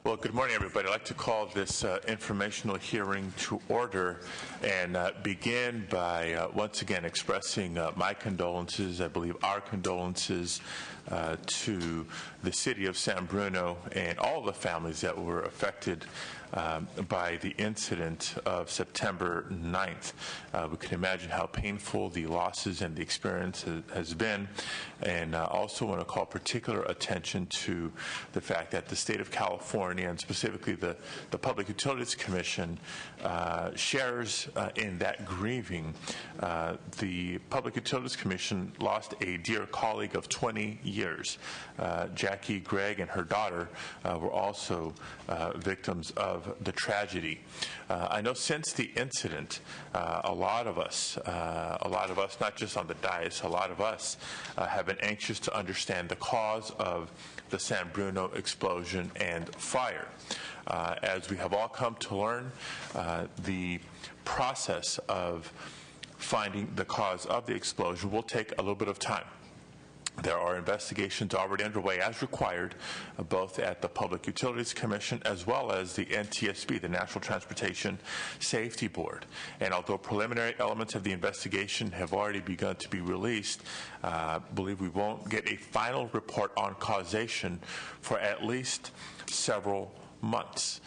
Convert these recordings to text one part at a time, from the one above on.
Well, good morning, everybody. I'd like to call this informational hearing to order and begin by once again expressing my condolences, I believe our condolences to the city of San Bruno and all the families that were affected by the incident of September 9th. We can imagine how painful the losses and the experience has been, and also want to call particular attention to the fact that the state of California, and specifically the Public Utilities Commission, shares in that grieving. The Public Utilities Commission lost a dear colleague of 20 years. Jackie Gregg and her daughter were also victims of the tragedy. I know since the incident, a lot of us, not just on the dais, a lot of us have been anxious to understand the cause of the San Bruno explosion and fire. As we have all come to learn, the process of finding the cause of the explosion will take a little bit of time. There are investigations already underway as required, both at the Public Utilities Commission as well as the NTSB, the National Transportation Safety Board. And although preliminary elements of the investigation have already begun to be released, I believe we won't get a final report on causation for at least several months.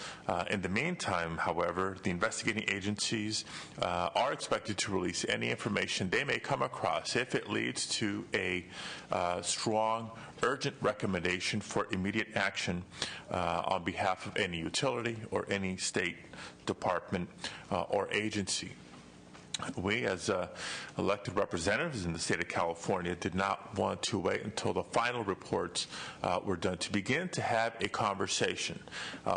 In the meantime, however, the investigating agencies are expected to release any information they may come across if it leads to a strong, urgent recommendation for immediate action on behalf of any utility or any state department or agency. We, as elected representatives in the state of California, did not want to wait until the final reports were done to begin to have a conversation.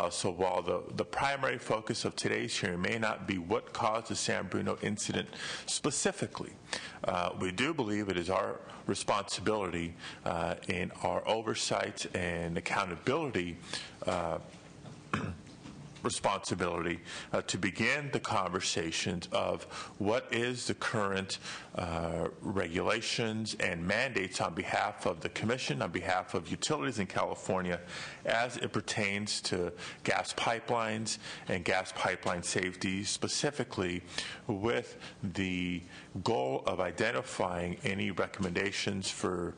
So while the primary focus of today's hearing may not be what caused the San Bruno incident specifically, we do believe it is our responsibility in our oversight and accountability responsibility to begin the conversations of what is the current regulations and mandates on behalf of the Commission, on behalf of utilities in California, as it pertains to gas pipelines and gas pipeline safety, specifically with the goal of identifying any recommendations for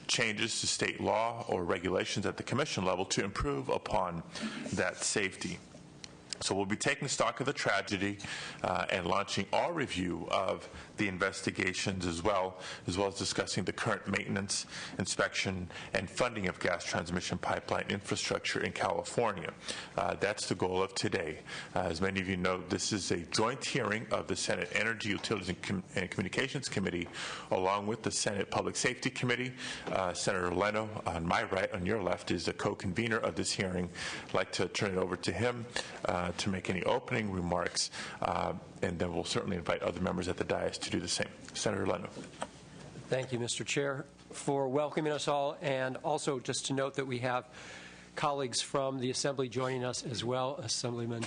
changes to state law or regulations at the Commission level to improve upon that safety. So we'll be taking stock of the tragedy and launching our review of the investigations as well as discussing the current maintenance, inspection, and funding of gas transmission pipeline infrastructure in California. That's the goal of today. As many of you know, this is a joint hearing of the Senate Energy, Utilities, and Communications Committee, along with the Senate Public Safety Committee. Senator Leno, on my right, on your left, is the co-convener of this hearing. I'd like to turn it over to him to make any opening remarks, and then we'll certainly invite other members at the dais to do the same. Senator Leno. Thank you, Mr. Chair, for welcoming us all, and also just to note that we have colleagues from the Assembly joining us as well, Assemblyman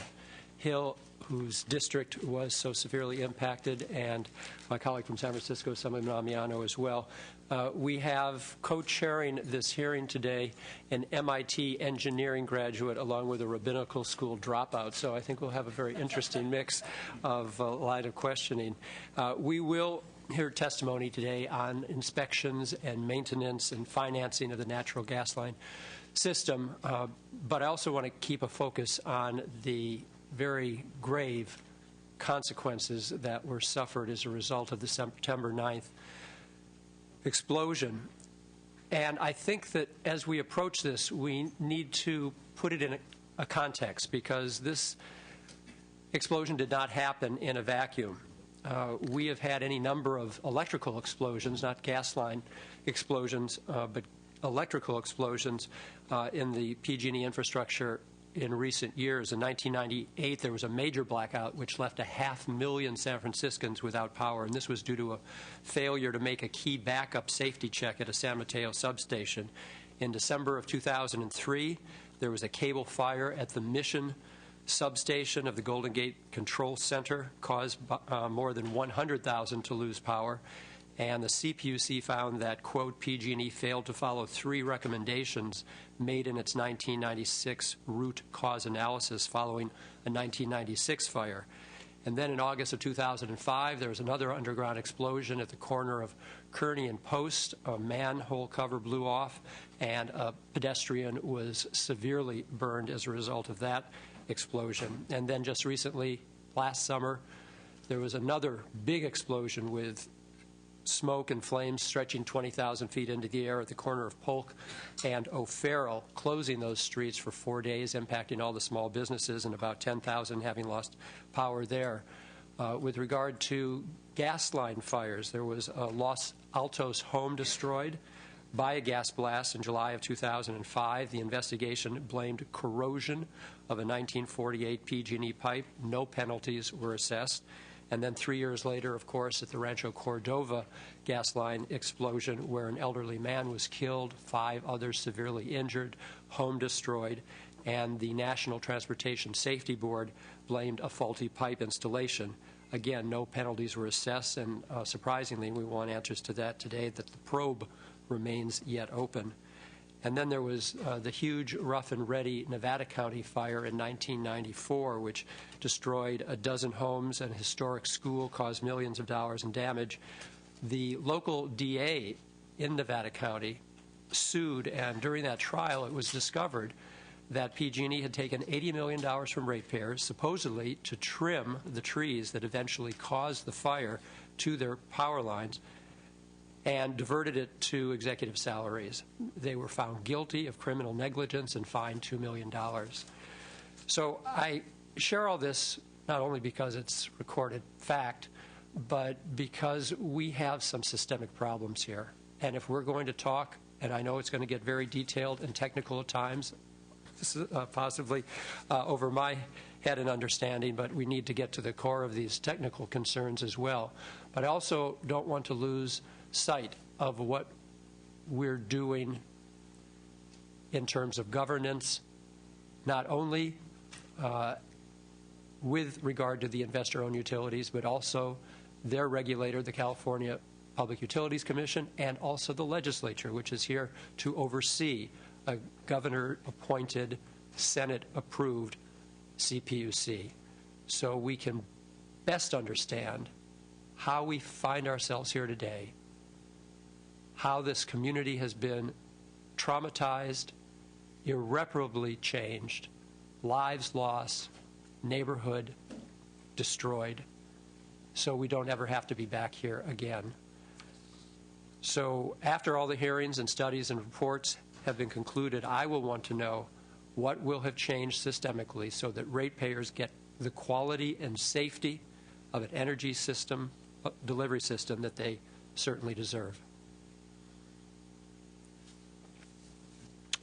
Hill, whose district was so severely impacted, and my colleague from San Francisco, Assemblyman Amiano, as well. We have co-chairing this hearing today an MIT engineering graduate along with a rabbinical school dropout, so I think we'll have a very interesting mix of line of questioning. We will hear testimony today on inspections and maintenance and financing of the natural gas line system, but I also want to keep a focus on the very grave consequences that were suffered as a result of the September 9th explosion. And I think that as we approach this, we need to put it in a context, because this explosion did not happen in a vacuum. We have had any number of electrical explosions, not gas line explosions, but electrical explosions in the PG&E infrastructure in recent years. In 1998, there was a major blackout which left 500,000 San Franciscans without power, and this was due to a failure to make a key backup safety check at a San Mateo substation. In December of 2003, there was a cable fire at the Mission substation of the Golden Gate Control Center, caused more than 100,000 to lose power. And the CPUC found that, quote, PG&E failed to follow 3 recommendations made in its 1996 root cause analysis following a 1996 fire. And then in August of 2005, there was another underground explosion at the corner of Kearney and Post. A manhole cover blew off, and a pedestrian was severely burned as a result of that explosion. And then just recently, last summer, there was another big explosion with smoke and flames stretching 20,000 feet into the air at the corner of Polk and O'Farrell, closing those streets for 4 days, impacting all the small businesses and about 10,000 having lost power there. With regard to gas line fires, there was a Los Altos home destroyed by a gas blast in July of 2005. The investigation blamed corrosion of a 1948 PG&E pipe. No penalties were assessed. And then 3 years later, of course, at the Rancho Cordova gas line explosion, where an elderly man was killed, 5 others severely injured, home destroyed, and the National Transportation Safety Board blamed a faulty pipe installation. Again, no penalties were assessed, and surprisingly, we want answers to that today, that the probe remains yet open. And then there was the huge Rough and Ready, Nevada County fire in 1994, which destroyed a dozen homes and a historic school, caused millions of dollars in damage. The local DA in Nevada County sued, and during that trial, it was discovered that PG&E had taken $80 million from ratepayers, supposedly to trim the trees that eventually caused the fire to their power lines, and diverted it to executive salaries. They were found guilty of criminal negligence and fined $2 million. So I share all this not only because it's recorded fact, but because we have some systemic problems here. And if we're going to talk, and I know it's going to get very detailed and technical at times, this is possibly over my head and understanding, but we need to get to the core of these technical concerns as well. But I also don't want to lose sight of what we're doing in terms of governance, not only with regard to the investor-owned utilities, but also their regulator, the California Public Utilities Commission, and also the legislature, which is here to oversee a governor-appointed, Senate-approved CPUC. So we can best understand how we find ourselves here today, how this community has been traumatized, irreparably changed, lives lost, neighborhood destroyed, so we don't ever have to be back here again. So after all the hearings and studies and reports have been concluded, I will want to know what will have changed systemically so that ratepayers get the quality and safety of an energy system, delivery system that they certainly deserve.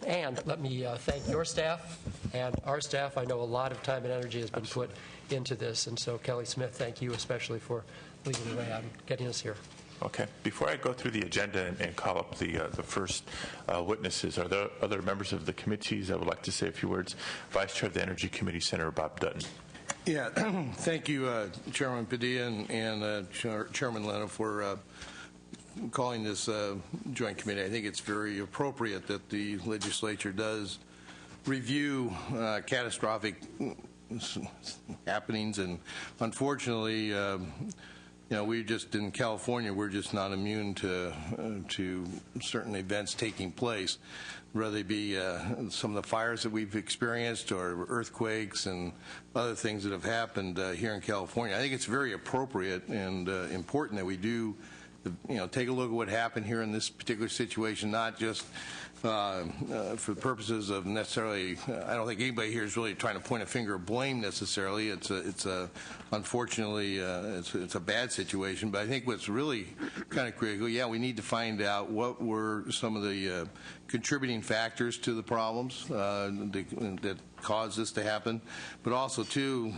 And let me thank your staff and our staff. I know a lot of time and energy has been put into this, and so Kelly Smith, thank you especially for leading the way on getting us here. Okay. Before I go through the agenda and call up the first witnesses, are there other members of the committees that would like to say a few words? Vice Chair of the Energy Committee, Senator Bob Dutton. Yeah, thank you, Chairman Padilla and Chairman Leno, for calling this joint committee. I think it's very appropriate that the legislature does review catastrophic happenings, and unfortunately, we just in California, we're just not immune to certain events taking place, whether they be some of the fires that we've experienced or earthquakes and other things that have happened here in California. I think it's very appropriate and important that we do, take a look at what happened here in this particular situation, not just for the purposes of necessarily, I don't think anybody here is really trying to point a finger of blame necessarily. It's unfortunately, it's a bad situation, but I think what's really kind of critical, we need to find out what were some of the contributing factors to the problems that caused this to happen, but also too,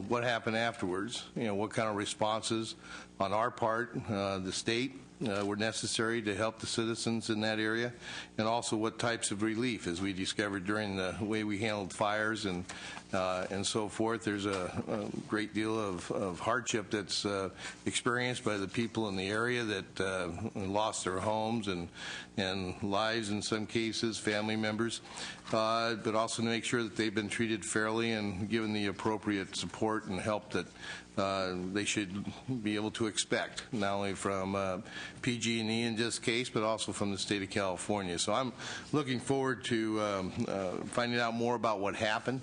what happened afterwards, what kind of responses on our part, the state, were necessary to help the citizens in that area, and also what types of relief, as we discovered during the way we handled fires and so forth. There's a great deal of hardship that's experienced by the people in the area that lost their homes and lives in some cases, family members, but also to make sure that they've been treated fairly and given the appropriate support and help that they should be able to expect, not only from PG&E in this case, but also from the state of California. So I'm looking forward to finding out more about what happened,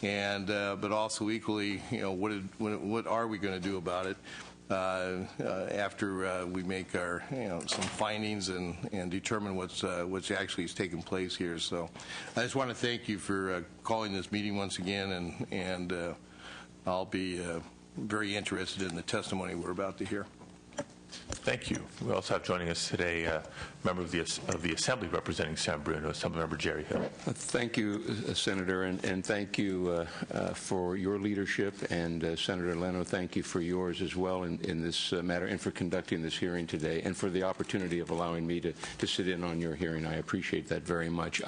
and but also equally, what are we going to do about it after we make our some findings and determine what's actually is taking place here. So I just want to thank you for calling this meeting once again, and I'll be very interested in the testimony we're about to hear. Thank you. We also have joining us today a member of the Assembly representing San Bruno, Assemblymember Jerry Hill. Thank you, Senator, and thank you for your leadership, and Senator Leno, thank you for yours as well in this matter, and for conducting this hearing today, and for the opportunity of allowing me to sit in on your hearing. I appreciate that very much.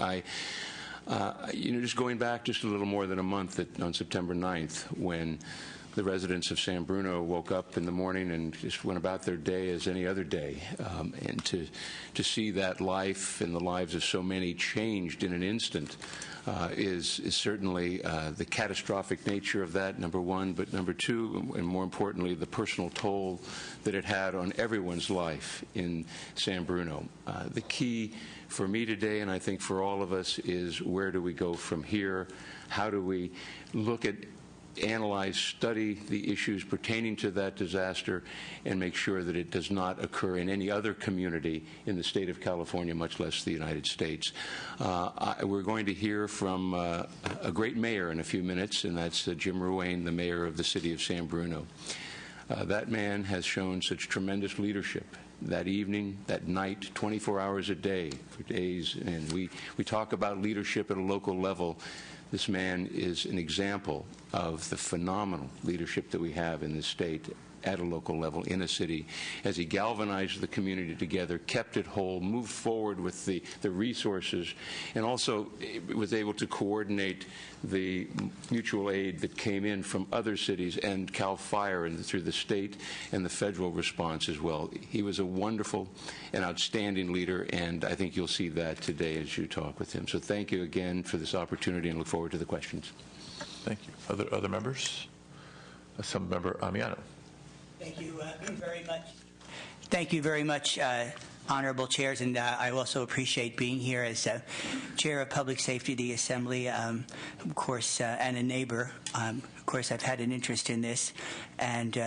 Just going back just a little more than a month on September 9th, when the residents of San Bruno woke up in the morning and just went about their day as any other day. And to see that life and the lives of so many changed in an instant is certainly the catastrophic nature of that, number one, but number two, and more importantly, the personal toll that it had on everyone's life in San Bruno. The key for me today, and I think for all of us, is where do we go from here? How do we look at, analyze, study the issues pertaining to that disaster, and make sure that it does not occur in any other community in the state of California, much less the United States. We're going to hear from a great mayor in a few minutes, and that's Jim Ruane, the mayor of the city of San Bruno. That man has shown such tremendous leadership that evening, that night, 24 hours a day for days, and we talk about leadership at a local level. This man is an example of the phenomenal leadership that we have in this state at a local level in a city, as he galvanized the community together, kept it whole, moved forward with the resources, and also was able to coordinate the mutual aid that came in from other cities and CAL FIRE and through the state and the federal response as well. He was a wonderful and outstanding leader, and I think you'll see that today as you talk with him. So thank you again for this opportunity, and look forward to the questions. Thank you. Other members? Assemblymember Amiano. Thank you very much. Thank you very much, honorable chairs, and I also appreciate being here as chair of Public Safety of the Assembly, of course, and a neighbor. Of course, I've had an interest in this, and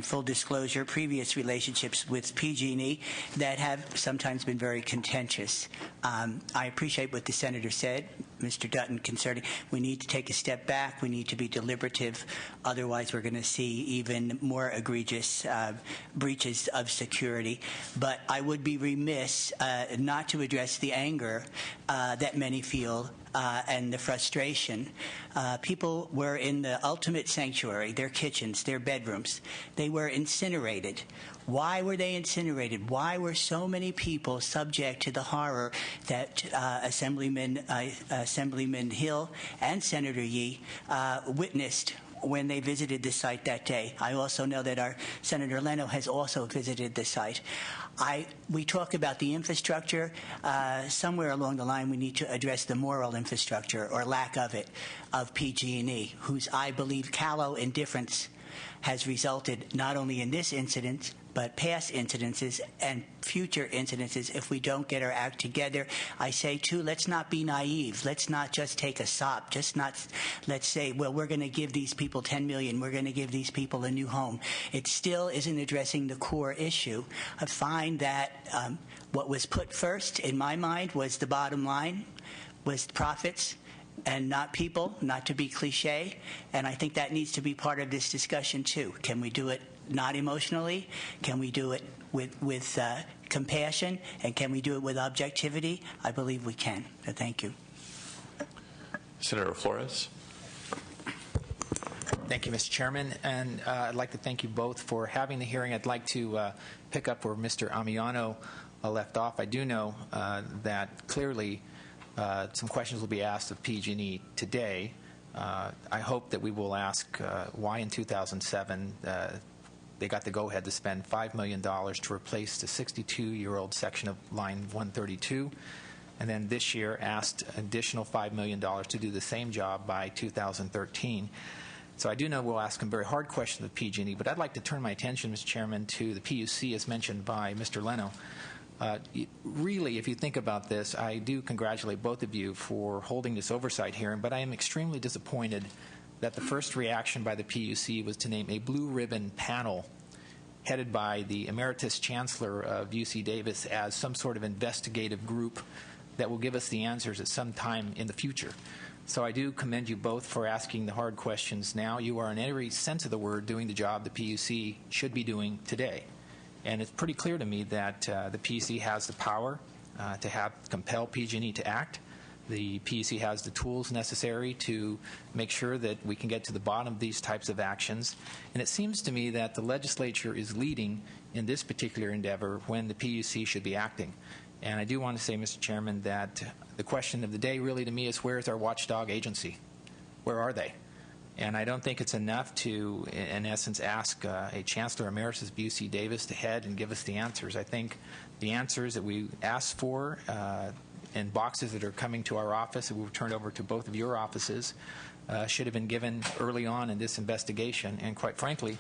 full disclosure, previous relationships with PG&E that have sometimes been very contentious. I appreciate what the senator said, Mr. Dutton, concerning we need to take a step back, we need to be deliberative, otherwise we're going to see even more egregious breaches of security. But I would be remiss not to address the anger that many feel and the frustration. People were in the ultimate sanctuary, their kitchens, their bedrooms. They were incinerated. Why were they incinerated? Why were so many people subject to the horror that Assemblyman Hill and Senator Yee witnessed when they visited the site that day? I also know that our Senator Leno has also visited the site. We talk about the infrastructure. Somewhere along the line, we need to address the moral infrastructure, or lack of it, of PG&E, whose, I believe, callow indifference has resulted not only in this incident, but past incidences and future incidences if we don't get our act together. I say, too, let's not be naive. Let's not just take a sop. Let's say, well, we're going to give these people $10 million. We're going to give these people a new home. It still isn't addressing the core issue. I find that what was put first, in my mind, was the bottom line, was profits, and not people, not to be cliche. And I think that needs to be part of this discussion, too. Can we do it not emotionally? Can we do it with compassion? And can we do it with objectivity? I believe we can. So thank you. Senator Flores. Thank you, Mr. Chairman, and I'd like to thank you both for having the hearing. I'd like to pick up where Mr. Amiano left off. I do know that clearly some questions will be asked of PG&E today. I hope that we will ask why in 2007 they got the go-ahead to spend $5 million to replace the 62-year-old section of line 132, and then this year asked additional $5 million to do the same job by 2013. So I do know we'll ask some very hard questions of PG&E, but I'd like to turn my attention, Mr. Chairman, to the PUC as mentioned by Mr. Leno. Really, if you think about this, I do congratulate both of you for holding this oversight hearing, but I am extremely disappointed that the first reaction by the PUC was to name a blue ribbon panel headed by the Emeritus Chancellor of UC Davis as some sort of investigative group that will give us the answers at some time in the future. So I do commend you both for asking the hard questions now. You are, in every sense of the word, doing the job the PUC should be doing today. And it's pretty clear to me that the PUC has the power to compel PG&E to act. The PUC has the tools necessary to make sure that we can get to the bottom of these types of actions. And it seems to me that the legislature is leading in this particular endeavor when the PUC should be acting. And I do want to say, Mr. Chairman, that the question of the day really to me is, where is our watchdog agency? Where are they? And I don't think it's enough to, in essence, ask a Chancellor Emeritus of UC Davis to head and give us the answers. I think the answers that we asked for in boxes that are coming to our office, that we were turned over to both of your offices, should have been given early on in this investigation. And quite frankly,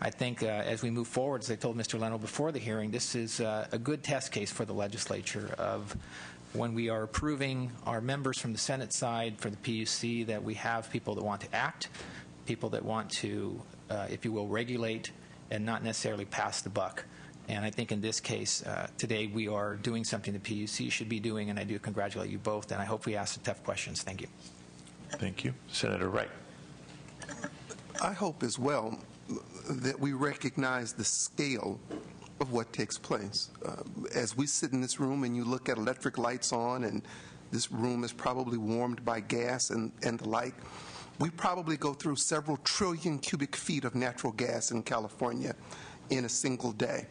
I think as we move forward, as I told Mr. Leno before the hearing, this is a good test case for the legislature of when we are approving our members from the Senate side for the PUC that we have people that want to act, people that want to, if you will, regulate and not necessarily pass the buck. And I think in this case, today we are doing something the PUC should be doing, and I do congratulate you both, and I hope we ask the tough questions. Thank you. Thank you. Senator Wright. I hope as well that we recognize the scale of what takes place. As we sit in this room and you look at electric lights on, and this room is probably warmed by gas and the like, we probably go through several trillion cubic feet of natural gas in California in a single day.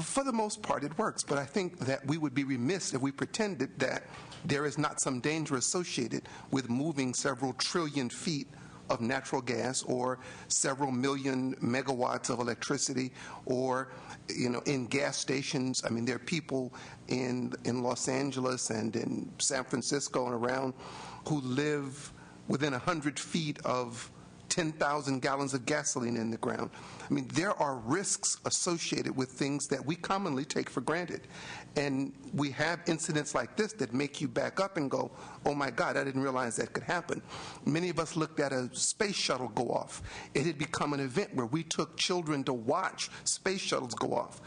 For the most part, it works, but I think that we would be remiss if we pretended that there is not some danger associated with moving several trillion feet of natural gas or several million megawatts of electricity, or, you know, in gas stations. I mean, there are people in Los Angeles and in San Francisco and around who live within 100 feet of 10,000 gallons of gasoline in the ground. I mean, there are risks associated with things that we commonly take for granted. And we have incidents like this that make you back up and go, oh my God, I didn't realize that could happen. Many of us looked at a space shuttle go off. It had become an event where we took children to watch space shuttles go off.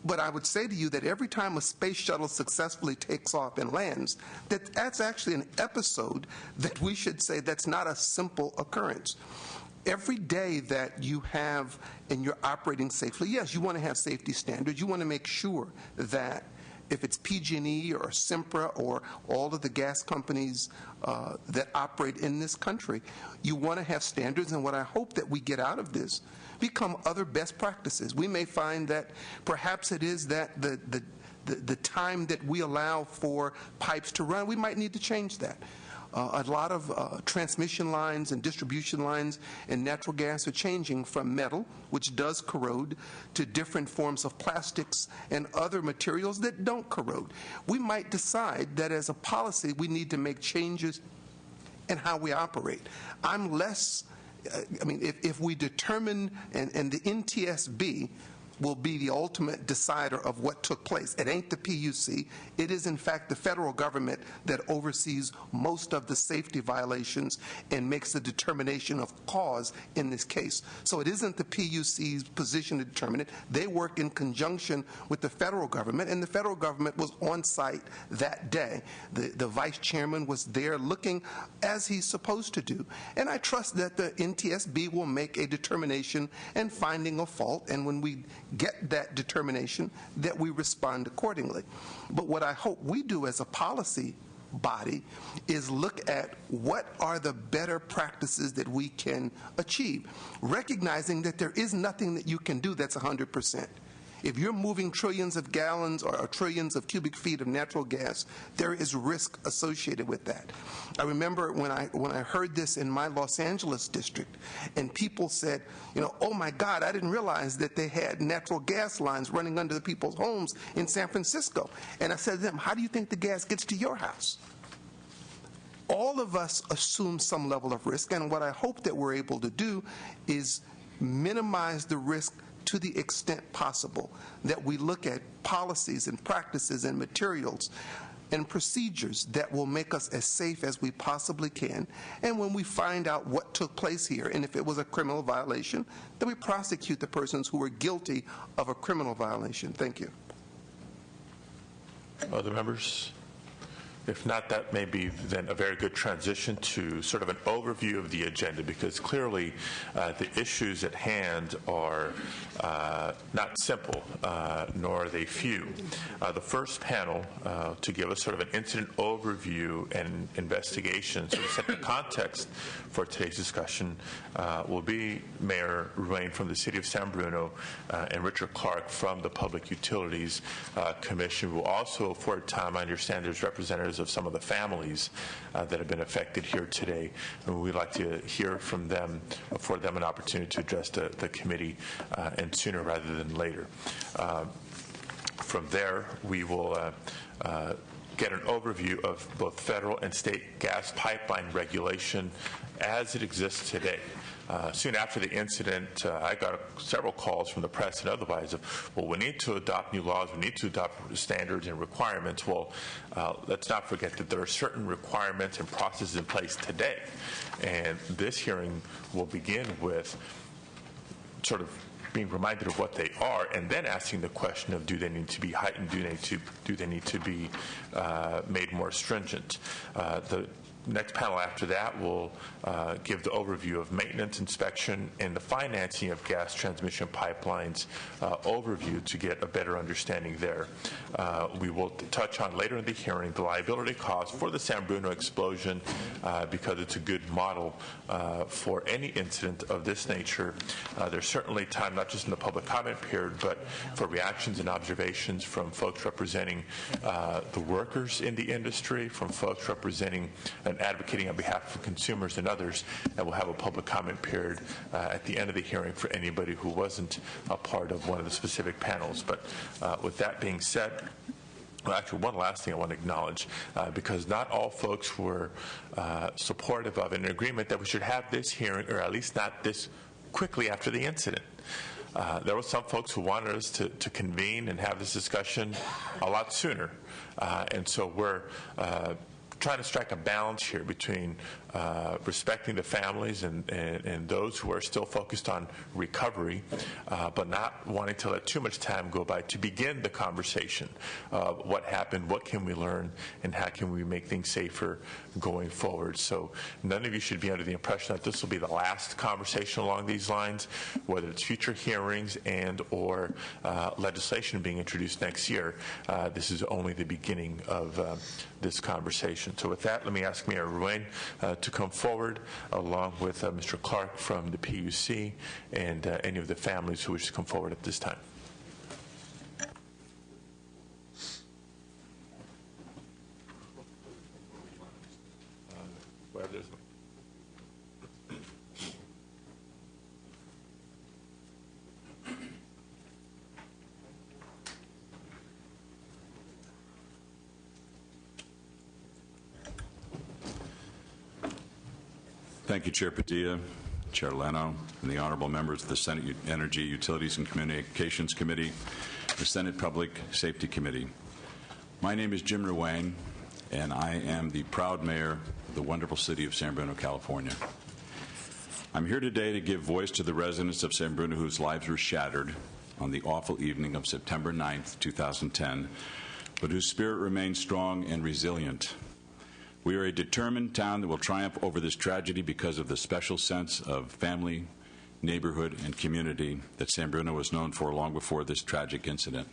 But I would say to you that every time a space shuttle successfully takes off and lands, that's actually an episode that we should say that's not a simple occurrence. Every day that you have and you're operating safely, yes, you want to have safety standards. You want to make sure that if it's PG&E or Sempra or all of the gas companies that operate in this country, you want to have standards. And what I hope that we get out of this become other best practices. We may find that perhaps it is that the time that we allow for pipes to run, we might need to change that. A lot of transmission lines and distribution lines in natural gas are changing from metal, which does corrode, to different forms of plastics and other materials that don't corrode. We might decide that as a policy we need to make changes in how we operate. I'm less, I mean, if we determine, and the NTSB will be the ultimate decider of what took place. It ain't the PUC. It is, in fact, the federal government that oversees most of the safety violations and makes the determination of cause in this case. So it isn't the PUC's position to determine it. They work in conjunction with the federal government, and the federal government was on site that day. The vice chairman was there looking as he's supposed to do. And I trust that the NTSB will make a determination and finding a fault, and when we get that determination, that we respond accordingly. But what I hope we do as a policy body is look at what are the better practices that we can achieve, recognizing that there is nothing that you can do that's 100%. If you're moving trillions of gallons or trillions of cubic feet of natural gas, there is risk associated with that. I remember when I heard this in my Los Angeles district, and people said, oh my God, I didn't realize that they had natural gas lines running under the people's homes in San Francisco. And I said to them, how do you think the gas gets to your house? All of us assume some level of risk, and what I hope that we're able to do is minimize the risk to the extent possible, that we look at policies and practices and materials and procedures that will make us as safe as we possibly can. And when we find out what took place here, and if it was a criminal violation, then we prosecute the persons who were guilty of a criminal violation. Thank you. Other members? If not, that may be then a very good transition to sort of an overview of the agenda, because clearly the issues at hand are not simple, nor are they few. The first panel to give us sort of an incident overview and investigation, so to set the context for today's discussion, will be Mayor Ruane from the City of San Bruno and Richard Clark from the Public Utilities Commission. We'll also afford time, I understand there's representatives of some of the families that have been affected here today, and we'd like to hear from them, afford them an opportunity to address the committee, and sooner rather than later. From there, we will get an overview of both federal and state gas pipeline regulation as it exists today. Soon after the incident, I got several calls from the press and otherwise of, well, we need to adopt new laws, we need to adopt standards and requirements. Well, let's not forget that there are certain requirements and processes in place today. And this hearing will begin with sort of being reminded of what they are, and then asking the question of, do they need to be heightened, do they need to be made more stringent? The next panel after that will give the overview of maintenance, inspection, and the financing of gas transmission pipelines overview to get a better understanding there. We will touch on later in the hearing the liability costs for the San Bruno explosion because it's a good model for any incident of this nature. There's certainly time, not just in the public comment period, but for reactions and observations from folks representing the workers in the industry, from folks representing and advocating on behalf of consumers and others, and we'll have a public comment period at the end of the hearing for anybody who wasn't a part of one of the specific panels. But with that being said, well, actually, one last thing I want to acknowledge, because not all folks were supportive of an agreement that we should have this hearing, or at least not this quickly after the incident. There were some folks who wanted us to convene and have this discussion a lot sooner. And so we're trying to strike a balance here between respecting the families and those who are still focused on recovery, but not wanting to let too much time go by to begin the conversation of what happened, what can we learn, and how can we make things safer going forward. So none of you should be under the impression that this will be the last conversation along these lines, whether it's future hearings and or legislation being introduced next year. This is only the beginning of this conversation. So with that, let me ask Mayor Ruane to come forward, along with Mr. Clark from the PUC and any of the families who wish to come forward at this time. Thank you, Chair Padilla, Chair Leno, and the honorable members of the Senate Energy, Utilities, and Communications Committee, the Senate Public Safety Committee. My name is Jim Ruane, and I am the proud mayor of the wonderful city of San Bruno, California. I'm here today to give voice to the residents of San Bruno whose lives were shattered on the awful evening of September 9th, 2010, but whose spirit remains strong and resilient. We are a determined town that will triumph over this tragedy because of the special sense of family, neighborhood, and community that San Bruno was known for long before this tragic incident.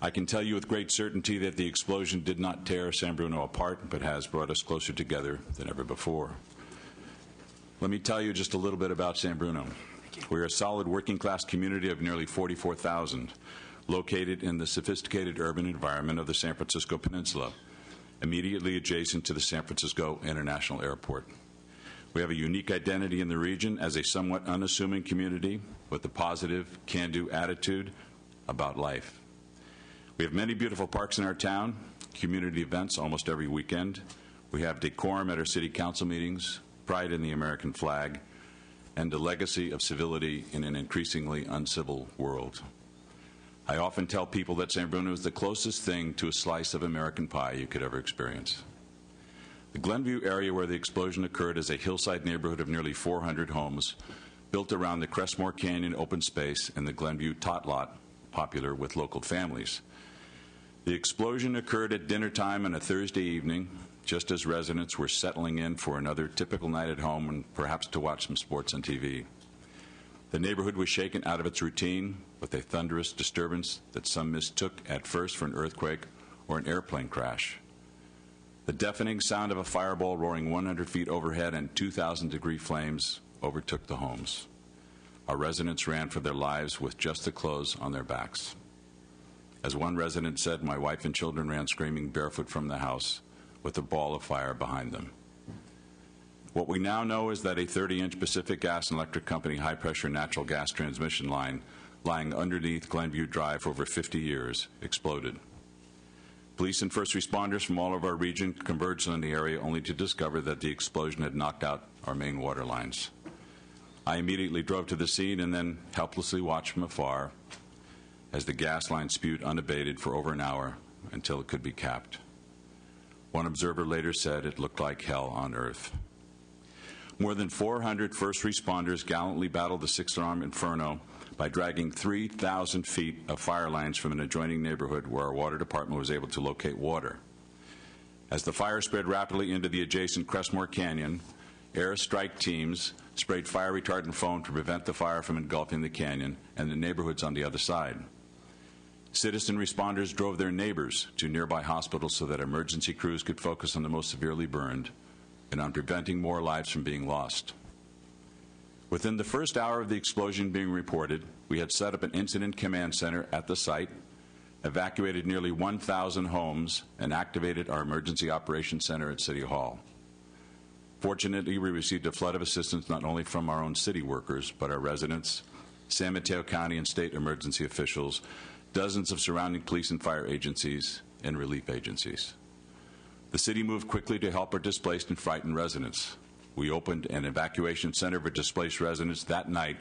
I can tell you with great certainty that the explosion did not tear San Bruno apart, but has brought us closer together than ever before. Let me tell you just a little bit about San Bruno. We're a solid working-class community of nearly 44,000, located in the sophisticated urban environment of the San Francisco Peninsula, immediately adjacent to the San Francisco International Airport. We have a unique identity in the region as a somewhat unassuming community with a positive, can-do attitude about life. We have many beautiful parks in our town, community events almost every weekend. We have decorum at our city council meetings, pride in the American flag, and a legacy of civility in an increasingly uncivil world. I often tell people that San Bruno is the closest thing to a slice of American pie you could ever experience. The Glenview area where the explosion occurred is a hillside neighborhood of nearly 400 homes built around the Crestmore Canyon open space and the Glenview Tot Lot, popular with local families. The explosion occurred at dinner time on a Thursday evening, just as residents were settling in for another typical night at home and perhaps to watch some sports on TV. The neighborhood was shaken out of its routine with a thunderous disturbance that some mistook at first for an earthquake or an airplane crash. The deafening sound of a fireball roaring 100 feet overhead and 2,000-degree flames overtook the homes. Our residents ran for their lives with just the clothes on their backs. As one resident said, my wife and children ran screaming barefoot from the house with a ball of fire behind them. What we now know is that a 30-inch Pacific Gas and Electric Company high-pressure natural gas transmission line lying underneath Glenview Drive for over 50 years exploded. Police and first responders from all over our region converged on the area only to discover that the explosion had knocked out our main water lines. I immediately drove to the scene and then helplessly watched from afar as the gas line spewed unabated for over an hour until it could be capped. One observer later said it looked like hell on earth. More than 400 first responders gallantly battled the six-alarm inferno by dragging 3,000 feet of fire lines from an adjoining neighborhood where our water department was able to locate water. As the fire spread rapidly into the adjacent Crestmore Canyon, air strike teams sprayed fire retardant foam to prevent the fire from engulfing the canyon and the neighborhoods on the other side. Citizen responders drove their neighbors to nearby hospitals so that emergency crews could focus on the most severely burned and on preventing more lives from being lost. Within the first hour of the explosion being reported, we had set up an incident command center at the site, evacuated nearly 1,000 homes, and activated our emergency operations center at City Hall. Fortunately, we received a flood of assistance not only from our own city workers, but our residents, San Mateo County and state emergency officials, dozens of surrounding police and fire agencies, and relief agencies. The city moved quickly to help our displaced and frightened residents. We opened an evacuation center for displaced residents that night,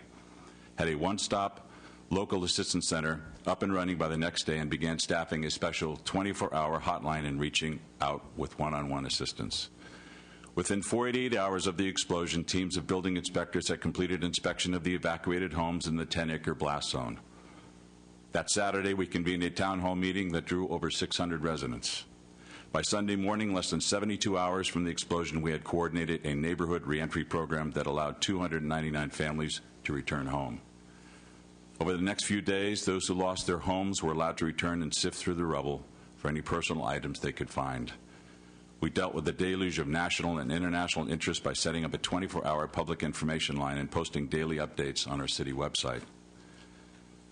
had a one-stop local assistance center up and running by the next day, and began staffing a special 24-hour hotline and reaching out with one-on-one assistance. Within 48 hours of the explosion, teams of building inspectors had completed inspection of the evacuated homes in the 10-acre blast zone. That Saturday, we convened a town hall meeting that drew over 600 residents. By Sunday morning, less than 72 hours from the explosion, we had coordinated a neighborhood reentry program that allowed 299 families to return home. Over the next few days, those who lost their homes were allowed to return and sift through the rubble for any personal items they could find. We dealt with the deluge of national and international interest by setting up a 24-hour public information line and posting daily updates on our city website.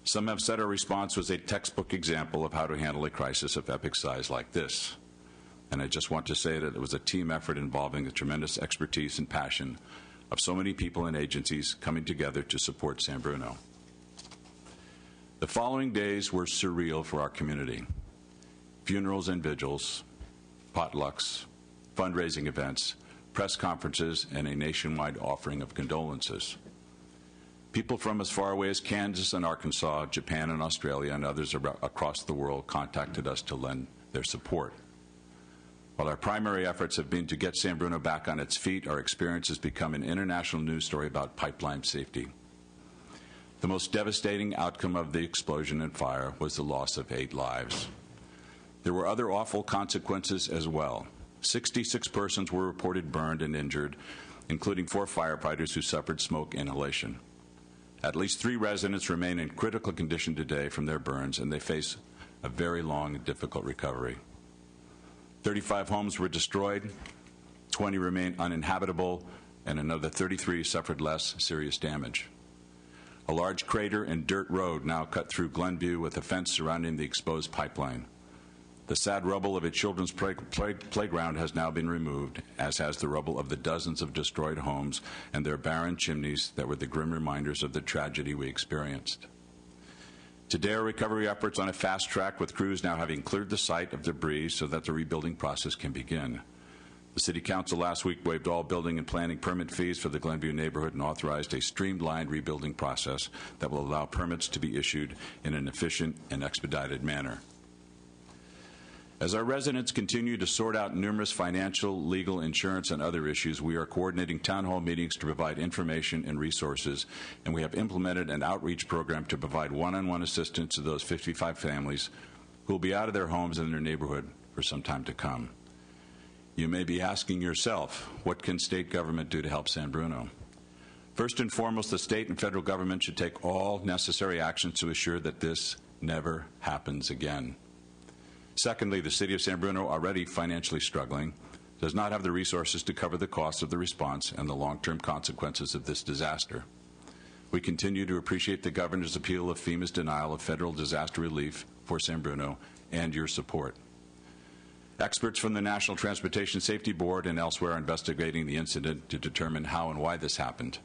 Some have said our response was a textbook example of how to handle a crisis of epic size like this. And I just want to say that it was a team effort involving the tremendous expertise and passion of so many people and agencies coming together to support San Bruno. The following days were surreal for our community. Funerals and vigils, potlucks, fundraising events, press conferences, and a nationwide offering of condolences. People from as far away as Kansas and Arkansas, Japan and Australia, and others across the world contacted us to lend their support. While our primary efforts have been to get San Bruno back on its feet, our experience has become an international news story about pipeline safety. The most devastating outcome of the explosion and fire was the loss of 8 lives. There were other awful consequences as well. 66 persons were reported burned and injured, including 4 firefighters who suffered smoke inhalation. At least 3 residents remain in critical condition today from their burns, and they face a very long and difficult recovery. 35 homes were destroyed, 20 remain uninhabitable, and another 33 suffered less serious damage. A large crater and dirt road now cut through Glenview with a fence surrounding the exposed pipeline. The sad rubble of a children's playground has now been removed, as has the rubble of the dozens of destroyed homes and their barren chimneys that were the grim reminders of the tragedy we experienced. Today, our recovery efforts on a fast track, with crews now having cleared the site of debris so that the rebuilding process can begin. The City Council last week waived all building and planning permit fees for the Glenview neighborhood and authorized a streamlined rebuilding process that will allow permits to be issued in an efficient and expedited manner. As our residents continue to sort out numerous financial, legal, insurance, and other issues, we are coordinating town hall meetings to provide information and resources, and we have implemented an outreach program to provide one-on-one assistance to those 55 families who will be out of their homes and their neighborhood for some time to come. You may be asking yourself, what can state government do to help San Bruno? First and foremost, the state and federal government should take all necessary actions to assure that this never happens again. Secondly, the City of San Bruno, already financially struggling, does not have the resources to cover the cost of the response and the long-term consequences of this disaster. We continue to appreciate the Governor's appeal of FEMA's denial of federal disaster relief for San Bruno and your support. Experts from the National Transportation Safety Board and elsewhere are investigating the incident to determine how and why this happened.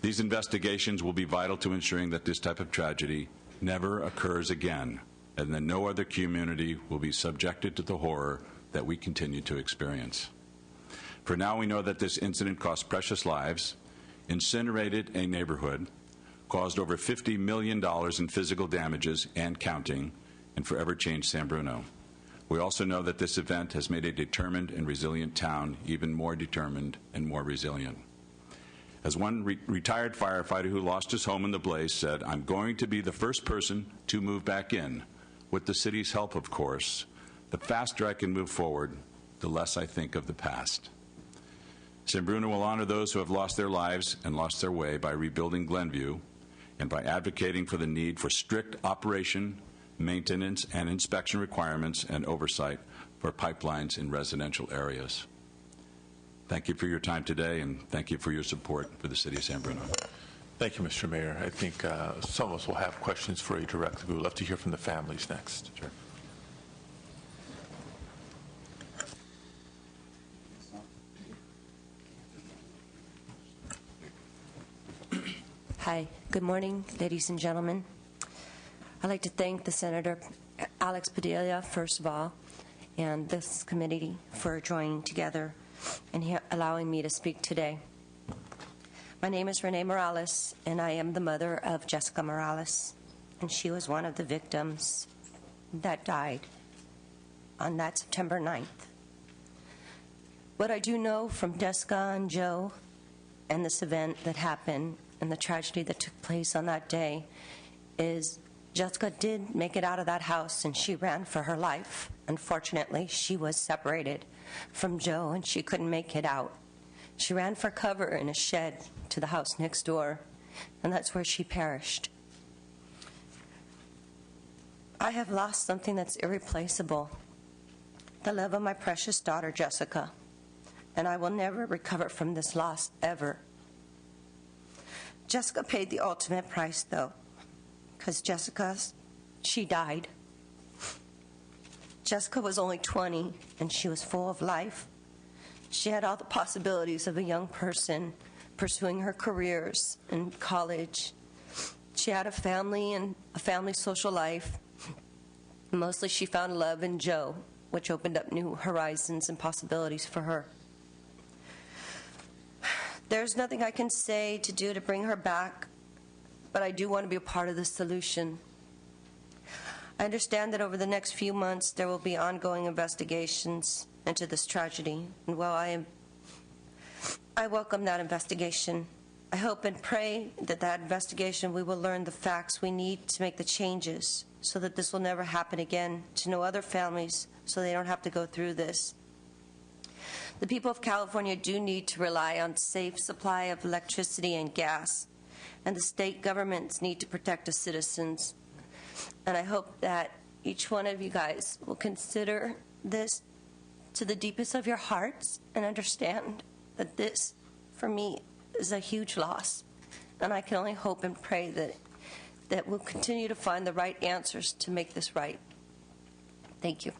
These investigations will be vital to ensuring that this type of tragedy never occurs again, and that no other community will be subjected to the horror that we continue to experience. For now, we know that this incident cost precious lives, incinerated a neighborhood, caused over $50 million in physical damages and counting, and forever changed San Bruno. We also know that this event has made a determined and resilient town even more determined and more resilient. As one retired firefighter who lost his home in the blaze said, "I'm going to be the first person to move back in. With the city's help, of course. The faster I can move forward, the less I think of the past." San Bruno will honor those who have lost their lives and lost their way by rebuilding Glenview and by advocating for the need for strict operation, maintenance, and inspection requirements and oversight for pipelines in residential areas. Thank you for your time today, and thank you for your support for the City of San Bruno. Thank you, Mr. Mayor. I think some of us will have questions for you directly. We would love to hear from the families next. Sure. Hi. Good morning, ladies and gentlemen. I'd like to thank the Senator Alex Padilla, first of all, and this committee for joining together and allowing me to speak today. My name is Renee Morales, and I am the mother of Jessica Morales, and she was one of the victims that died on that September 9th. What I do know from Jessica and Joe and this event that happened and the tragedy that took place on that day is Jessica did make it out of that house, and she ran for her life. Unfortunately, she was separated from Joe, and she couldn't make it out. She ran for cover in a shed to the house next door, and that's where she perished. I have lost something that's irreplaceable, the love of my precious daughter, Jessica, and I will never recover from this loss, ever. Jessica paid the ultimate price, though, because Jessica, she died. Jessica was only 20, and she was full of life. She had all the possibilities of a young person pursuing her careers in college. She had a family and a family social life. Mostly she found love in Joe, which opened up new horizons and possibilities for her. There's nothing I can say to do to bring her back, but I do want to be a part of the solution. I understand that over the next few months there will be ongoing investigations into this tragedy, and while I welcome that investigation, I hope and pray that that investigation we will learn the facts we need to make the changes so that this will never happen again to no other families, so they don't have to go through this. The people of California do need to rely on safe supply of electricity and gas, and the state governments need to protect the citizens. And I hope that each one of you guys will consider this to the deepest of your hearts and understand that this, for me, is a huge loss. And I can only hope and pray that we'll continue to find the right answers to make this right. Thank you.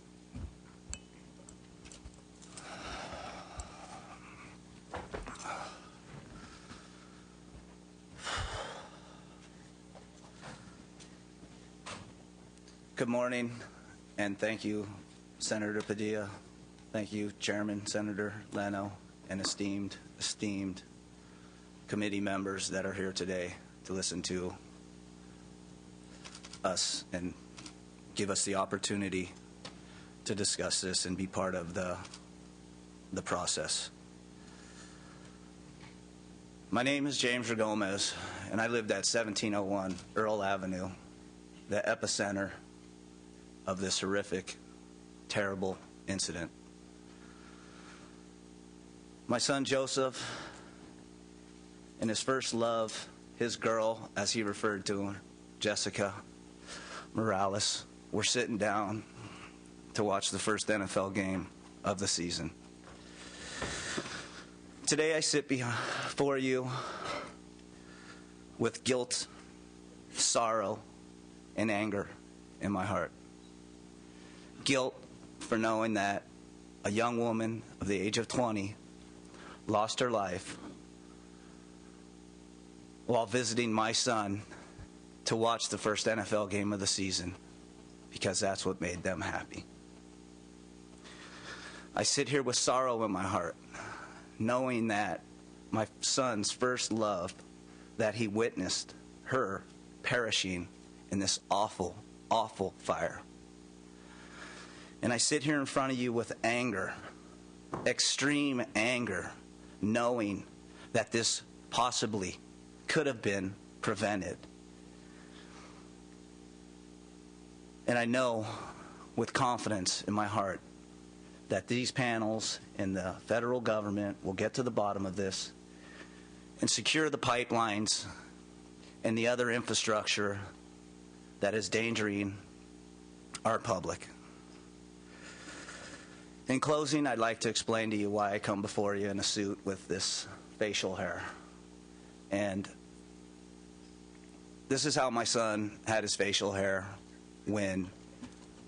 Good morning, and thank you, Senator Padilla. Thank you, Chairman Senator Leno, and esteemed committee members that are here today to listen to us and give us the opportunity to discuss this and be part of the process. My name is James Gomez, and I lived at 1701 Earl Avenue, the epicenter of this horrific, terrible incident. My son Joseph and his first love, his girl, as he referred to her, Jessica Morales, were sitting down to watch the first NFL game of the season. Today I sit before you with guilt, sorrow, and anger in my heart. Guilt for knowing that a young woman of the age of 20 lost her life while visiting my son to watch the first NFL game of the season, because that's what made them happy. I sit here with sorrow in my heart, knowing that my son's first love, that he witnessed her perishing in this awful, awful fire. And I sit here in front of you with anger, extreme anger, knowing that this possibly could have been prevented. And I know with confidence in my heart that these panels and the federal government will get to the bottom of this and secure the pipelines and the other infrastructure that is endangering our public. In closing, I'd like to explain to you why I come before you in a suit with this facial hair. And this is how my son had his facial hair when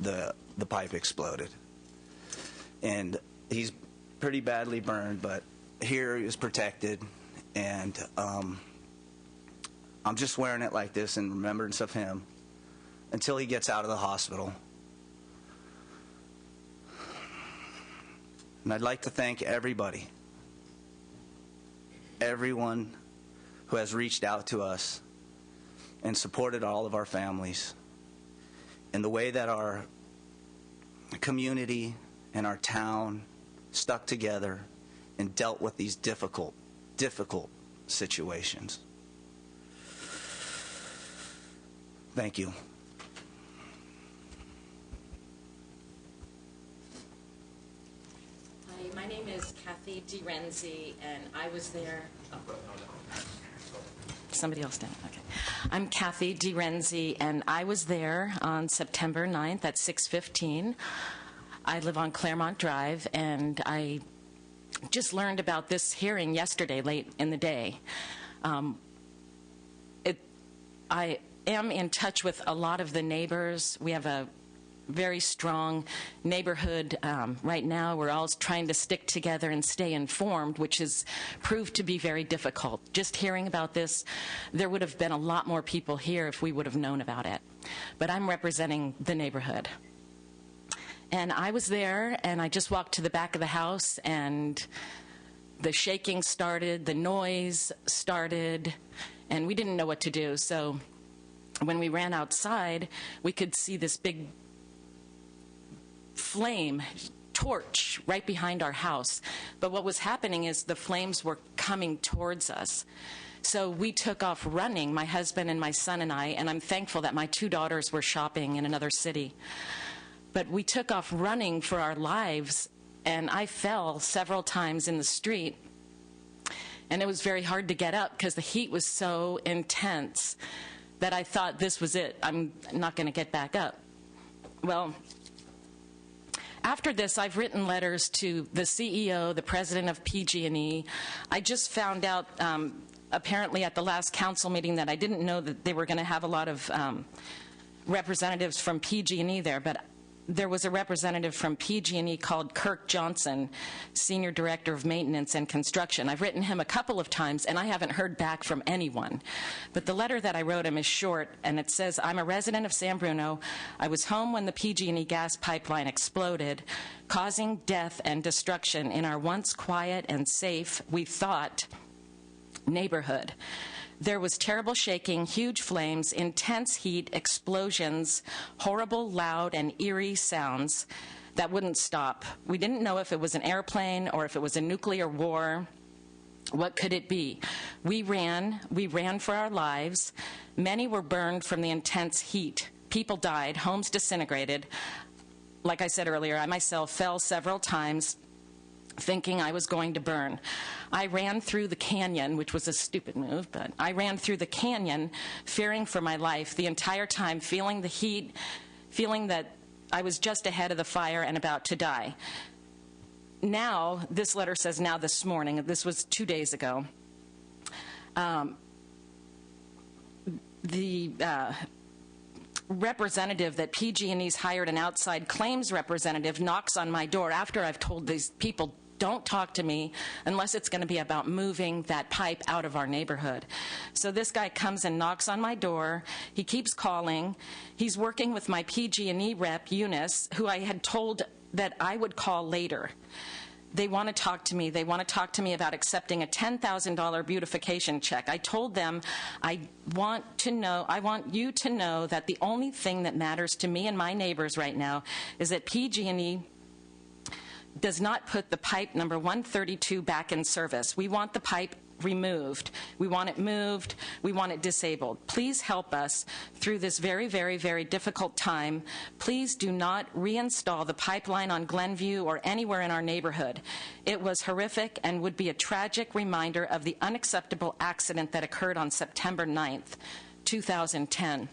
the pipe exploded. And he's pretty badly burned, but here he is protected. And I'm just wearing it like this in remembrance of him until he gets out of the hospital. And I'd like to thank everybody, everyone who has reached out to us and supported all of our families, and the way that our community and our town stuck together and dealt with these difficult, difficult situations. Thank you. My name is Kathy DeRenzi, and I was there. Oh. Somebody else did. Okay. I'm Kathy DeRenzi, and I was there on September 9th at 6:15. I live on Claremont Drive, and I just learned about this hearing yesterday, late in the day. I am in touch with a lot of the neighbors. We have a very strong neighborhood right now. We're all trying to stick together and stay informed, which has proved to be very difficult. Just hearing about this, there would have been a lot more people here if we would have known about it. But I'm representing the neighborhood. And I was there, and I just walked to the back of the house, and the shaking started, the noise started, and we didn't know what to do. So when we ran outside, we could see this big flame torch right behind our house. But what was happening is the flames were coming towards us. So we took off running, my husband and my son and I, and I'm thankful that my two daughters were shopping in another city. But we took off running for our lives, and I fell several times in the street. And it was very hard to get up because the heat was so intense that I thought this was it. I'm not going to get back up. well, after this, I've written letters to the CEO, the president of PG&E. I just found out, apparently at the last council meeting, that I didn't know that they were going to have a lot of representatives from PG&E there, but there was a representative from PG&E called Kirk Johnson, Senior Director of Maintenance and Construction. I've written him a couple of times, and I haven't heard back from anyone. But the letter that I wrote him is short, and it says, I'm a resident of San Bruno. I was home when the PG&E gas pipeline exploded, causing death and destruction in our once quiet and safe, we thought, neighborhood. There was terrible shaking, huge flames, intense heat, explosions, horrible, loud, and eerie sounds that wouldn't stop. We didn't know if it was an airplane or if it was a nuclear war. What could it be? We ran for our lives. Many were burned from the intense heat. People died, homes disintegrated. Like I said earlier, I myself fell several times, thinking I was going to burn. I ran through the canyon, which was a stupid move, but I ran through the canyon, fearing for my life the entire time, feeling the heat, feeling that I was just ahead of the fire and about to die. Now, this letter says now this morning, this was 2 days ago, the representative that PG&E's hired, an outside claims representative, knocks on my door after I've told these people, don't talk to me unless it's going to be about moving that pipe out of our neighborhood. So this guy comes and knocks on my door. He keeps calling. He's working with my PG&E rep, Eunice, who I had told that I would call later. They want to talk to me. They want to talk to me about accepting a $10,000 beautification check. I told them, I want you to know that the only thing that matters to me and my neighbors right now is that PG&E does not put the pipe number 132 back in service. We want the pipe removed. We want it moved. We want it disabled. Please help us through this very, very, very difficult time. Please do not reinstall the pipeline on Glenview or anywhere in our neighborhood. It was horrific and would be a tragic reminder of the unacceptable accident that occurred on September 9th, 2010.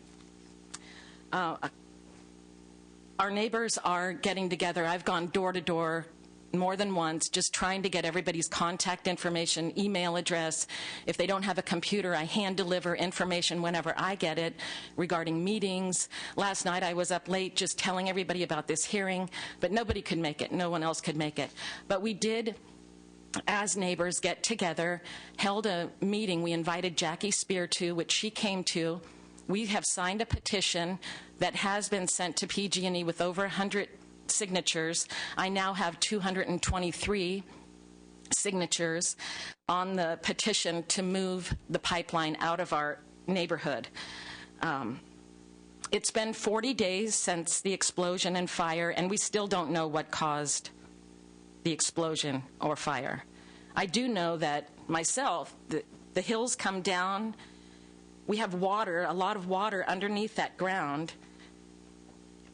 Our neighbors are getting together. I've gone door to door more than once, just trying to get everybody's contact information, email address. If they don't have a computer, I hand deliver information whenever I get it regarding meetings. Last night I was up late just telling everybody about this hearing, but nobody could make it. No one else could make it. But we did, as neighbors, get together, held a meeting. We invited Jackie Spear to, which she came to. We have signed a petition that has been sent to PG&E with over 100 signatures. I now have 223 signatures on the petition to move the pipeline out of our neighborhood. It's been 40 days since the explosion and fire, and we still don't know what caused the explosion or fire. I do know that myself, the hills come down. We have water, a lot of water underneath that ground.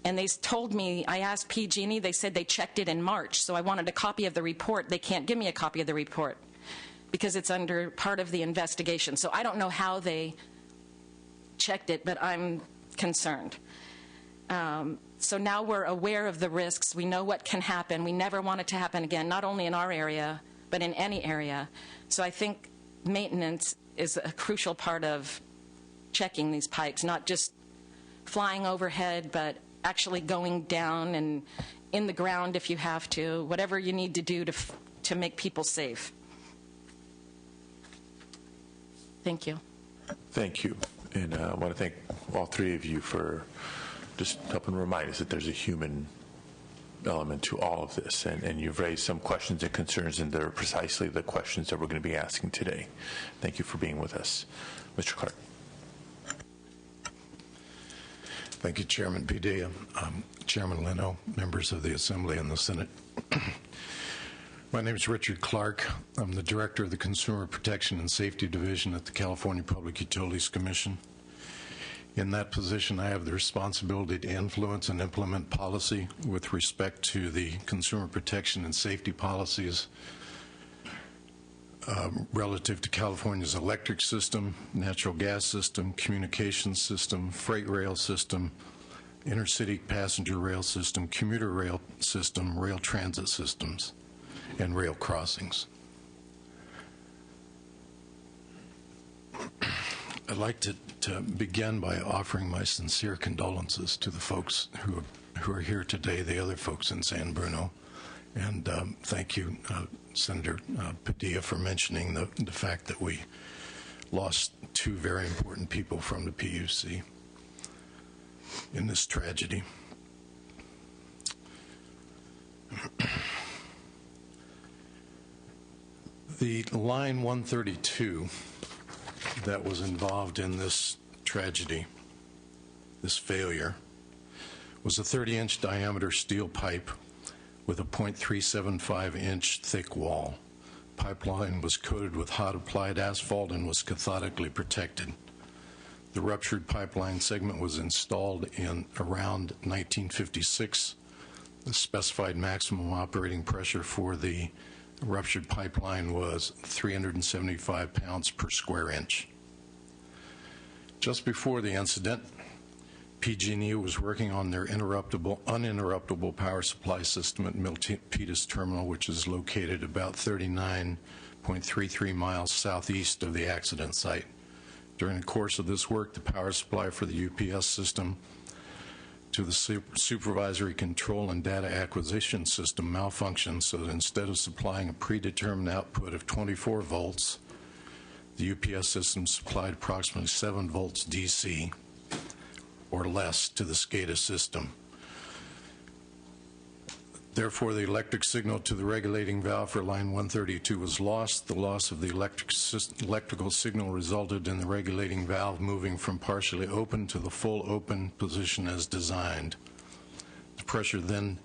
And they told me, I asked PG&E, they said they checked it in March, so I wanted a copy of the report. They can't give me a copy of the report because it's under part of the investigation. So I don't know how they checked it, but I'm concerned. So now we're aware of the risks. We know what can happen. We never want it to happen again, not only in our area, but in any area. So I think maintenance is a crucial part of checking these pipes, not just flying overhead, but actually going down and in the ground if you have to, whatever you need to do to make people safe. Thank you. Thank you. And I want to thank all three of you for just helping remind us that there's a human element to all of this. And you've raised some questions and concerns, and they're precisely the questions that we're going to be asking today. Thank you for being with us. Mr. Clark. Thank you, Chairman Padilla, Chairman Leno, members of the Assembly and the Senate. My name is Richard Clark. I'm the Director of the Consumer Protection and Safety Division at the California Public Utilities Commission. In that position, I have the responsibility to influence and implement policy with respect to the consumer protection and safety policies relative to California's electric system, natural gas system, communications system, freight rail system, intercity passenger rail system, commuter rail system, rail transit systems, and rail crossings. I'd like to begin by offering my sincere condolences to the folks who are here today, the other folks in San Bruno. And thank you, Senator Padilla, for mentioning the fact that we lost two very important people from the PUC in this tragedy. The Line 132 that was involved in this tragedy, this failure, was a 30-inch diameter steel pipe with a 0.375-inch thick wall. Pipeline was coated with hot applied asphalt and was cathodically protected. The ruptured pipeline segment was installed in around 1956. The specified maximum operating pressure for the ruptured pipeline was 375 pounds per square inch. Just before the incident, PG&E was working on their uninterruptible power supply system at Milpitas Terminal, which is located about 39.33 miles southeast of the accident site. During the course of this work, the power supply for the UPS system to the supervisory control and data acquisition system malfunctioned, so that instead of supplying a predetermined output of 24 volts, the UPS system supplied approximately 7 volts DC or less to the SCADA system. Therefore, the electric signal to the regulating valve for line 132 was lost. The loss of the electrical signal resulted in the regulating valve moving from partially open to the full open position as designed. The pressure then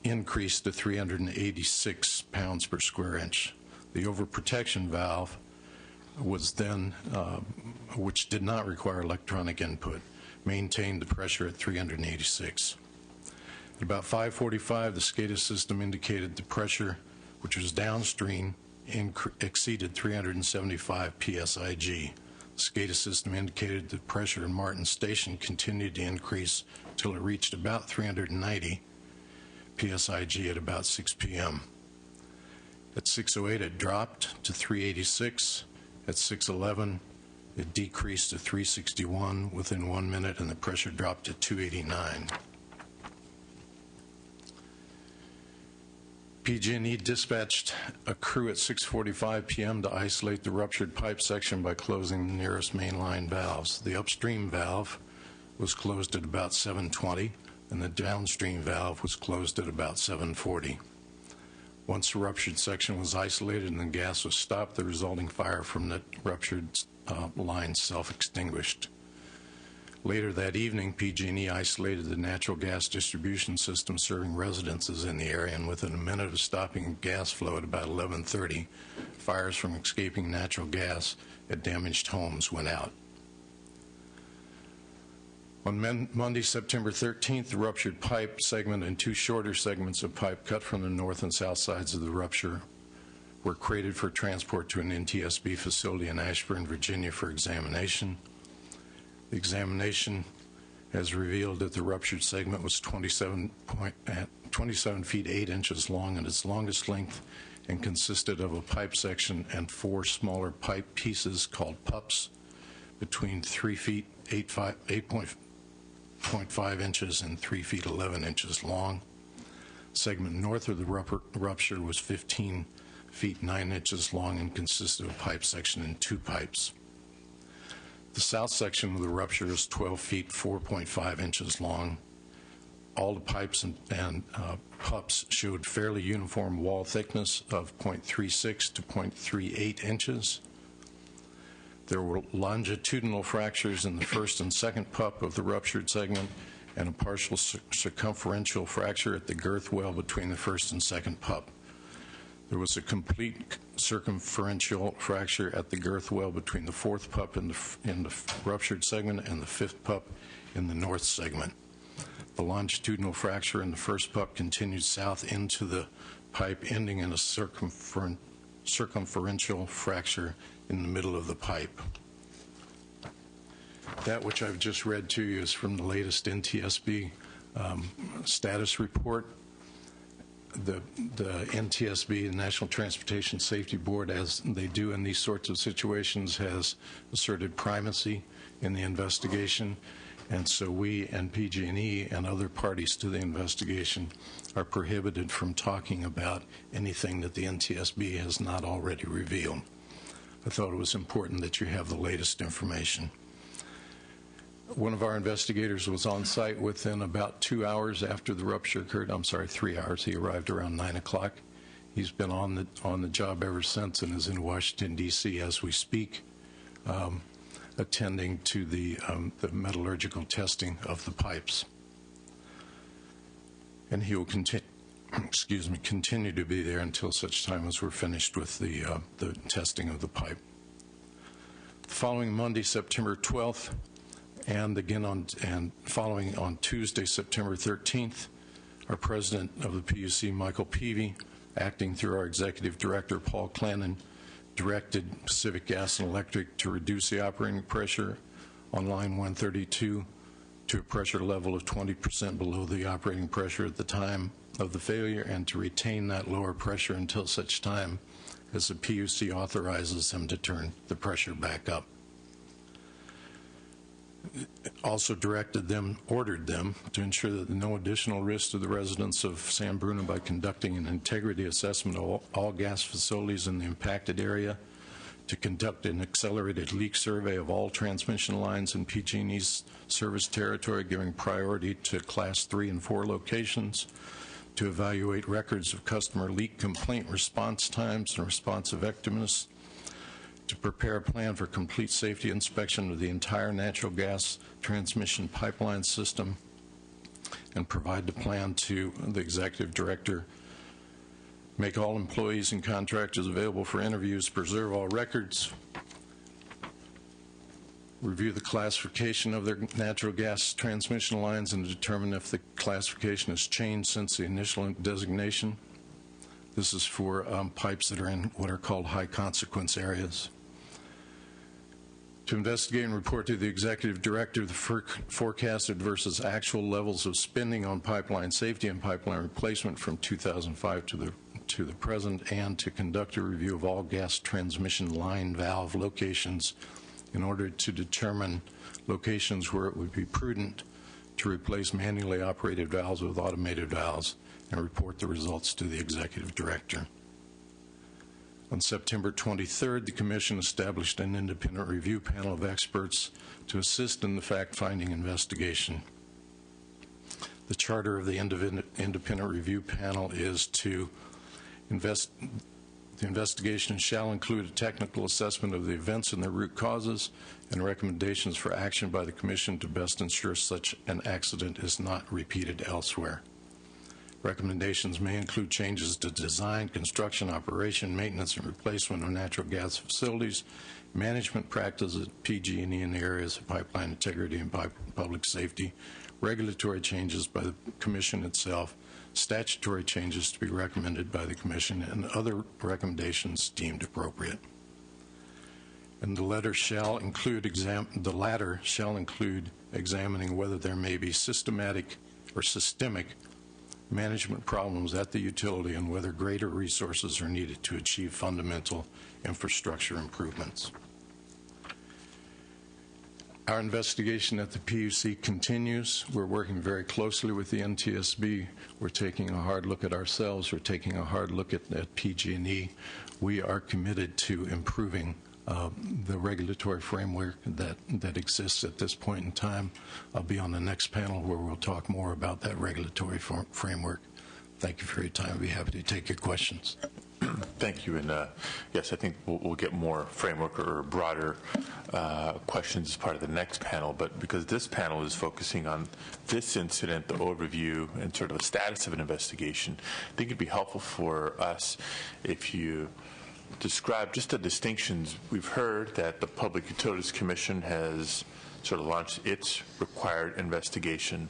increased to 386 pounds per square inch. The overprotection valve was then, which did not require electronic input, maintained the pressure at 386. At about 5:45, the SCADA system indicated the pressure, which was downstream, exceeded 375 psig. The SCADA system indicated the pressure in Martin Station continued to increase until it reached about 390 psig at about 6 p.m. At 6:08, it dropped to 386. At 6:11, it decreased to 361 within 1 minute, and the pressure dropped to 289. PG&E dispatched a crew at 6:45 p.m. to isolate the ruptured pipe section by closing the nearest mainline valves. The upstream valve was closed at about 7:20, and the downstream valve was closed at about 7:40. Once the ruptured section was isolated and the gas was stopped, the resulting fire from the ruptured line self-extinguished. Later that evening, PG&E isolated the natural gas distribution system serving residences in the area, and within a minute of stopping gas flow at about 11:30, fires from escaping natural gas at damaged homes went out. On Monday, September 13th, the ruptured pipe segment and two shorter segments of pipe cut from the north and south sides of the rupture were crated for transport to an NTSB facility in Ashburn, Virginia for examination. The examination has revealed that the ruptured segment was 27 feet 8 inches long at its longest length and consisted of a pipe section and 4 smaller pipe pieces called pups between 3 feet 8.5 inches and 3 feet 11 inches long. Segment north of the rupture was 15 feet 9 inches long and consisted of a pipe section and 2 pipes. The south section of the rupture is 12 feet 4.5 inches long. All the pipes and pups showed fairly uniform wall thickness of 0.36 to 0.38 inches. There were longitudinal fractures in the first and second pup of the ruptured segment and a partial circumferential fracture at the girth well between the first and second pup. There was a complete circumferential fracture at the girth well between the fourth pup in the ruptured segment and the fifth pup in the north segment. The longitudinal fracture in the first pup continued south into the pipe, ending in a circumferential fracture in the middle of the pipe. That which I've just read to you is from the latest NTSB status report. The NTSB, the National Transportation Safety Board, as they do in these sorts of situations, has asserted primacy in the investigation, and so we and PG&E and other parties to the investigation are prohibited from talking about anything that the NTSB has not already revealed. I thought it was important that you have the latest information. One of our investigators was on site within about 2 hours after the rupture occurred. I'm sorry, 3 hours. He arrived around 9 o'clock. He's been on the job ever since and is in Washington, D.C. as we speak, attending to the metallurgical testing of the pipes. And he will continue to be there until such time as we're finished with the testing of the pipe. The following Monday, September 12th, and again following on Tuesday, September 13th, our president of the PUC, Michael Peavy, acting through our executive director, Paul Clannon, directed Pacific Gas and Electric to reduce the operating pressure on line 132 to a pressure level of 20% below the operating pressure at the time of the failure, and to retain that lower pressure until such time as the PUC authorizes them to turn the pressure back up. Also ordered them to ensure that no additional risk to the residents of San Bruno by conducting an integrity assessment of all gas facilities in the impacted area, to conduct an accelerated leak survey of all transmission lines in PG&E's service territory, giving priority to Class 3 and 4 locations, to evaluate records of customer leak complaint response times and response effectiveness, to prepare a plan for complete safety inspection of the entire natural gas transmission pipeline system, and provide the plan to the executive director, make all employees and contractors available for interviews, preserve all records, review the classification of their natural gas transmission lines and determine if the classification has changed since the initial designation. This is for pipes that are in what are called high consequence areas. To investigate and report to the executive director the forecasted versus actual levels of spending on pipeline safety and pipeline replacement from 2005 to the present, and to conduct a review of all gas transmission line valve locations in order to determine locations where it would be prudent to replace manually operated valves with automated valves, and report the results to the executive director. On September 23rd, the Commission established an independent review panel of experts to assist in the fact-finding investigation. The charter of the independent review panel is to the investigation shall include a technical assessment of the events and their root causes, and recommendations for action by the Commission to best ensure such an accident is not repeated elsewhere. Recommendations may include changes to design, construction, operation, maintenance, and replacement of natural gas facilities, management practices at PG&E in the areas of pipeline integrity and public safety, regulatory changes by the Commission itself, statutory changes to be recommended by the Commission, and other recommendations deemed appropriate. And the latter shall include examining whether there may be systemic management problems at the utility, and whether greater resources are needed to achieve fundamental infrastructure improvements. Our investigation at the PUC continues. We're working very closely with the NTSB. We're taking a hard look at ourselves. We're taking a hard look at PG&E. We are committed to improving the regulatory framework that exists at this point in time. I'll be on the next panel where we'll talk more about that regulatory framework. Thank you for your time. I'll be happy to take your questions. Thank you. And yes, I think we'll get more framework or broader questions as part of the next panel. But because this panel is focusing on this incident, the overview, and sort of the status of an investigation, I think it'd be helpful for us if you describe just the distinctions. We've heard that the Public Utilities Commission has sort of launched its required investigation.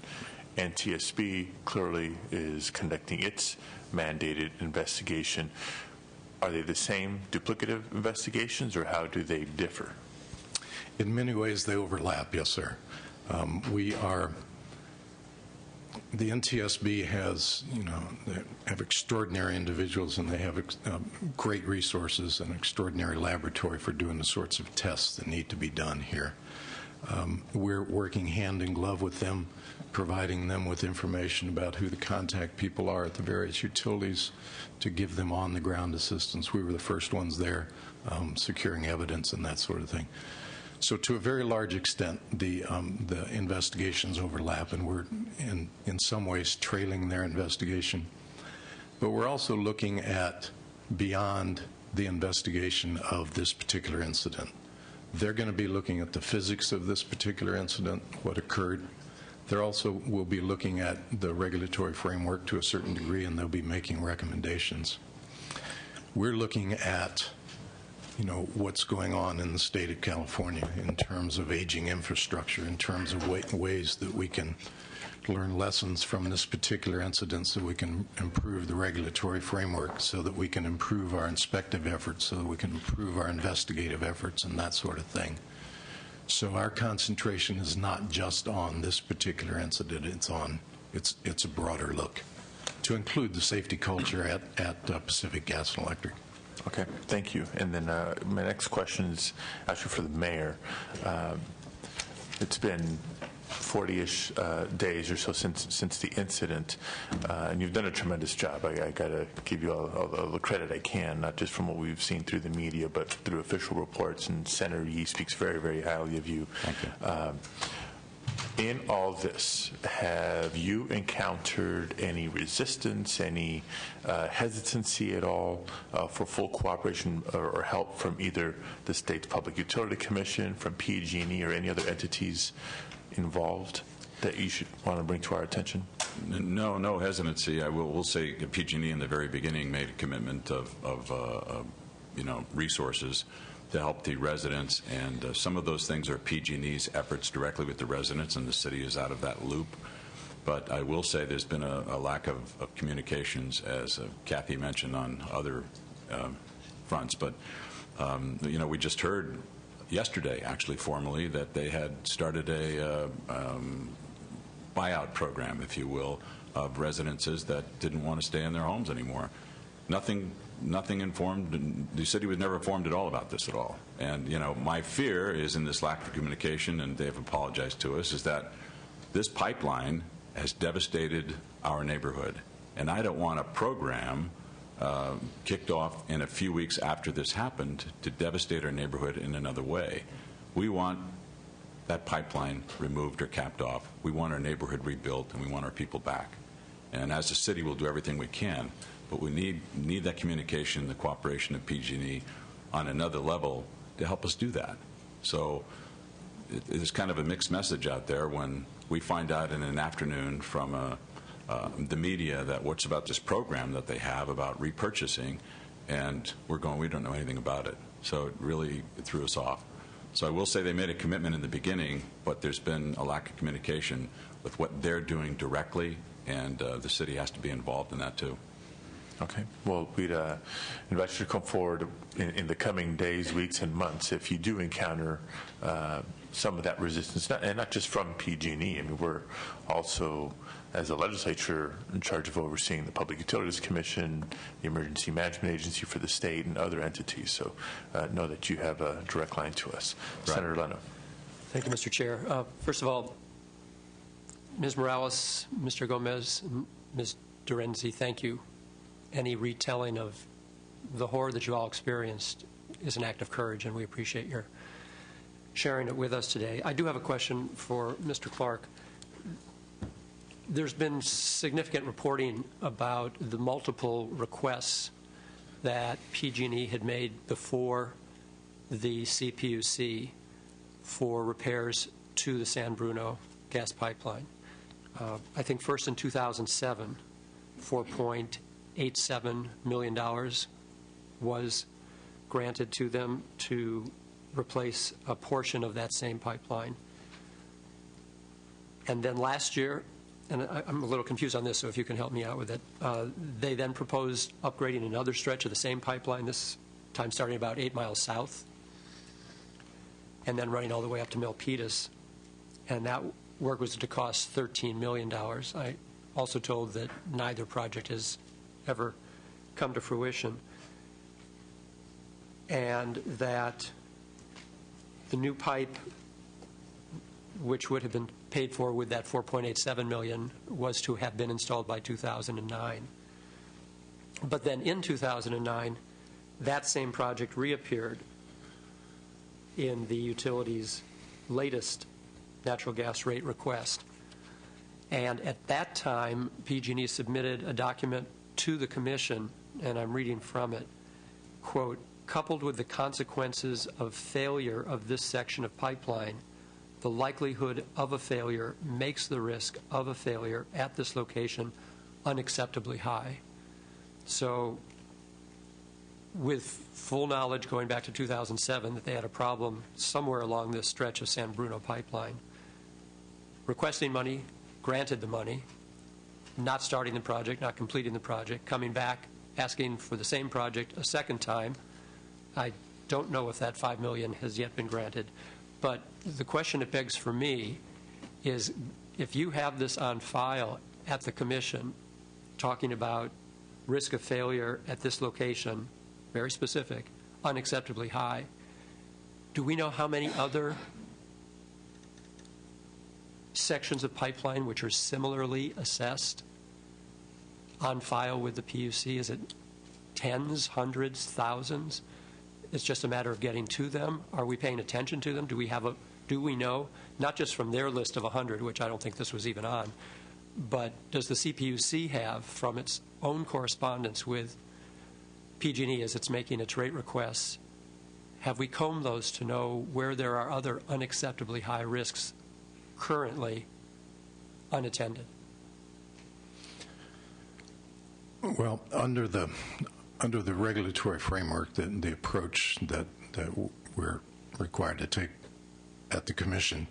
NTSB clearly is conducting its mandated investigation. Are they the same duplicative investigations, or how do they differ? In many ways, they overlap, yes, sir. The NTSB has, they have extraordinary individuals, and they have great resources and extraordinary laboratory for doing the sorts of tests that need to be done here. We're working hand in glove with them, providing them with information about who the contact people are at the various utilities to give them on-the-ground assistance. We were the first ones there, securing evidence and that sort of thing. So to a very large extent, the investigations overlap, and we're in some ways trailing their investigation. But we're also looking at beyond the investigation of this particular incident. They're going to be looking at the physics of this particular incident, what occurred. They also will be looking at the regulatory framework to a certain degree, and they'll be making recommendations. We're looking at what's going on in the state of California in terms of aging infrastructure, in terms of ways that we can learn lessons from this particular incident so we can improve the regulatory framework, so that we can improve our inspective efforts, so that we can improve our investigative efforts and that sort of thing. So our concentration is not just on this particular incident, it's a broader look to include the safety culture at Pacific Gas and Electric. Okay, thank you. And then my next question is actually for the mayor. It's been 40-ish days or so since the incident, and you've done a tremendous job. I got to give you all the credit I can, not just from what we've seen through the media, but through official reports, and Senator Yee speaks very, very highly of you. Thank you. In all this, have you encountered any resistance, any hesitancy at all for full cooperation or help from either the State's Public Utility Commission, from PG&E, or any other entities involved that you should want to bring to our attention? No hesitancy. I will say PG&E in the very beginning made a commitment of resources to help the residents, and some of those things are PG&E's efforts directly with the residents, and the city is out of that loop. But I will say there's been a lack of communications, as Kathy mentioned, on other fronts. But we just heard yesterday, actually formally, that they had started a buyout program, if you will, of residences that didn't want to stay in their homes anymore. Nothing informed, and the city was never informed at all about this at all. And my fear is in this lack of communication, and they've apologized to us, is that this pipeline has devastated our neighborhood, and I don't want a program kicked off in a few weeks after this happened to devastate our neighborhood in another way. We want that pipeline removed or capped off. We want our neighborhood rebuilt, and we want our people back. And as a city, we'll do everything we can. But we need that communication, the cooperation of PG&E on another level to help us do that. So it's kind of a mixed message out there when we find out in an afternoon from the media that what's about this program that they have about repurchasing, and we don't know anything about it. So it threw us off. So I will say they made a commitment in the beginning, but there's been a lack of communication with what they're doing directly, and the city has to be involved in that too. Okay. Well, we'd invite you to come forward in the coming days, weeks, and months if you do encounter some of that resistance, and not just from PG&E. I mean, we're also, as a legislature, in charge of overseeing the Public Utilities Commission, the Emergency Management Agency for the state, and other entities. So know that you have a direct line to us. Right. Senator Leno. Thank you, Mr. Chair. First of all, Ms. Morales, Mr. Gomez, Ms. Dorenzi, thank you. Any retelling of the horror that you all experienced is an act of courage, and we appreciate your sharing it with us today. I do have a question for Mr. Clark. There's been significant reporting about the multiple requests that PG&E had made before the CPUC for repairs to the San Bruno gas pipeline. I think first in 2007, $4.87 million was granted to them to replace a portion of that same pipeline. And then last year, and I'm a little confused on this, so if you can help me out with it, they then proposed upgrading another stretch of the same pipeline, this time starting about 8 miles south. and then running all the way up to Milpitas. And that work was to cost $13 million. I also told that neither project has ever come to fruition, and that the new pipe, which would have been paid for with that $4.87 million, was to have been installed by 2009. But then in 2009, that same project reappeared in the utility's latest natural gas rate request. And at that time, PG&E submitted a document to the Commission, and I'm reading from it, quote, coupled with the consequences of failure of this section of pipeline, the likelihood of a failure makes the risk of a failure at this location unacceptably high. So with full knowledge going back to 2007 that they had a problem somewhere along this stretch of San Bruno pipeline, requesting money, granted the money, not starting the project, not completing the project, coming back, asking for the same project a second time. I don't know if that $5 million has yet been granted. But the question it begs for me is, if you have this on file at the Commission talking about risk of failure at this location, very specific, unacceptably high, do we know how many other sections of pipeline which are similarly assessed on file with the PUC? Is it tens, hundreds, thousands? It's just a matter of getting to them. Are we paying attention to them? Do we know, not just from their list of 100, which I don't think this was even on, but does the CPUC have from its own correspondence with PG&E as it's making its rate requests, have we combed those to know where there are other unacceptably high risks currently unattended? Well, under the regulatory framework, the approach that we're required to take at the Commission,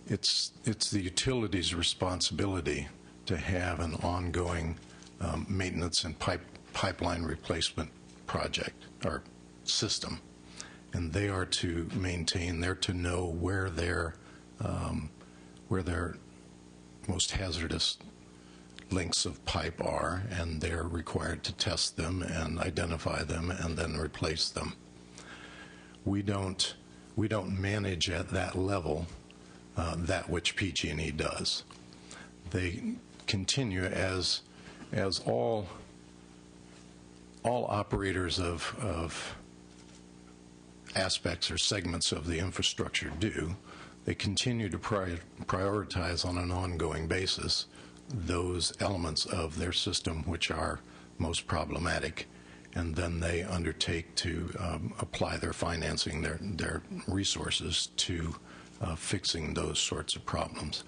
it's the utility's responsibility to have an ongoing maintenance and pipeline replacement project or system, and they are to maintain. They're to know where their most hazardous links of pipe are, and they're required to test them and identify them and then replace them. We don't manage at that level that which PG&E does. They continue as all operators of aspects or segments of the infrastructure do. They continue to prioritize on an ongoing basis those elements of their system which are most problematic, and then they undertake to apply their financing, their resources to fixing those sorts of problems.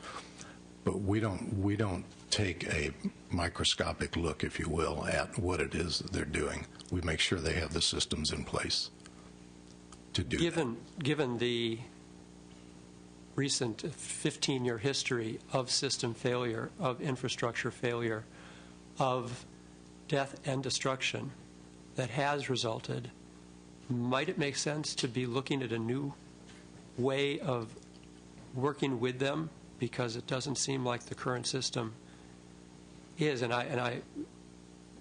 But we don't take a microscopic look, if you will, at what it is that they're doing. We make sure they have the systems in place to do that. Given the recent 15-year history of system failure, of infrastructure failure, of death and destruction that has resulted, might it make sense to be looking at a new way of working with them? Because it doesn't seem like the current system is, and I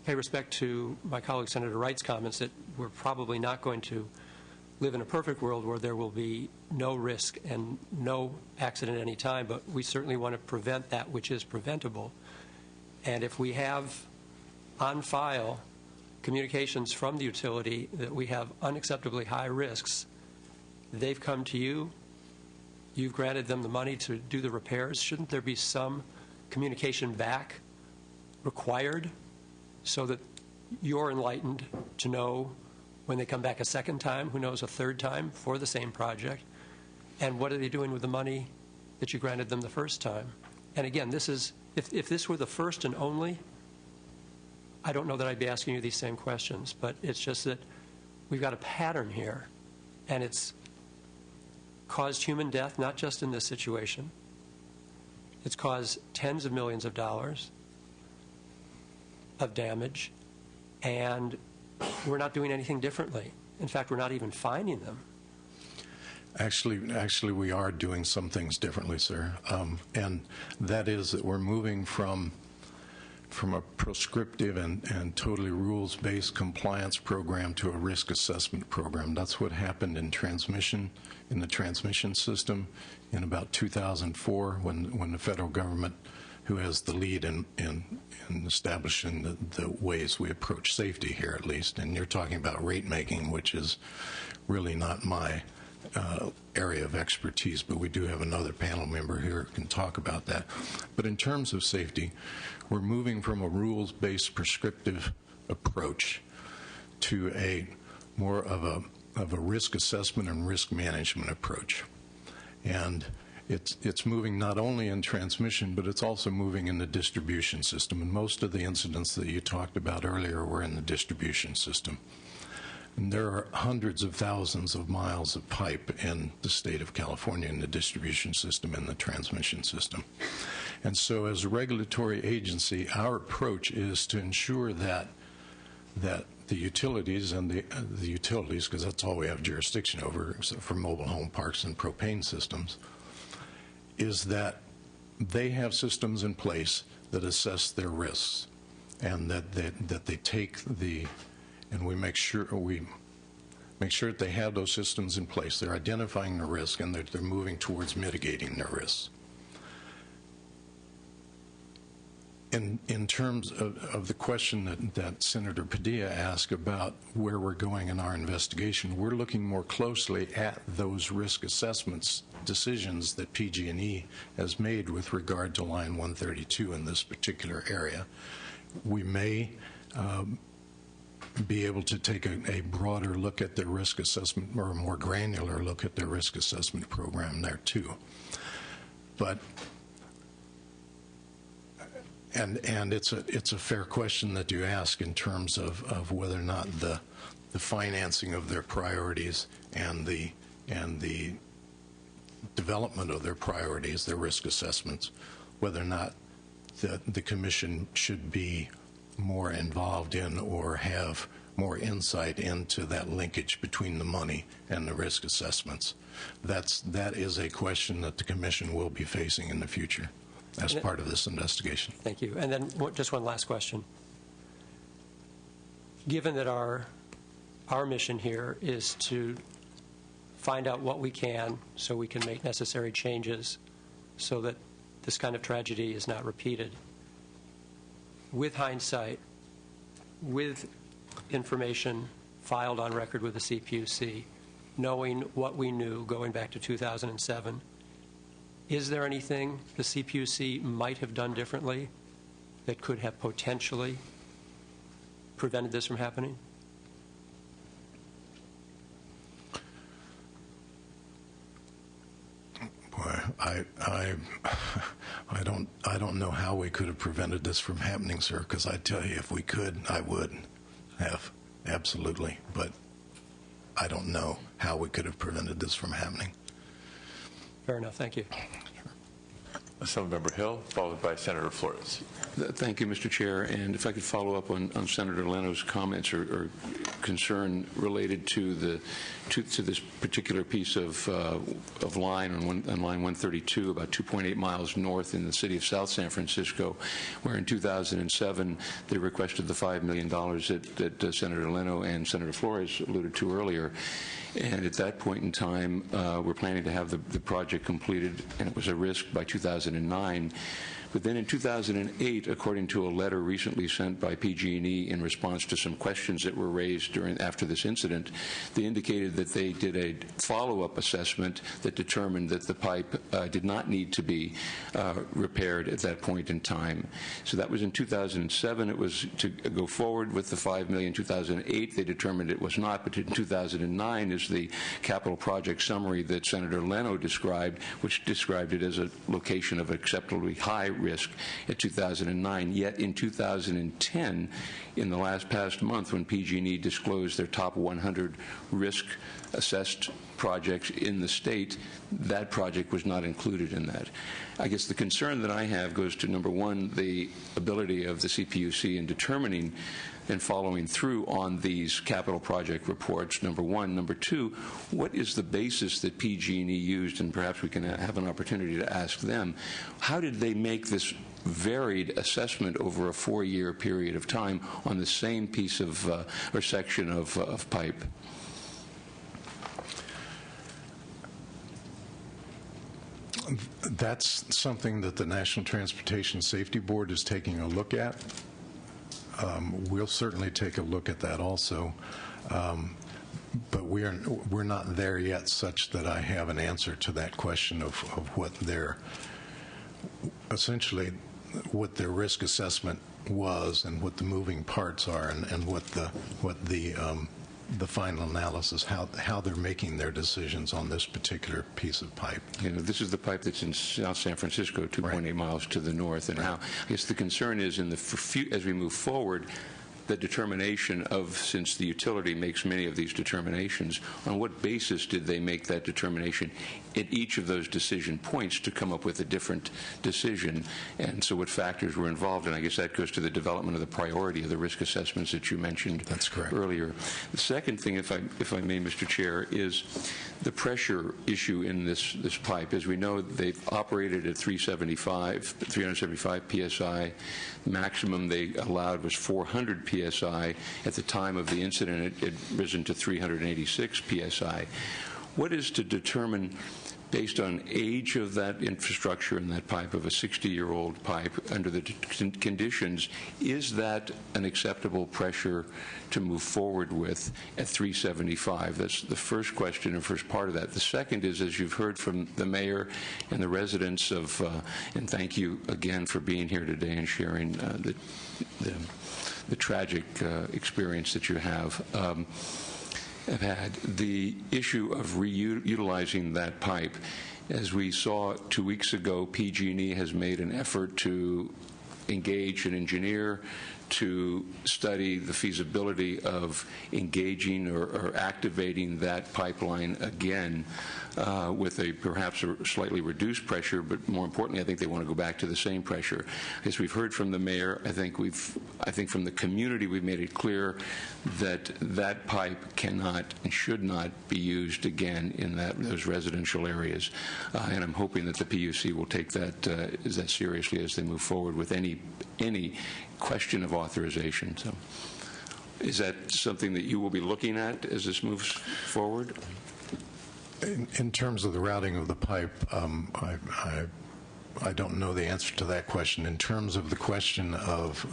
pay respect to my colleague Senator Wright's comments that we're probably not going to live in a perfect world where there will be no risk and no accident at any time, but we certainly want to prevent that which is preventable. And if we have on file communications from the utility that we have unacceptably high risks, they've come to you, you've granted them the money to do the repairs, shouldn't there be some communication back required so that you're enlightened to know when they come back a second time, who knows, a third time for the same project, and what are they doing with the money that you granted them the first time? And again, this is, if this were the first and only, I don't know that I'd be asking you these same questions, but it's just that we've got a pattern here, and it's caused human death, not just in this situation. It's caused tens of millions of dollars of damage, and we're not doing anything differently. In fact, we're not even finding them. Actually, we are doing some things differently, sir. And that is that we're moving from a prescriptive and totally rules-based compliance program to a risk assessment program. That's what happened in the transmission system in about 2004 when the federal government, who has the lead in establishing the ways we approach safety here, at least. And you're talking about rate making, which is really not my area of expertise, but we do have another panel member here who can talk about that. But in terms of safety, we're moving from a rules-based prescriptive approach to a more of a risk assessment and risk management approach. And it's moving not only in transmission, but it's also moving in the distribution system. And most of the incidents that you talked about earlier were in the distribution system. And there are hundreds of thousands of miles of pipe in the state of California in the distribution system and the transmission system. And so as a regulatory agency, our approach is to ensure that the utilities and the utilities, because that's all we have jurisdiction over except for mobile home parks and propane systems, is that they have systems in place that assess their risks, and that they take and we make sure that they have those systems in place. They're identifying the risk, and they're moving towards mitigating their risks. In terms of the question that Senator Padilla asked about where we're going in our investigation, we're looking more closely at those risk assessments decisions that PG&E has made with regard to Line 132 in this particular area. We may be able to take a broader look at their risk assessment, or a more granular look at their risk assessment program there too. But and it's a fair question that you ask in terms of whether or not the financing of their priorities and the development of their priorities, their risk assessments, whether or not the Commission should be more involved in or have more insight into that linkage between the money and the risk assessments. That is a question that the Commission will be facing in the future as part of this investigation. Thank you. And then just one last question. Given that our mission here is to find out what we can so we can make necessary changes so that this kind of tragedy is not repeated, with hindsight, with information filed on record with the CPUC, knowing what we knew going back to 2007, is there anything the CPUC might have done differently that could have potentially prevented this from happening? Boy, I don't know how we could have prevented this from happening, sir, because I tell you, if we could, I would have, absolutely. But I don't know how we could have prevented this from happening. Fair enough. Thank you. Assemblymember Hill, followed by Senator Flores. Thank you, Mr. Chair. And if I could follow up on Senator Leno's comments or concern related to this particular piece of line on line 132, about 2.8 miles north in the city of South San Francisco, where in 2007 they requested the $5 million that Senator Leno and Senator Flores alluded to earlier. And at that point in time, we're planning to have the project completed, and it was a risk by 2009. But then in 2008, according to a letter recently sent by PG&E in response to some questions that were raised after this incident, they indicated that they did a follow-up assessment that determined that the pipe did not need to be repaired at that point in time. So that was in 2007. It was to go forward with the $5 million. 2008, they determined it was not. But in 2009 is the capital project summary that Senator Leno described, which described it as a location of acceptably high risk at 2009. Yet in 2010, in the past month, when PG&E disclosed their top 100 risk assessed projects in the state, that project was not included in that. I guess the concern that I have goes to, number one, the ability of the CPUC in determining and following through on these capital project reports, number one. Number two, what is the basis that PG&E used, and perhaps we can have an opportunity to ask them, how did they make this varied assessment over a 4-year period of time on the same piece of or section of pipe? That's something that the National Transportation Safety Board is taking a look at. We'll certainly take a look at that also, but we're not there yet such that I have an answer to that question of what their essentially what their risk assessment was and what the moving parts are and what the final analysis, how they're making their decisions on this particular piece of pipe. You know, this is the pipe that's in South San Francisco, 2.8 miles to the north, and how I guess the concern is as we move forward, the determination of, since the utility makes many of these determinations, on what basis did they make that determination at each of those decision points to come up with a different decision, and so what factors were involved, and I guess that goes to the development of the priority of the risk assessments that you mentioned earlier. The second thing, if I may, Mr. Chair, is the pressure issue in this pipe. As we know, they've operated at 375 psi. Maximum they allowed was 400 psi. At the time of the incident, it had risen to 386 psi. What is to determine, based on age of that infrastructure in that pipe, of a 60-year-old pipe, under the conditions, is that an acceptable pressure to move forward with at 375? That's the first question and first part of that. The second is, as you've heard from the mayor and the residents of, and thank you again for being here today and sharing the tragic experience that you have had, the issue of reutilizing that pipe. As we saw 2 weeks ago, PG&E has made an effort to engage an engineer to study the feasibility of engaging or activating that pipeline again with perhaps a slightly reduced pressure, but more importantly, I think they want to go back to the same pressure. As we've heard from the mayor, I think from the community we've made it clear that that pipe cannot and should not be used again in those residential areas, and I'm hoping that the PUC will take that seriously as they move forward with any question of authorization. So, is that something that you will be looking at as this moves forward? In terms of the routing of the pipe, I don't know the answer to that question. In terms of the question of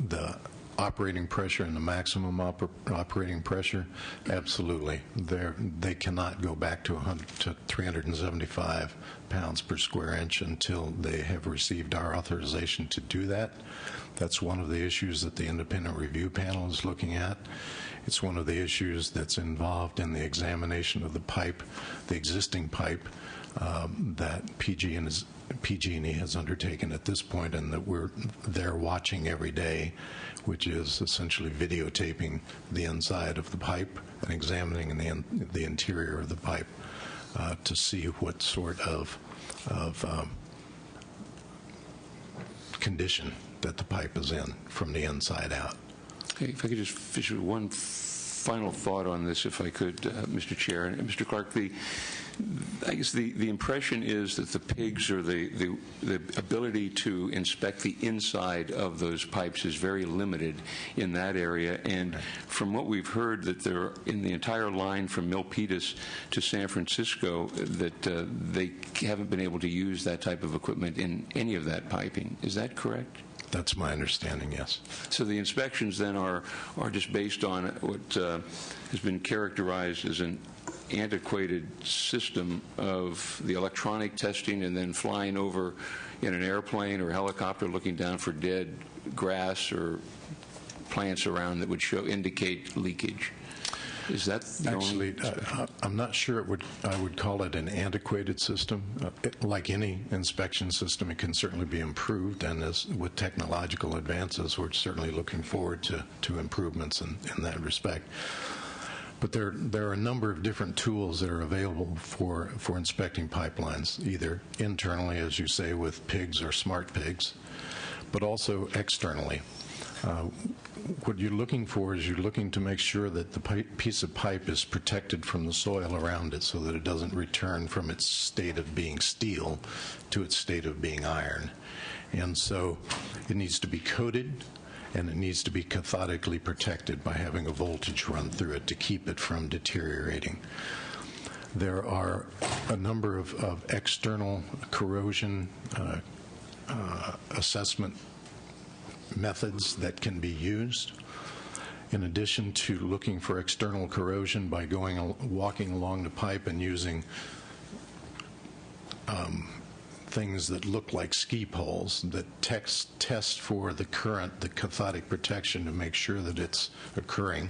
the operating pressure and the maximum operating pressure, absolutely. They cannot go back to 375 pounds per square inch until they have received our authorization to do that. That's one of the issues that the independent review panel is looking at. It's one of the issues that's involved in the examination of the pipe, the existing pipe that PG&E has undertaken at this point, and that they're watching every day, which is essentially videotaping the inside of the pipe and examining the interior of the pipe to see what sort of condition that the pipe is in from the inside out. Okay, if I could just finish with one final thought on this, if I could, Mr. Chair. And Mr. Clark, I guess the impression is that the pigs, or the ability to inspect the inside of those pipes, is very limited in that area. And from what we've heard, that they're in the entire line from Milpitas to San Francisco, that they haven't been able to use that type of equipment in any of that piping. Is that correct? That's my understanding, yes. So the inspections then are just based on what has been characterized as an antiquated system of the electronic testing, and then flying over in an airplane or helicopter looking down for dead grass or plants around that would indicate leakage. Is that actually? I'm not sure I would call it an antiquated system. Like any inspection system, it can certainly be improved, and with technological advances, we're certainly looking forward to improvements in that respect. But there are a number of different tools that are available for inspecting pipelines, either internally, as you say, with pigs or smart pigs, but also externally. What you're looking for is you're looking to make sure that the piece of pipe is protected from the soil around it so that it doesn't return from its state of being steel to its state of being iron. And so it needs to be coated, and it needs to be cathodically protected by having a voltage run through it to keep it from deteriorating. There are a number of external corrosion assessment methods that can be used. In addition to looking for external corrosion by walking along the pipe and using things that look like ski poles that test for the current, the cathodic protection to make sure that it's occurring.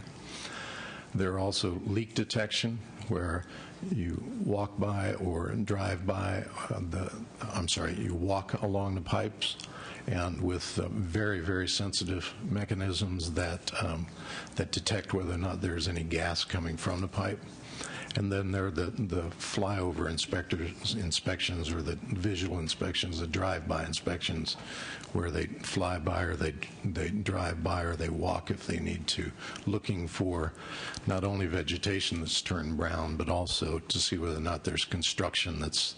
There are also leak detection where you walk by or drive by you walk along the pipes, and with very, very sensitive mechanisms that detect whether or not there's any gas coming from the pipe. And then there are the flyover inspections or the visual inspections, the drive-by inspections, where they fly by or they drive by or they walk if they need to, looking for not only vegetation that's turned brown, but also to see whether or not there's construction that's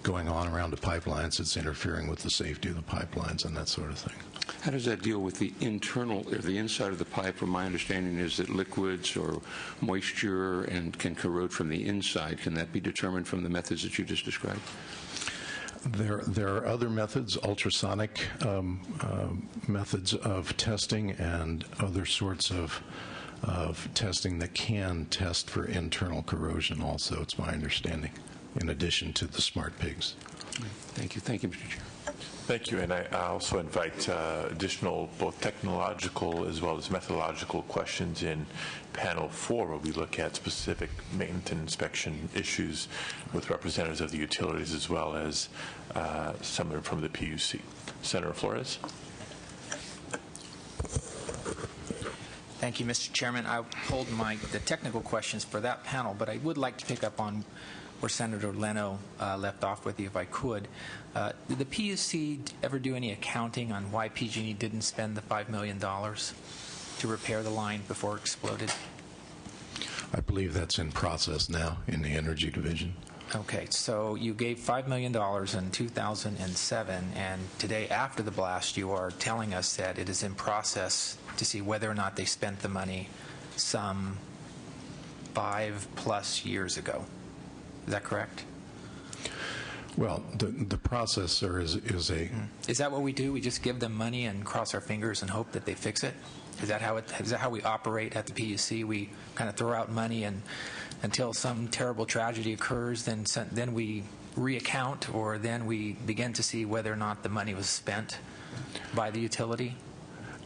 going on around the pipelines that's interfering with the safety of the pipelines and that sort of thing. How does that deal with the internal, or the inside of the pipe? From my understanding is that liquids or moisture can corrode from the inside. Can that be determined from the methods that you just described? There are other methods, ultrasonic methods of testing and other sorts of testing that can test for internal corrosion also, it's my understanding, in addition to the smart pigs. Thank you. Thank you, Mr. Chair. Thank you, and I also invite additional both technological as well as methodological questions in panel 4, where we look at specific maintenance and inspection issues with representatives of the utilities as well as someone from the PUC. Senator Flores. Thank you, Mr. Chairman. I hold the technical questions for that panel, but I would like to pick up on where Senator Leno left off with you, if I could. Did the PUC ever do any accounting on why PG&E didn't spend the $5 million to repair the line before it exploded? I believe that's in process now in the Energy Division. Okay, so you gave $5 million in 2007, and today, after the blast, you are telling us that it is in process to see whether or not they spent the money some 5+ years ago. Is that correct? Well, the processor is a... Is that what we do? We just give them money and cross our fingers and hope that they fix it? Is that how we operate at the PUC? We kind of throw out money and until some terrible tragedy occurs, then we reaccount, or then we begin to see whether or not the money was spent by the utility?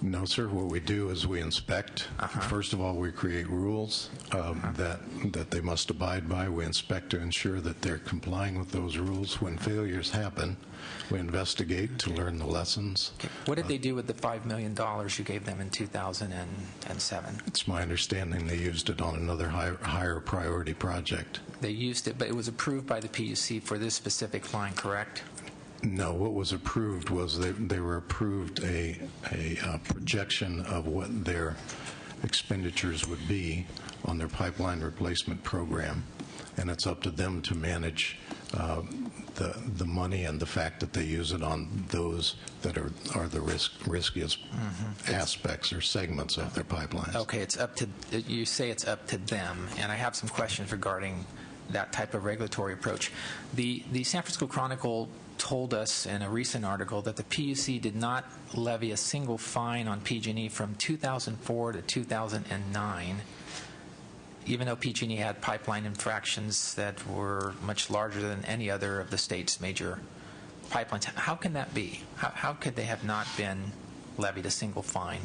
No, sir. What we do is we inspect. First of all, we create rules that they must abide by. We inspect to ensure that they're complying with those rules. When failures happen, we investigate to learn the lessons. What did they do with the $5 million you gave them in 2007? It's my understanding they used it on another higher priority project. They used it, but it was approved by the PUC for this specific line, correct? No, what was approved was they were approved a projection of what their expenditures would be on their pipeline replacement program, and it's up to them to manage the money and the fact that they use it on those that are the riskiest aspects or segments of their pipelines. Okay, you say it's up to them, and I have some questions regarding that type of regulatory approach. The San Francisco Chronicle told us in a recent article that the PUC did not levy a single fine on PG&E from 2004 to 2009, even though PG&E had pipeline infractions that were much larger than any other of the state's major pipelines. How can that be? How could they have not been levied a single fine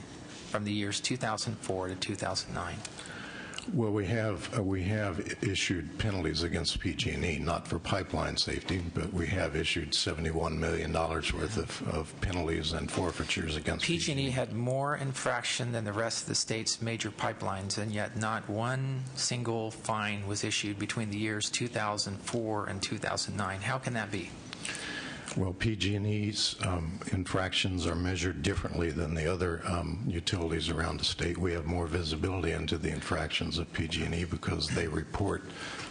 from the years 2004 to 2009? Well, we have issued penalties against PG&E, not for pipeline safety, but we have issued $71 million worth of penalties and forfeitures against PG&E had more infraction than the rest of the state's major pipelines, and yet not one single fine was issued between the years 2004 and 2009. How can that be? Well, PG&E's infractions are measured differently than the other utilities around the state. We have more visibility into the infractions of PG&E because they report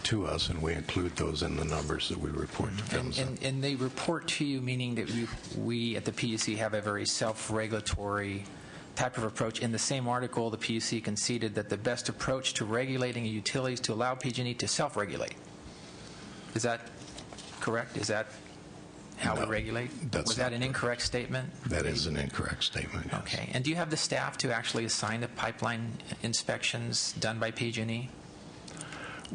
to us, and we include those in the numbers that we report to PHMSA. And they report to you, meaning that we at the PUC have a very self-regulatory type of approach. In the same article, the PUC conceded that the best approach to regulating a utility is to allow PG&E to self-regulate. Is that correct? Is that how we regulate? Was that an incorrect statement? That is an incorrect statement, yes. Okay. And do you have the staff to actually assign the pipeline inspections done by PG&E?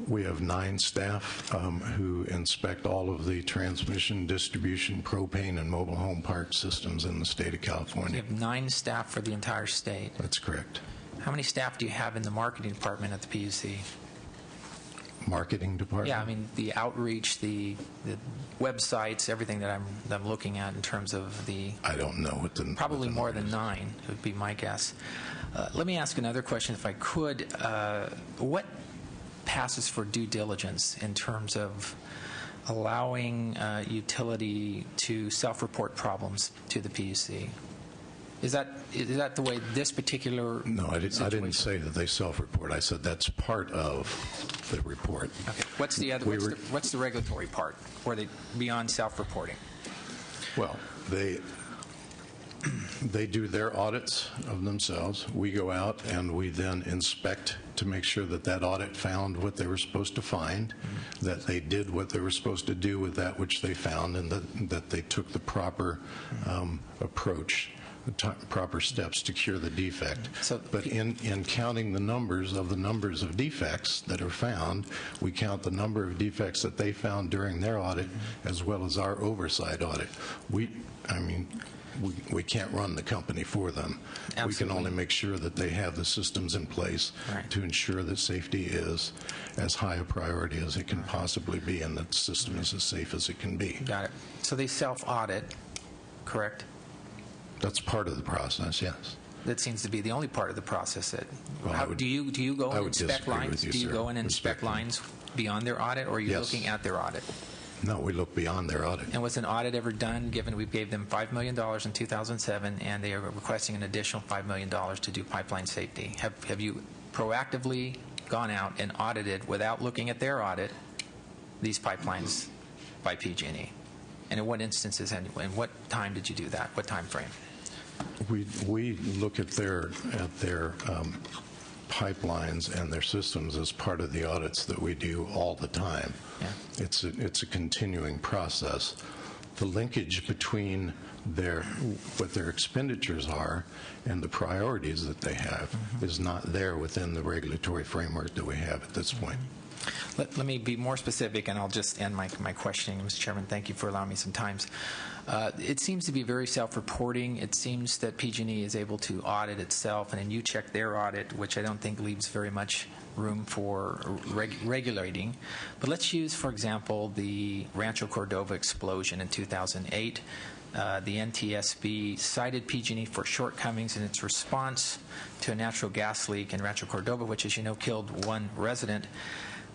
We have 9 staff who inspect all of the transmission, distribution, propane, and mobile home park systems in the state of California. You have 9 staff for the entire state. That's correct. How many staff do you have in the marketing department at the PUC? Marketing department? Yeah, I mean the outreach, the websites, everything that I'm looking at in terms of the. I don't know what the. Probably more than 9 would be my guess. Let me ask another question, if I could. What passes for due diligence in terms of allowing utility to self-report problems to the PUC? Is that the way this particular No, I situation? didn't say that they self-report. I said that's part of the report. Okay. What's the other? What's the regulatory part? Or they beyond self-reporting? Well, they do their audits of themselves. We go out and we then inspect to make sure that that audit found what they were supposed to find, that they did what they were supposed to do with that which they found, and that they took the proper approach, the proper steps to cure the defect. But in counting the numbers of defects that are found, we count the number of defects that they found during their audit as well as our oversight audit. We can't run the company for them. Absolutely. We can only make sure that they have the systems in place to ensure that safety is as high a priority as it can possibly be and that the system is as safe as it can be. Got it. So they self-audit, correct? That's part of the process, yes. That seems to be the only part of the process. Well, do you go and inspect lines? You, do you sir. go and inspect lines beyond their audit, or are you looking at their audit? No, we look beyond their audit. And was an audit ever done, given we gave them $5 million in 2007, and they are requesting an additional $5 million to do pipeline safety? Have you proactively gone out and audited, without looking at their audit, these pipelines by PG&E? And in what instances, and what time did you do that? What time frame? We look at their pipelines and their systems as part of the audits that we do all the time. Yeah. It's a continuing process. The linkage between what their expenditures are and the priorities that they have is not there within the regulatory framework that we have at this point. Let me be more specific, and I'll just end my questioning. Mr. Chairman, thank you for allowing me some time. It seems to be very self-reporting. It seems that PG&E is able to audit itself, and then you check their audit, which I don't think leaves very much room for regulating. But let's use, for example, the Rancho Cordova explosion in 2008. The NTSB cited PG&E for shortcomings in its response to a natural gas leak in Rancho Cordova, which, as you know, killed 1 resident.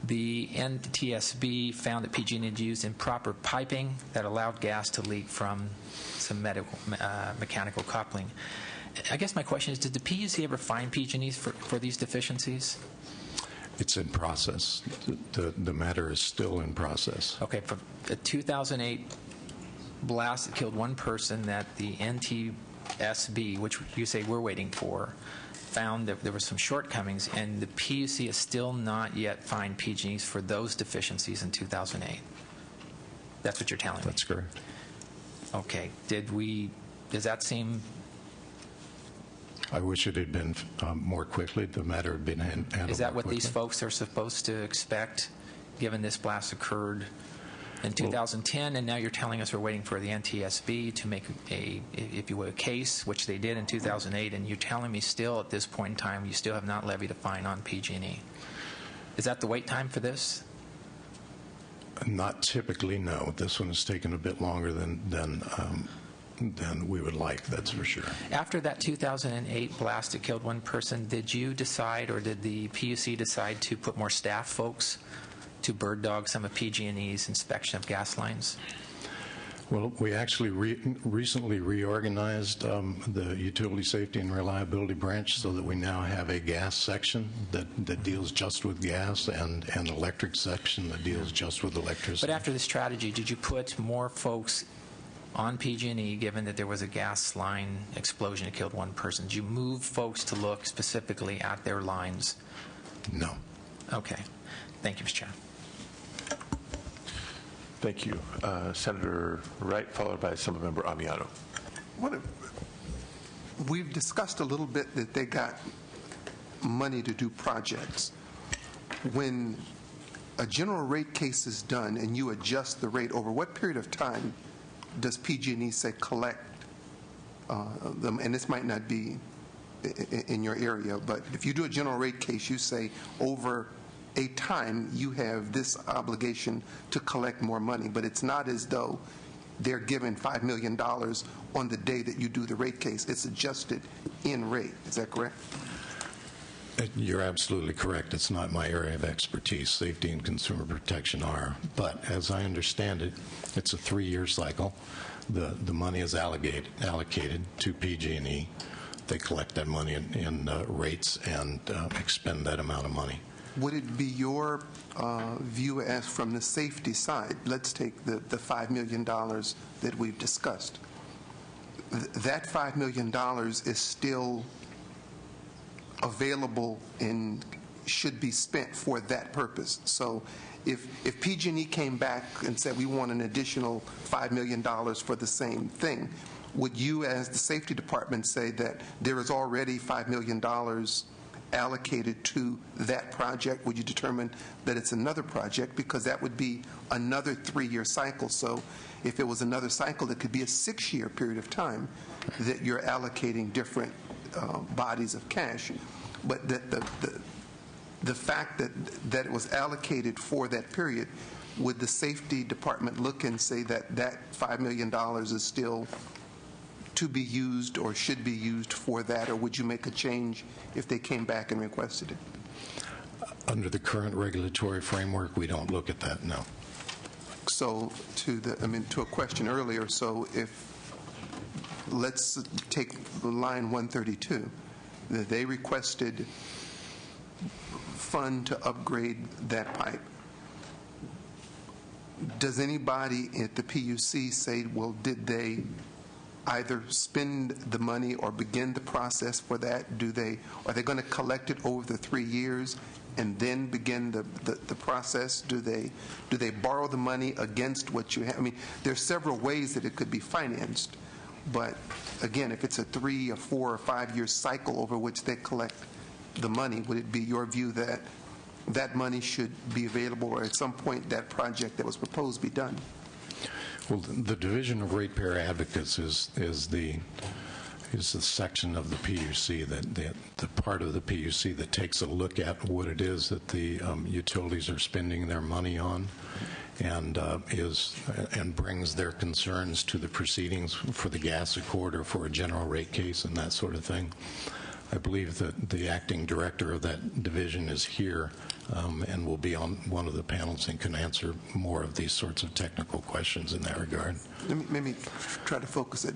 The NTSB found that PG&E had used improper piping that allowed gas to leak from some mechanical coupling. I guess my question is, did the PUC ever fine PG&E for these deficiencies? It's in process. The matter is still in process. Okay. For the 2008 blast that killed 1 person, that the NTSB, which you say we're waiting for, found that there were some shortcomings, and the PUC has still not yet fined PG&Es for those deficiencies in 2008. That's what you're telling me? That's correct. Okay. Does that seem... I wish it had been more quickly. The matter had been handled. Is that what quickly. These folks are supposed to expect, given this blast occurred in 2010, and now you're telling us we're waiting for the NTSB to make if you will, a case, which they did in 2008, and you're telling me still at this point in time you still have not levied a fine on PG&E. Is that the wait time for this? Not typically, no. This one has taken a bit longer than we would like, that's for sure. After that 2008 blast that killed 1 person, did you decide, or did the PUC decide to put more staff folks to bird dog some of PG&E's inspection of gas lines? Well, we actually recently reorganized the Utility Safety and Reliability branch so that we now have a gas section that deals just with gas and an electric section that deals just with electricity. But after the strategy, did you put more folks on PG&E, given that there was a gas line explosion that killed one person? Did you move folks to look specifically at their lines? No. Okay. Thank you, Mr. Chair. Thank you. Senator Wright, followed by Assemblymember Amiano. We've discussed a little bit that they got money to do projects. When a general rate case is done and you adjust the rate, over what period of time does PG&E say collect them? And this might not be in your area, but if you do a general rate case, you say over a time you have this obligation to collect more money, but it's not as though they're given $5 million on the day that you do the rate case. It's adjusted in rate. Is that correct? You're absolutely correct. It's not my area of expertise. Safety and consumer protection are. But as I understand it, it's a 3-year cycle. The money is allocated to PG&E. They collect that money in rates and expend that amount of money. Would it be your view as from the safety side? Let's take the $5 million that we've discussed. That $5 million is still available and should be spent for that purpose. So if PG&E came back and said we want an additional $5 million for the same thing, would you as the safety department say that there is already $5 million allocated to that project? Would you determine that it's another project? Because that would be another 3-year cycle. So if it was another cycle, it could be a 6-year period of time that you're allocating different bodies of cash. But the fact that it was allocated for that period, would the safety department look and say that that $5 million is still to be used or should be used for that, or would you make a change if they came back and requested it? Under the current regulatory framework, we don't look at that, no. So to a question earlier, so if, let's take line 132, that they requested fund to upgrade that pipe. Does anybody at the PUC say, well, did they either spend the money or begin the process for that? Are they going to collect it over the 3 years and then begin the process? Do they borrow the money against what you have? I mean, there's several ways that it could be financed, but again, if it's a 3 or 4 or 5 year cycle over which they collect the money, would it be your view that that money should be available, or at some point that project that was proposed be done? Well, the Division of Ratepayer Advocates is the section of the PUC, the part of the PUC that takes a look at what it is that the utilities are spending their money on, and brings their concerns to the proceedings for the gas accord or for a general rate case and that sort of thing. I believe that the acting director of that division is here and will be on one of the panels and can answer more of these sorts of technical questions in that regard. Let me try to focus it.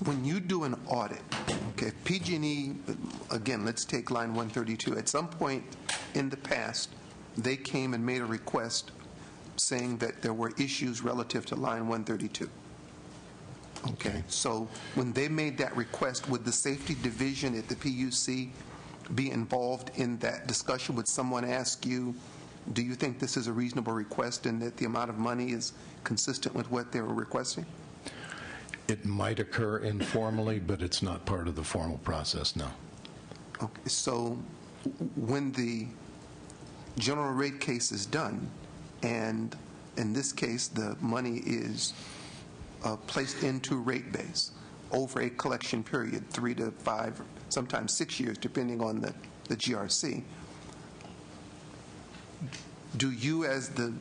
When you do an audit, okay, PG&E, again, let's take line 132. At some point in the past, they came and made a request saying that there were issues relative to line 132. Okay, so when they made that request, would the safety division at the PUC be involved in that discussion? Would someone ask you, do you think this is a reasonable request and that the amount of money is consistent with what they were requesting? It might occur informally, but it's not part of the formal process, no. Okay, so when the general rate case is done, and in this case the money is placed into rate base over a collection period, 3 to 5, sometimes 6 years, depending on the GRC, do you as the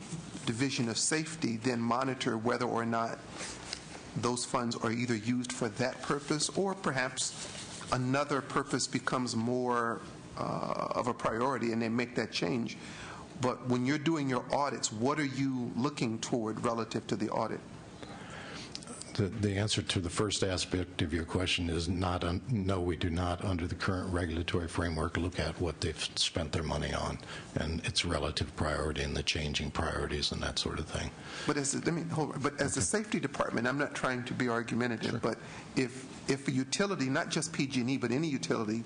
Division of Safety then monitor whether or not those funds are either used for that purpose or perhaps another purpose becomes more of a priority and they make that change? But when you're doing your audits, what are you looking toward relative to the audit? The answer to the first aspect of your question is no, we do not, under the current regulatory framework, look at what they've spent their money on and its relative priority and the changing priorities and that sort of thing. But as a safety department, I'm not trying to be argumentative, Sure. but if a utility, not just PG&E, but any utility,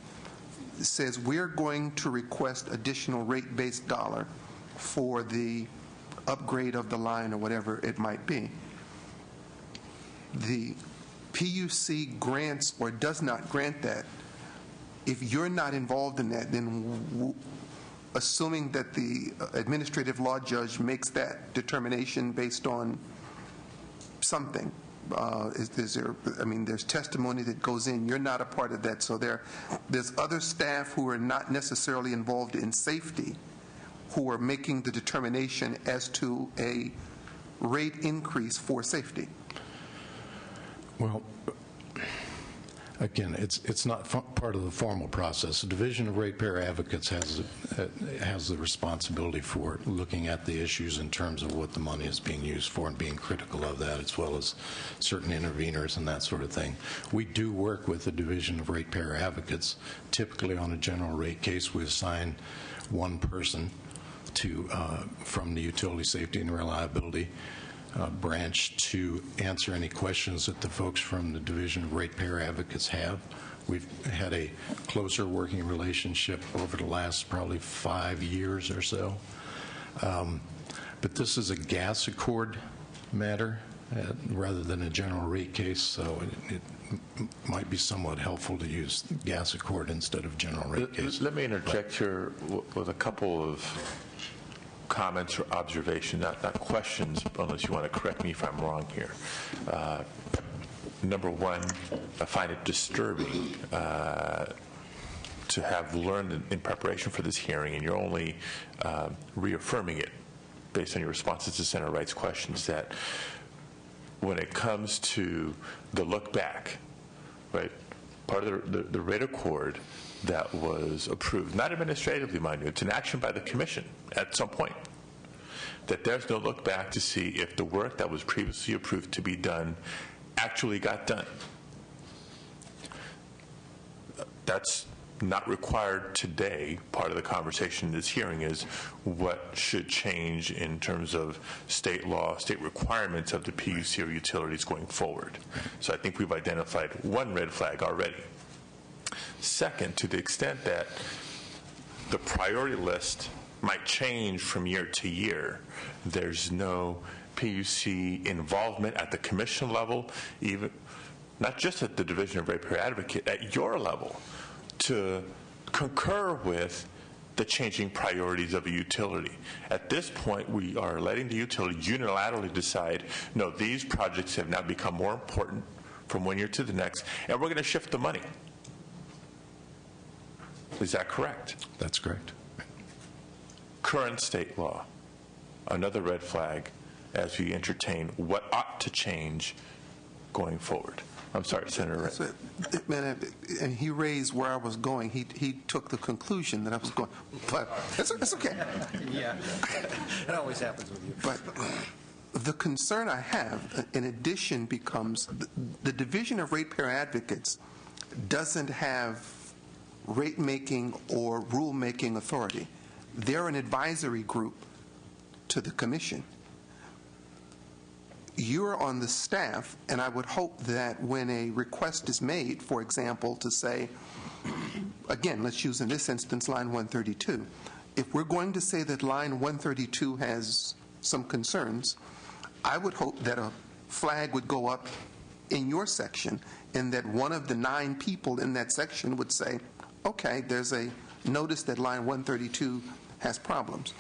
says we're going to request additional rate-based dollar for the upgrade of the line or whatever it might be, the PUC grants or does not grant that. If you're not involved in that, then assuming that the administrative law judge makes that determination based on something, there's testimony that goes in. You're not a part of that. So there's other staff who are not necessarily involved in safety who are making the determination as to a rate increase for safety. Well, again, it's not part of the formal process. The Division of Ratepayer Advocates has the responsibility for looking at the issues in terms of what the money is being used for and being critical of that, as well as certain interveners and that sort of thing. We do work with the Division of Ratepayer Advocates. Typically on a general rate case, we assign one person from the Utility Safety and Reliability branch to answer any questions that the folks from the Division of Ratepayer Advocates have. We've had a closer working relationship over the last probably 5 years or so. But this is a gas accord matter rather than a general rate case, so it might be somewhat helpful to use gas accord instead of general rate case. Let me interject here with a couple of comments or observations, not questions, unless you want to correct me if I'm wrong here. Number one, I find it disturbing to have learned in preparation for this hearing, and you're only reaffirming it based on your responses to Senator Wright's questions, that when it comes to the look back, right, part of the rate accord that was approved, not administratively, mind you, it's an action by the Commission at some point, that there's no look back to see if the work that was previously approved to be done actually got done. That's not required today. Part of the conversation in this hearing is what should change in terms of state law, state requirements of the PUC or utilities going forward. So I think we've identified one red flag already. Second, to the extent that the priority list might change from year to year, there's no PUC involvement at the Commission level, even not just at the Division of Ratepayer Advocate, at your level, to concur with the changing priorities of a utility. At this point, we are letting the utility unilaterally decide, no, these projects have now become more important from one year to the next, and we're going to shift the money. Is that correct? That's correct. Current state law, another red flag as we entertain what ought to change going forward. I'm sorry, Senator Wright. And he raised where I was going. He took the conclusion that I was going. But it's okay. Yeah, that always happens with you. But the concern I have, in addition, becomes the Division of Ratepayer Advocates doesn't have rate-making or rule-making authority. They're an advisory group to the Commission. You're on the staff, and I would hope that when a request is made, for example, to say, again, let's use in this instance line 132. If we're going to say that line 132 has some concerns, I would hope that a flag would go up in your section and that one of the 9 people in that section would say, okay, there's a notice that line 132 has problems.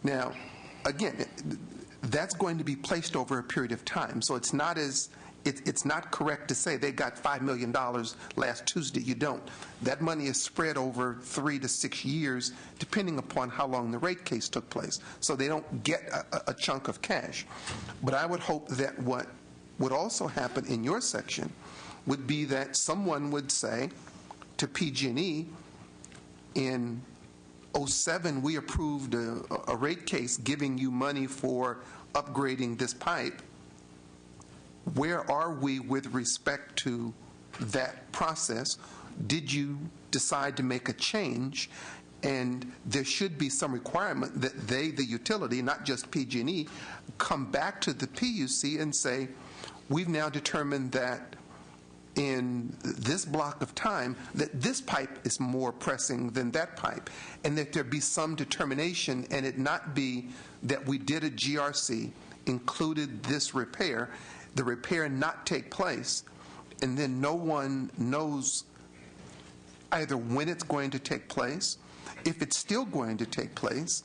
Now, again, that's going to be placed over a period of time. So it's not correct to say they got $5 million last Tuesday. You don't. That money is spread over 3 to 6 years, depending upon how long the rate case took place. So they don't get a chunk of cash. But I would hope that what would also happen in your section would be that someone would say to PG&E in 2007, we approved a rate case giving you money for upgrading this pipe. Where are we with respect to that process? Did you decide to make a change? And there should be some requirement that they, the utility, not just PG&E, come back to the PUC and say, we've now determined that in this block of time that this pipe is more pressing than that pipe, and that there be some determination, and it not be that we did a GRC, included this repair, the repair not take place, and then no one knows either when it's going to take place, if it's still going to take place,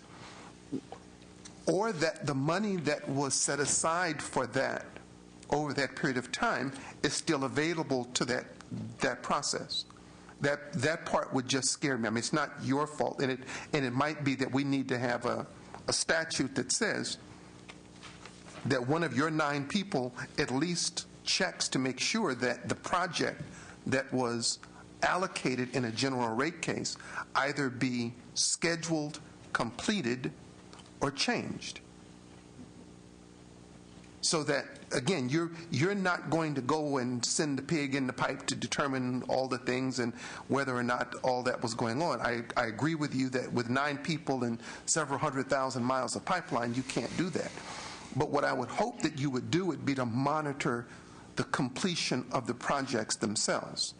or that the money that was set aside for that over that period of time is still available to that process. That part would just scare me. I mean, it's not your fault, and it might be that we need to have a statute that says that one of your 9 people at least checks to make sure that the project that was allocated in a general rate case either be scheduled, completed, or changed. So that, again, you're not going to go and send the pig in the pipe to determine all the things and whether or not all that was going on. I agree with you that with 9 people and several 100,000 miles of pipeline, you can't do that. But what I would hope that you would do would be to monitor the completion of the projects themselves,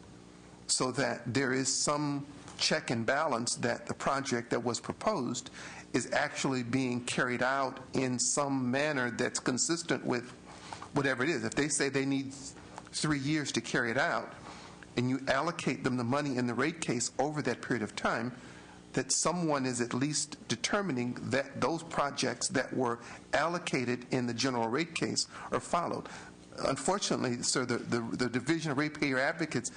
so that there is some check and balance that the project that was proposed is actually being carried out in some manner that's consistent with whatever it is. If they say they need 3 years to carry it out, and you allocate them the money in the rate case over that period of time, that someone is at least determining that those projects that were allocated in the general rate case are followed. Unfortunately, sir, the Division of Ratepayer Advocates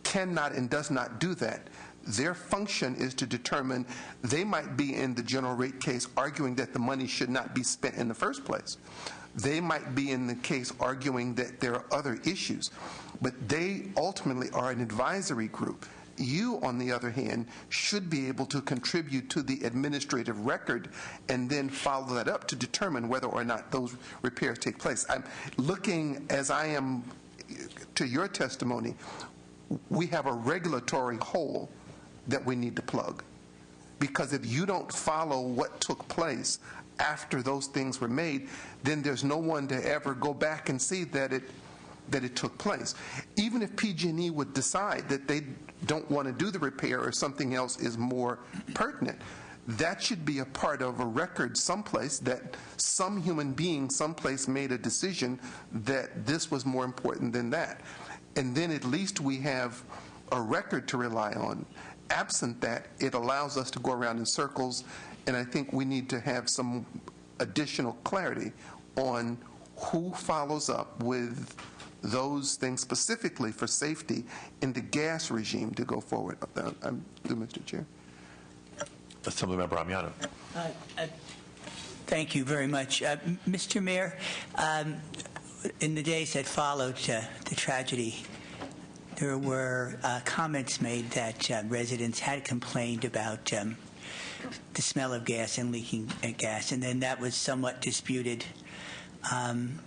cannot and does not do that. Their function is to determine, they might be in the general rate case arguing that the money should not be spent in the first place. They might be in the case arguing that there are other issues, but they ultimately are an advisory group. You, on the other hand, should be able to contribute to the administrative record and then follow that up to determine whether or not those repairs take place. I'm looking, as I am to your testimony, we have a regulatory hole that we need to plug. Because if you don't follow what took place after those things were made, then there's no one to ever go back and see that it took place. Even if PG&E would decide that they don't want to do the repair or something else is more pertinent, that should be a part of a record someplace that some human being someplace made a decision that this was more important than that. And then at least we have a record to rely on. Absent that, it allows us to go around in circles, and I think we need to have some additional clarity on who follows up with those things specifically for safety in the gas regime to go forward. I'm through, Mr. Chair. Assemblymember Amiano. Thank you very much. Mr. Mayor, in the days that followed the tragedy, there were comments made that residents had complained about the smell of gas and leaking gas, and then that was somewhat disputed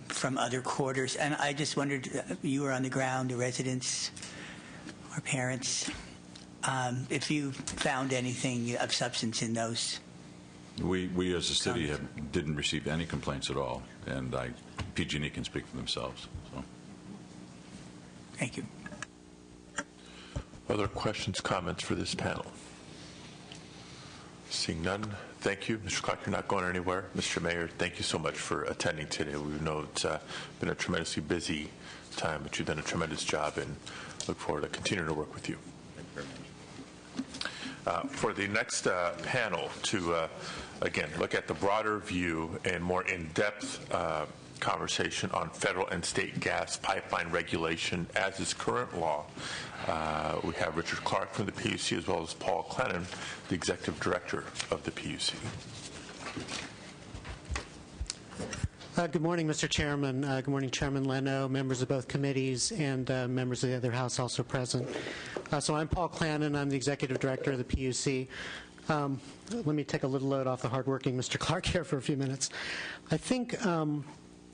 from other quarters. And I just wondered, you were on the ground, the residents or parents, if you found anything of substance in those. We as a city didn't receive any complaints at all, and PG&E can speak for themselves. So. Thank you. Other questions, comments for this panel? Seeing none, thank you. Mr. Clark, you're not going anywhere. Mr. Mayor, thank you so much for attending today. We know it's been a tremendously busy time, but you've done a tremendous job, and look forward to continuing to work with you. Thank you very much. For the next panel to, again, look at the broader view and more in-depth conversation on federal and state gas pipeline regulation as is current law. We have Richard Clark from the PUC as well as Paul Clennon, the Executive Director of the PUC. Good morning, Mr. Chairman. Good morning, Chairman Leno, members of both committees, and members of the other House also present. So I'm Paul Clannon. I'm the Executive Director of the PUC. Let me take a little load off the hardworking Mr. Clark here for a few minutes. I think,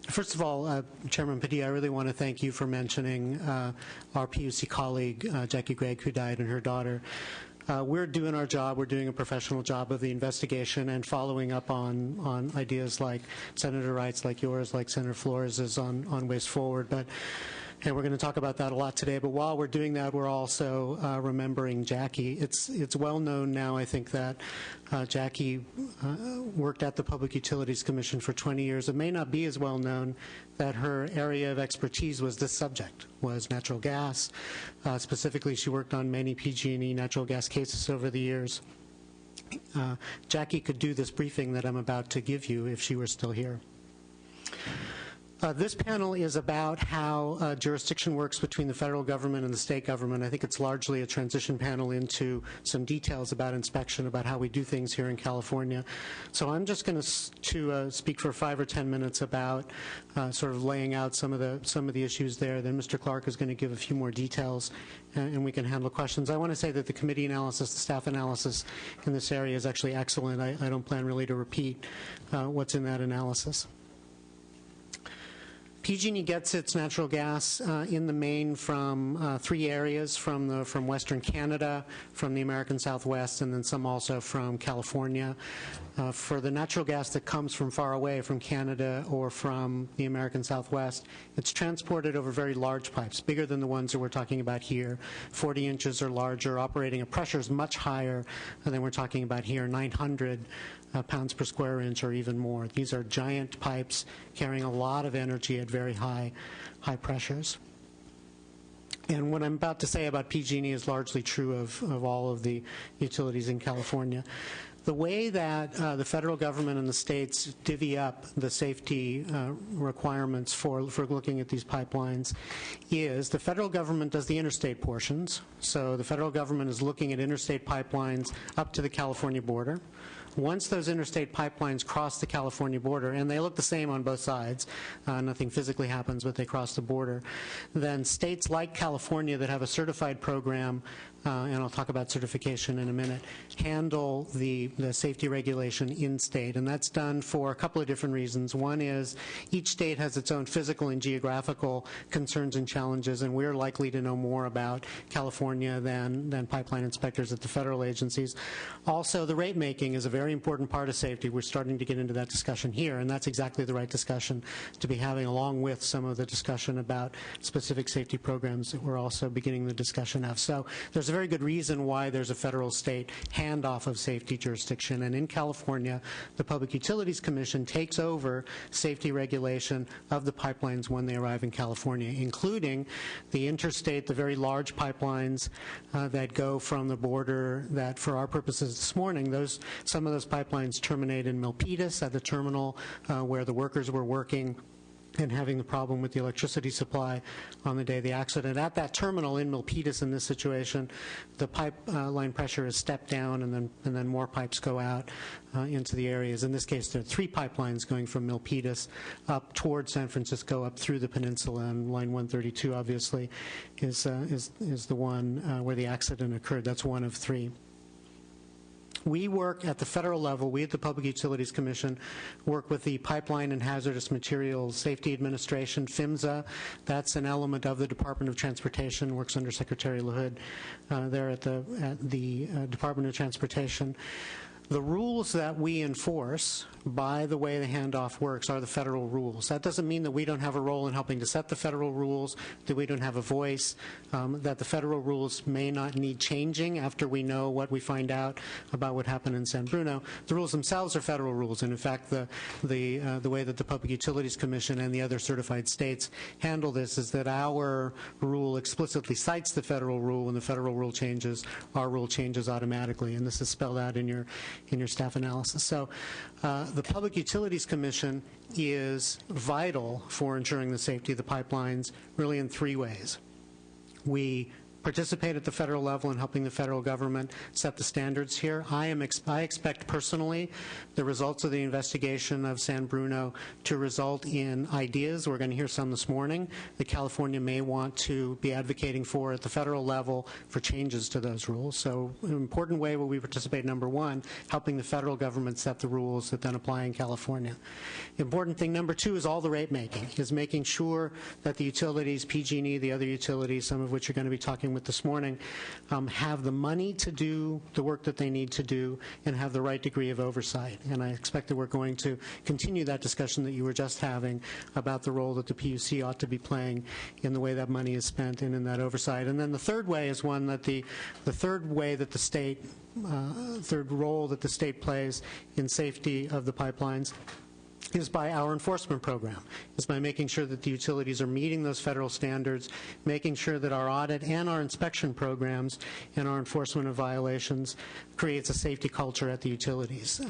first of all, Chairman Padilla, I really want to thank you for mentioning our PUC colleague, Jackie Gregg, who died, and her daughter. We're doing our job. We're doing a professional job of the investigation and following up on ideas like Senator Wright's, like yours, like Senator Flores' on ways forward. And we're going to talk about that a lot today. But while we're doing that, we're also remembering Jackie. It's well known now, I think, that Jackie worked at the Public Utilities Commission for 20 years. It may not be as well known that her area of expertise was this subject, was natural gas. Specifically, she worked on many PG&E natural gas cases over the years. Jackie could do this briefing that I'm about to give you if she were still here. This panel is about how jurisdiction works between the federal government and the state government. I think it's largely a transition panel into some details about inspection, about how we do things here in California. So I'm just going to speak for 5 or 10 minutes about sort of laying out some of the issues there. Then Mr. Clark is going to give a few more details, and we can handle questions. I want to say that the committee analysis, the staff analysis in this area is actually excellent. I don't plan really to repeat what's in that analysis. PG&E gets its natural gas in the main from 3 areas, from Western Canada, from the American Southwest, and then some also from California. For the natural gas that comes from far away, from Canada or from the American Southwest, it's transported over very large pipes, bigger than the ones that we're talking about here, 40 inches or larger, operating at pressures much higher than we're talking about here, 900 pounds per square inch or even more. These are giant pipes carrying a lot of energy at very high pressures. And what I'm about to say about PG&E is largely true of all of the utilities in California. The way that the federal government and the states divvy up the safety requirements for looking at these pipelines is the federal government does the interstate portions. So the federal government is looking at interstate pipelines up to the California border. Once those interstate pipelines cross the California border, and they look the same on both sides, nothing physically happens, but they cross the border, then states like California that have a certified program, and I'll talk about certification in a minute, handle the safety regulation in-state. And that's done for a couple of different reasons. One is each state has its own physical and geographical concerns and challenges, and we're likely to know more about California than pipeline inspectors at the federal agencies. Also, the rate making is a very important part of safety. We're starting to get into that discussion here, and that's exactly the right discussion to be having, along with some of the discussion about specific safety programs that we're also beginning the discussion of. So there's a very good reason why there's a federal-state handoff of safety jurisdiction. And in California, the Public Utilities Commission takes over safety regulation of the pipelines when they arrive in California, including the interstate, the very large pipelines that go from the border that, for our purposes this morning, some of those pipelines terminate in Milpitas at the terminal where the workers were working and having the problem with the electricity supply on the day of the accident. At that terminal in Milpitas, in this situation, the pipeline pressure is stepped down, and then more pipes go out into the areas. In this case, there are 3 pipelines going from Milpitas up towards San Francisco, up through the peninsula, and line 132, obviously, is the one where the accident occurred. That's one of 3. We work at the federal level. We at the Public Utilities Commission work with the Pipeline and Hazardous Materials Safety Administration, PHMSA. That's an element of the Department of Transportation, works under Secretary LaHood there at the Department of Transportation. The rules that we enforce, by the way the handoff works, are the federal rules. That doesn't mean that we don't have a role in helping to set the federal rules, that we don't have a voice, that the federal rules may not need changing after we know what we find out about what happened in San Bruno. The rules themselves are federal rules, and in fact the way that the Public Utilities Commission and the other certified states handle this is that our rule explicitly cites the federal rule. When the federal rule changes, our rule changes automatically, and this is spelled out in your staff analysis. So the Public Utilities Commission is vital for ensuring the safety of the pipelines really in 3 ways. We participate at the federal level in helping the federal government set the standards here. I expect personally the results of the investigation of San Bruno to result in ideas. We're going to hear some this morning that California may want to be advocating for at the federal level for changes to those rules. So an important way where we participate, number one, helping the federal government set the rules that then apply in California. Important thing number two is all the rate making, is making sure that the utilities, PG&E, the other utilities, some of which you're going to be talking with this morning, have the money to do the work that they need to do and have the right degree of oversight. And I expect that we're going to continue that discussion that you were just having about the role that the PUC ought to be playing in the way that money is spent and in that oversight. And then the third way is one that the third way that the state, third role that the state plays in safety of the pipelines is by our enforcement program, is by making sure that the utilities are meeting those federal standards, making sure that our audit and our inspection programs and our enforcement of violations creates a safety culture at the utilities.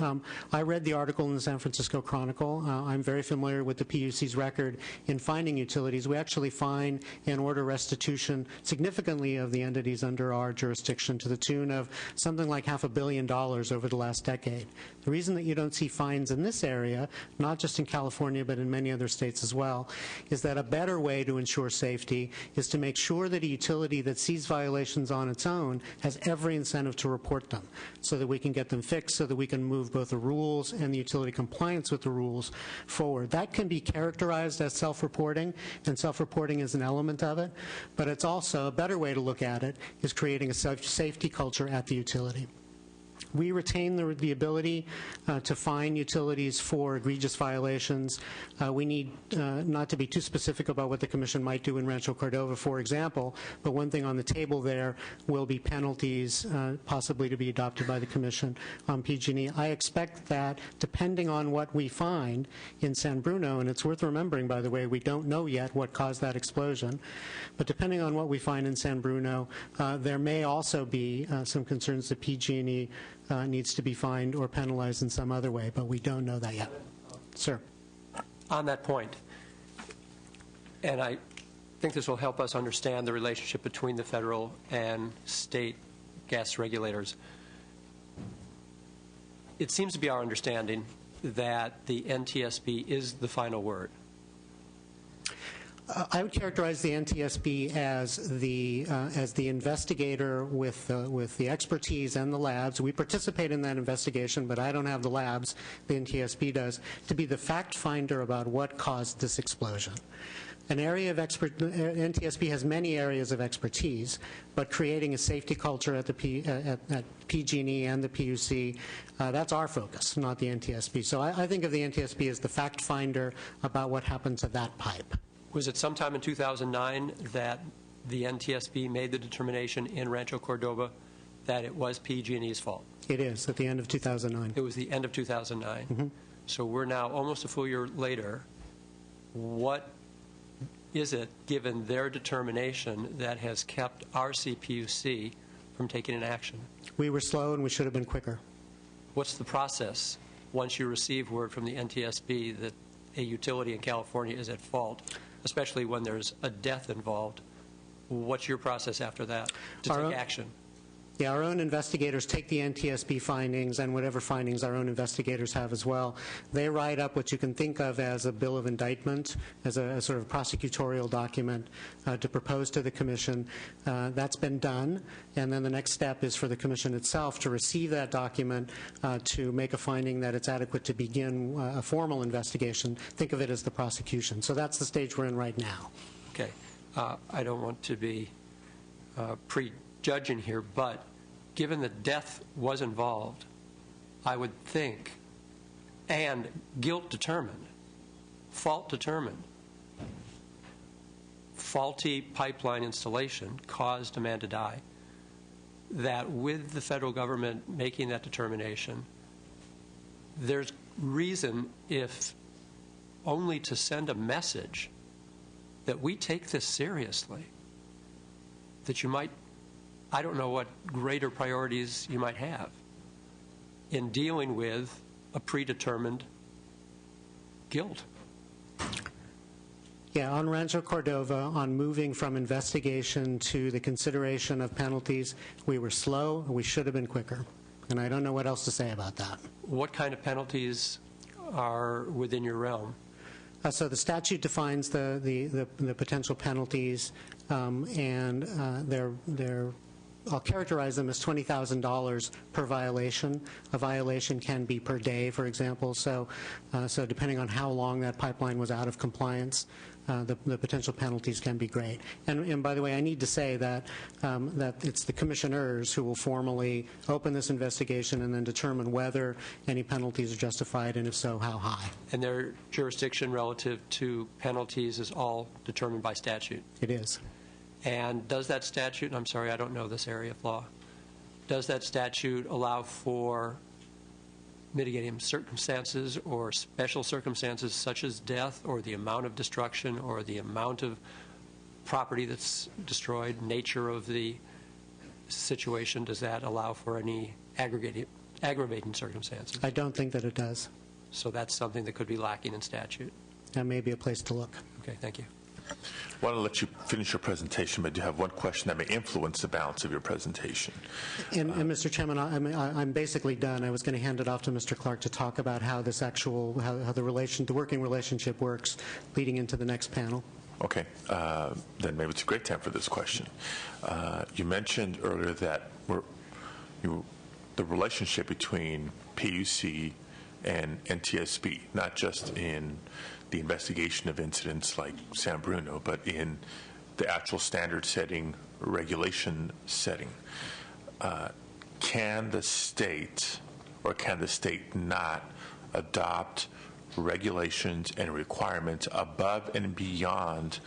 I read the article in the San Francisco Chronicle. I'm very familiar with the PUC's record in finding utilities. We actually fine and order restitution significantly of the entities under our jurisdiction to the tune of something like $500 million over the last decade. The reason that you don't see fines in this area, not just in California but in many other states as well, is that a better way to ensure safety is to make sure that a utility that sees violations on its own has every incentive to report them so that we can get them fixed, so that we can move both the rules and the utility compliance with the rules forward. That can be characterized as self-reporting, and self-reporting is an element of it, but it's also a better way to look at it is creating a safety culture at the utility. We retain the ability to fine utilities for egregious violations. We need not to be too specific about what the Commission might do in Rancho Cordova, for example, but one thing on the table there will be penalties possibly to be adopted by the Commission on PG&E. I expect that, depending on what we find in San Bruno, and it's worth remembering, by the way, we don't know yet what caused that explosion, but depending on what we find in San Bruno, there may also be some concerns that PG&E needs to be fined or penalized in some other way, but we don't know that yet. Sir. On that point, and I think this will help us understand the relationship between the federal and state gas regulators, it seems to be our understanding that the NTSB is the final word. I would characterize the NTSB as the investigator with the expertise and the labs. We participate in that investigation, but I don't have the labs. The NTSB does, to be the fact finder about what caused this explosion. An area of NTSB has many areas of expertise, but creating a safety culture at the at PG&E and the PUC, that's our focus, not the NTSB. So I think of the NTSB as the fact finder about what happened to that pipe. Was it sometime in 2009 that the NTSB made the determination in Rancho Cordova that it was PG&E's fault? It is, at the end of 2009. It was the end of 2009. Mm-hmm. So we're now almost a full year later. What is it, given their determination, that has kept our CPUC from taking an action? We were slow and we should have been quicker. What's the process once you receive word from the NTSB that a utility in California is at fault, especially when there's a death involved? What's your process after that to take action? Yeah, our own investigators take the NTSB findings and whatever findings our own investigators have as well. They write up what you can think of as a bill of indictment, as a sort of prosecutorial document to propose to the Commission. That's been done, and then the next step is for the Commission itself to receive that document to make a finding that it's adequate to begin a formal investigation. Think of it as the prosecution. So that's the stage we're in right now. Okay. I don't want to be prejudging here, but given that death was involved, I would think, and guilt determined, fault determined, faulty pipeline installation caused a man to die, that with the federal government making that determination, there's reason, if only to send a message that we take this seriously, that you might, I don't know what greater priorities you might have in dealing with a predetermined guilt. Yeah, on Rancho Cordova, on moving from investigation to the consideration of penalties, we were slow. We should have been quicker. And I don't know what else to say about that. What kind of penalties are within your realm? So the statute defines the potential penalties, and I'll characterize them as $20,000 per violation. A violation can be per day, for example. So depending on how long that pipeline was out of compliance, the potential penalties can be great. And by the way, I need to say that it's the commissioners who will formally open this investigation and then determine whether any penalties are justified, and if so, how high. And their jurisdiction relative to penalties is all determined by statute? It is. And does that statute, and I'm sorry, I don't know this area of law, does that statute allow for mitigating circumstances or special circumstances such as death or the amount of destruction or the amount of property that's destroyed, nature of the situation? Does that allow for any aggravating circumstances? I don't think that it does. So that's something that could be lacking in statute. That may be a place to look. Okay, thank you. I want to let you finish your presentation, but I do have one question that may influence the balance of your presentation. And Mr. Chairman, I'm basically done. I was going to hand it off to Mr. Clark to talk about how this how the working relationship works leading into the next panel. Okay, then maybe it's a great time for this question. You mentioned earlier that the relationship between PUC and NTSB, not just in the investigation of incidents like San Bruno, but in the actual standard setting, regulation setting. Can the state not adopt regulations and requirements above and beyond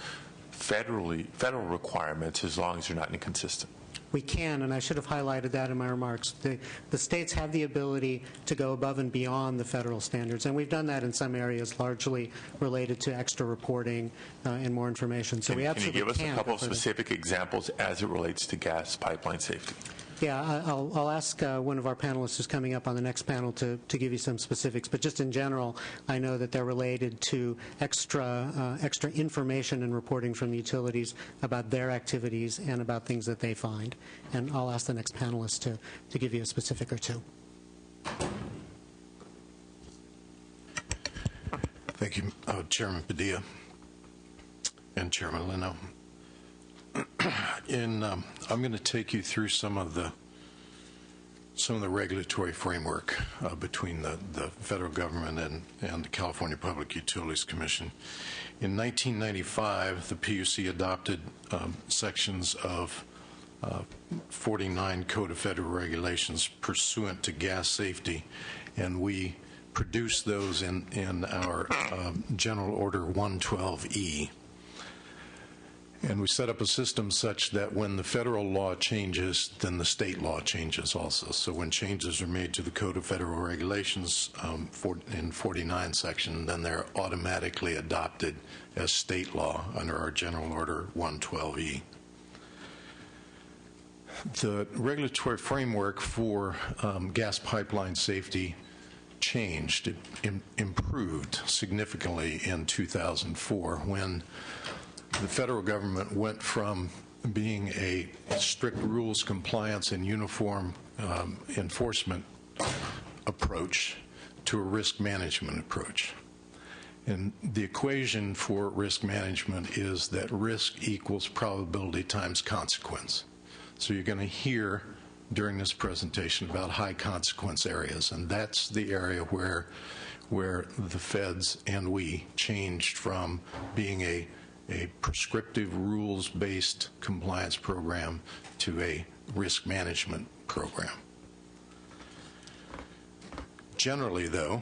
federal requirements as long as they're not inconsistent? We can, and I should have highlighted that in my remarks. The states have the ability to go above and beyond the federal standards, and we've done that in some areas, largely related to extra reporting and more information. So we absolutely can. Can you give us a couple of specific examples as it relates to gas pipeline safety? Yeah, I'll ask one of our panelists who's coming up on the next panel to give you some specifics. But just in general, I know that they're related to extra information and reporting from the utilities about their activities and about things that they find. And I'll ask the next panelist to give you a specific or two. Thank you, Chairman Padilla and Chairman Leno. I'm going to take you through some of the regulatory framework between the federal government and the California Public Utilities Commission. In 1995, the PUC adopted sections of 49 Code of Federal Regulations pursuant to gas safety, and we produced those in our General Order 112E. And we set up a system such that when the federal law changes, then the state law changes also. So when changes are made to the Code of Federal Regulations in 49 section, then they're automatically adopted as state law under our General Order 112E. The regulatory framework for gas pipeline safety changed. It improved significantly in 2004 when the federal government went from being a strict rules compliance and uniform enforcement approach to a risk management approach. And the equation for risk management is that risk equals probability times consequence. So you're going to hear during this presentation about high consequence areas, and that's the area where the feds and we changed from being a prescriptive rules-based compliance program to a risk management program. Generally, though,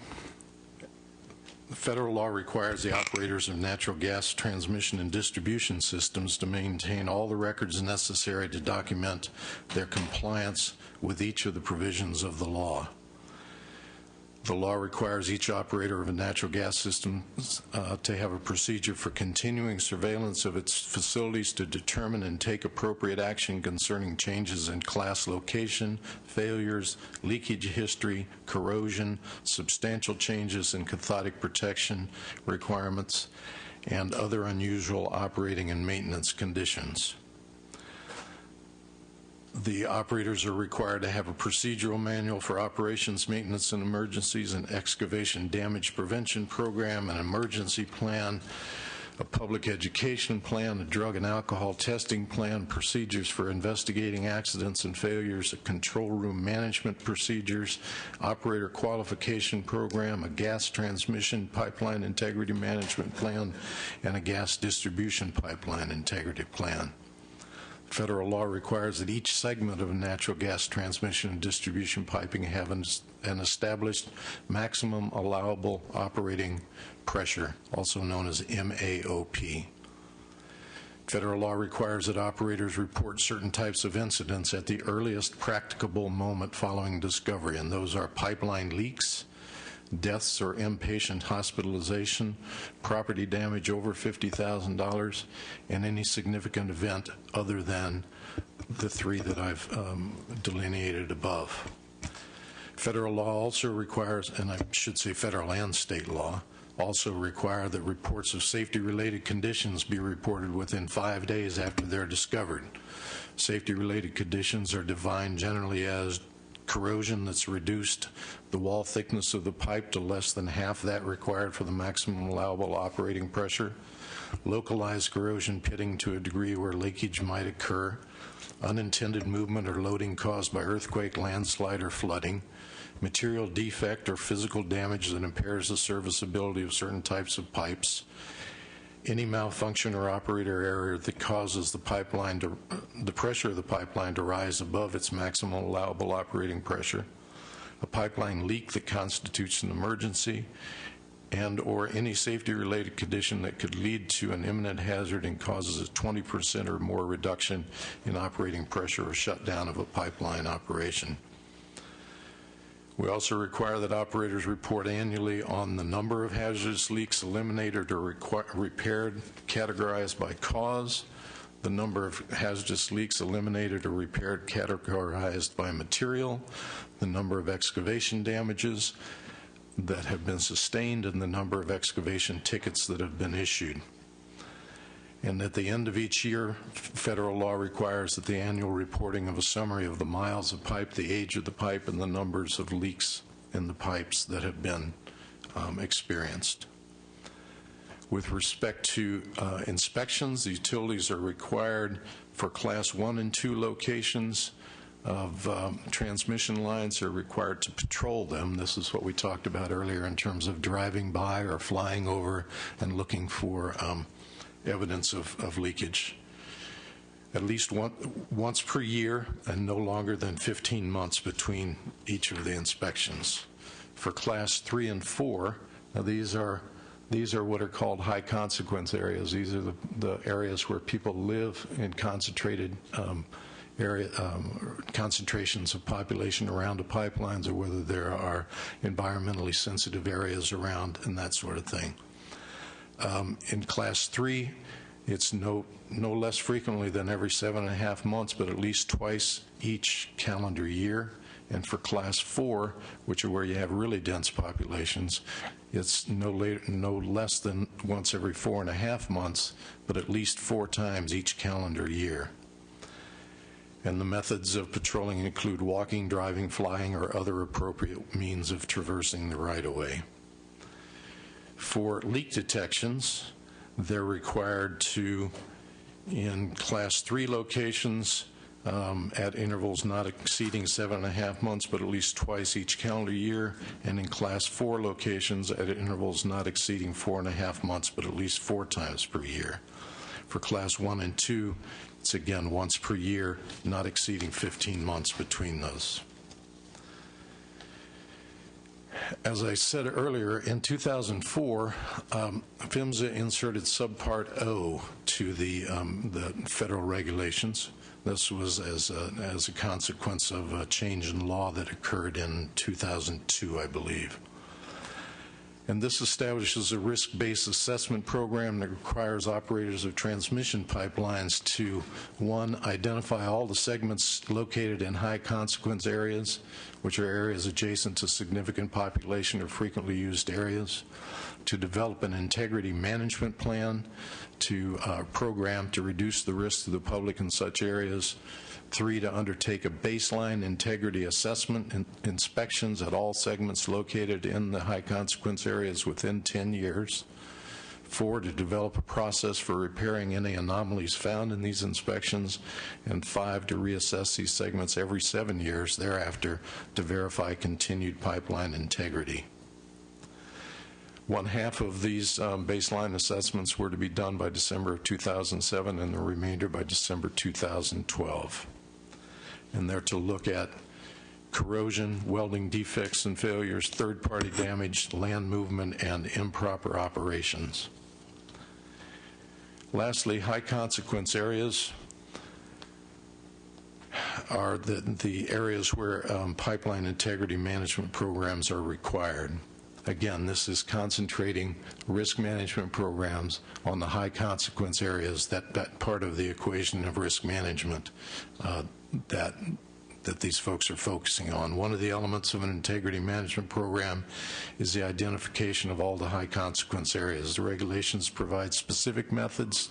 the federal law requires the operators of natural gas transmission and distribution systems to maintain all the records necessary to document their compliance with each of the provisions of the law. The law requires each operator of a natural gas system to have a procedure for continuing surveillance of its facilities to determine and take appropriate action concerning changes in class location, failures, leakage history, corrosion, substantial changes in cathodic protection requirements, and other unusual operating and maintenance conditions. The operators are required to have a procedural manual for operations, maintenance, and emergencies, an excavation damage prevention program, an emergency plan, a public education plan, a drug and alcohol testing plan, procedures for investigating accidents and failures, a control room management procedures, operator qualification program, a gas transmission pipeline integrity management plan, and a gas distribution pipeline integrity plan. Federal law requires that each segment of a natural gas transmission and distribution piping have an established maximum allowable operating pressure, also known as MAOP. Federal law requires that operators report certain types of incidents at the earliest practicable moment following discovery, and those are pipeline leaks, deaths or inpatient hospitalization, property damage over $50,000, and any significant event other than the three that I've delineated above. Federal law also requires, and I should say federal and state law, also require that reports of safety-related conditions be reported within 5 days after they're discovered. Safety-related conditions are defined generally as corrosion that's reduced the wall thickness of the pipe to less than half that required for the maximum allowable operating pressure, localized corrosion pitting to a degree where leakage might occur, unintended movement or loading caused by earthquake, landslide, or flooding, material defect or physical damage that impairs the serviceability of certain types of pipes, any malfunction or operator error that causes the pressure of the pipeline to rise above its maximum allowable operating pressure, a pipeline leak that constitutes an emergency, and or any safety-related condition that could lead to an imminent hazard and causes a 20% or more reduction in operating pressure or shutdown of a pipeline operation. We also require that operators report annually on the number of hazardous leaks eliminated or repaired, categorized by cause, the number of hazardous leaks eliminated or repaired, categorized by material, the number of excavation damages that have been sustained, and the number of excavation tickets that have been issued. And at the end of each year, federal law requires that the annual reporting of a summary of the miles of pipe, the age of the pipe, and the numbers of leaks in the pipes that have been experienced. With respect to inspections, the utilities are required for Class 1 and 2 locations of transmission lines. Are required to patrol them. This is what we talked about earlier in terms of driving by or flying over and looking for evidence of leakage. At least once per year and no longer than 15 months between each of the inspections. For Class 3 and 4, now these are what are called high consequence areas. These are the areas where people live in concentrated concentrations of population around the pipelines, or whether there are environmentally sensitive areas around and that sort of thing. In Class 3, it's no less frequently than every 7.5 months, but at least twice each calendar year. And for Class 4, which are where you have really dense populations, it's no less than once every 4.5 months, but at least 4 times each calendar year. And the methods of patrolling include walking, driving, flying, or other appropriate means of traversing the right-of-way. For leak detections, they're required to, in Class 3 locations, at intervals not exceeding 7.5 months, but at least twice each calendar year, and in Class 4 locations at intervals not exceeding 4.5 months, but at least 4 times per year. For Class 1 and 2, it's again once per year, not exceeding 15 months between those. As I said earlier, in 2004, PHMSA inserted Subpart O to the federal regulations. This was as a consequence of a change in law that occurred in 2002, I believe. And this establishes a risk-based assessment program that requires operators of transmission pipelines to, one, identify all the segments located in high-consequence areas, which are areas adjacent to significant population or frequently used areas, to develop an integrity management plan, to program to reduce the risk to the public in such areas, 3, to undertake a baseline integrity assessment and inspections at all segments located in the high consequence areas within 10 years. 4, to develop a process for repairing any anomalies found in these inspections. And 5, to reassess these segments every 7 years thereafter to verify continued pipeline integrity. 1/2 of these baseline assessments were to be done by December of 2007 and the remainder by December 2012. And they're to look at corrosion, welding defects and failures, third-party damage, land movement, and improper operations. Lastly, high-consequence areas are the areas where pipeline integrity management programs are required. Again, this is concentrating risk management programs on the high-consequence areas, that part of the equation of risk management that these folks are focusing on. One of the elements of an integrity management program is the identification of all the high-consequence areas. The regulations provide specific methods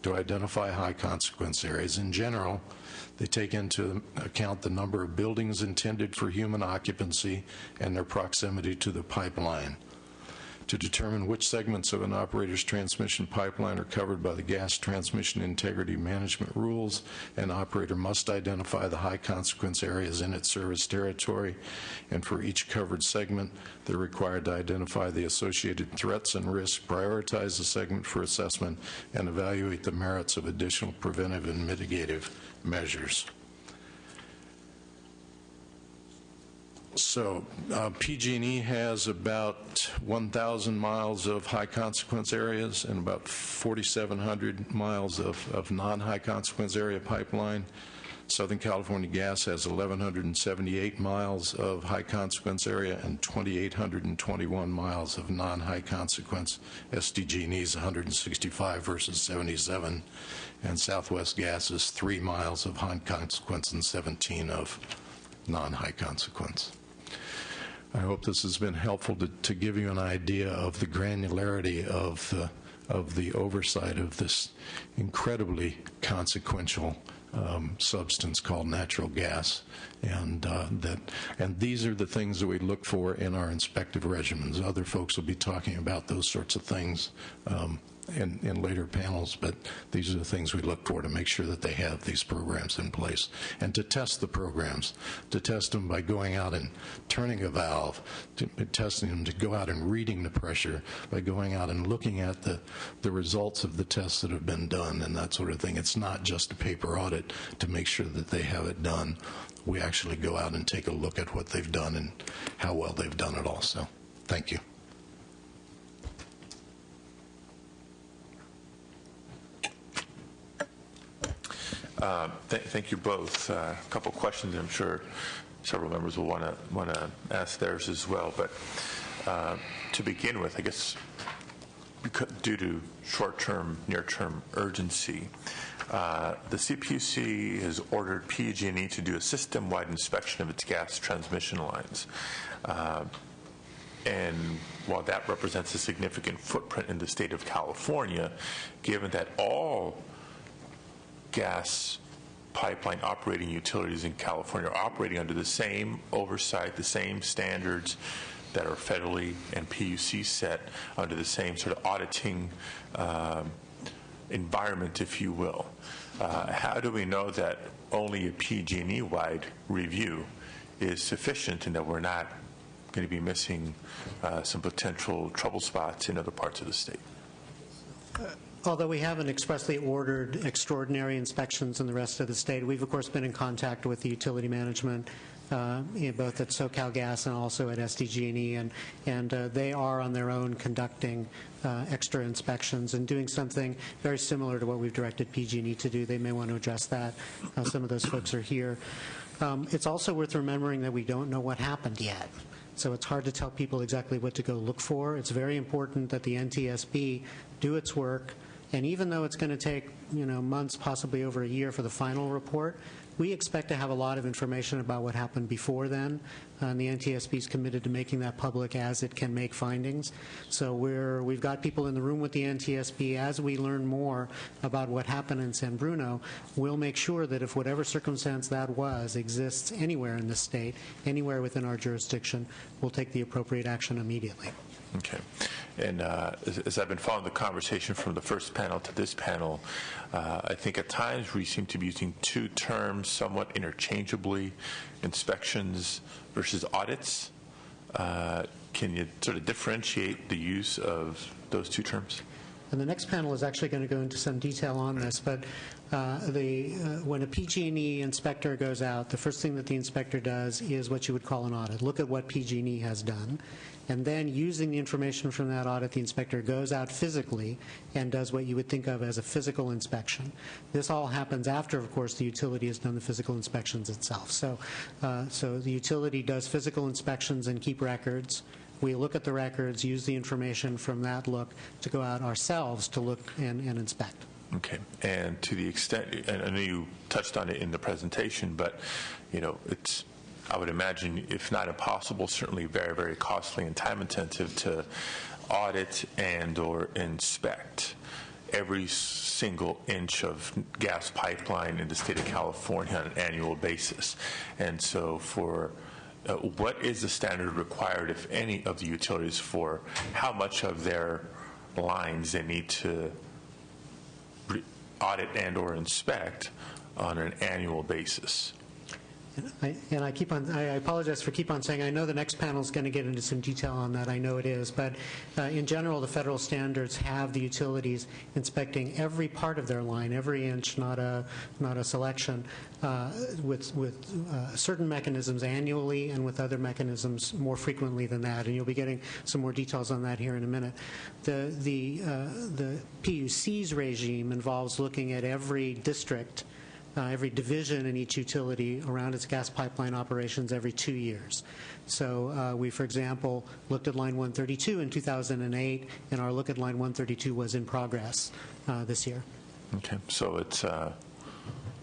to identify high-consequence areas. In general, they take into account the number of buildings intended for human occupancy and their proximity to the pipeline. To determine which segments of an operator's transmission pipeline are covered by the gas transmission integrity management rules, an operator must identify the high consequence areas in its service territory, and for each covered segment, they're required to identify the associated threats and risks, prioritize the segment for assessment, and evaluate the merits of additional preventive and mitigative measures. So PG&E has about 1,000 miles of high consequence areas and about 4,700 miles of non-high consequence area pipeline. Southern California Gas has 1,178 miles of high consequence area and 2,821 miles of non-high consequence. SDG&E is 165 versus 77. And Southwest Gas is 3 miles of high consequence and 17 of non-high consequence. I hope this has been helpful to give you an idea of the granularity of the oversight of this incredibly consequential substance called natural gas, and these are the things that we look for in our inspective regimens. Other folks will be talking about those sorts of things in later panels, but these are the things we look for to make sure that they have these programs in place. And to test the programs, to test them by going out and turning a valve, testing them, to go out and reading the pressure, by going out and looking at the results of the tests that have been done and that sort of thing. It's not just a paper audit to make sure that they have it done. We actually go out and take a look at what they've done and how well they've done it also. Thank you. Thank you both. A couple questions. I'm sure several members will want to ask theirs as well. But to begin with, I guess due to short-term, near-term urgency, the CPUC has ordered PG&E to do a system-wide inspection of its gas transmission lines. And while that represents a significant footprint in the state of California, given that all gas pipeline operating utilities in California are operating under the same oversight, the same standards that are federally and PUC set under the same sort of auditing environment, if you will. How do we know that only a PG&E-wide review is sufficient and that we're not going to be missing some potential trouble spots in other parts of the state? Although we haven't expressly ordered extraordinary inspections in the rest of the state, we've, of course, been in contact with the utility management, both at SoCal Gas and also at SDG&E, and they are on their own conducting extra inspections and doing something very similar to what we've directed PG&E to do. They may want to address that. Some of those folks are here. It's also worth remembering that we don't know what happened yet. so it's hard to tell people exactly what to go look for. It's very important that the NTSB do its work, and even though it's going to take months, possibly over a year for the final report, we expect to have a lot of information about what happened before then, and the NTSB is committed to making that public as it can make findings. So we've got people in the room with the NTSB. As we learn more about what happened in San Bruno, we'll make sure that if whatever circumstance that was exists anywhere in the state, anywhere within our jurisdiction, we'll take the appropriate action immediately. Okay. And as I've been following the conversation from the first panel to this panel, I think at times we seem to be using two terms somewhat interchangeably, inspections versus audits. Can you sort of differentiate the use of those two terms? And the next panel is actually going to go into some detail on this, but when a PG&E inspector goes out, the first thing that the inspector does is what you would call an audit. Look at what PG&E has done. And then, using the information from that audit, the inspector goes out physically and does what you would think of as a physical inspection. This all happens after, of course, the utility has done the physical inspections itself. So the utility does physical inspections and keep records. We look at the records, use the information from that look to go out ourselves to look and inspect. Okay. And to the extent, and I know you touched on it in the presentation, but, it's, I would imagine, if not impossible, certainly very, very costly and time-intensive to audit and or inspect every single inch of gas pipeline in the state of California on an annual basis. And so for what is the standard required, if any, of the utilities for how much of their lines they need to audit and or inspect on an annual basis? I apologize for keep on saying, I know the next panel is going to get into some detail on that. I know it is. But in general, the federal standards have the utilities inspecting every part of their line, every inch, not a selection, with certain mechanisms annually and with other mechanisms more frequently than that. And you'll be getting some more details on that here in a minute. The PUC's regime involves looking at every district, every division in each utility around its gas pipeline operations every 2 years. So we, for example, looked at Line 132 in 2008, and our look at Line 132 was in progress this year. Okay. So it's so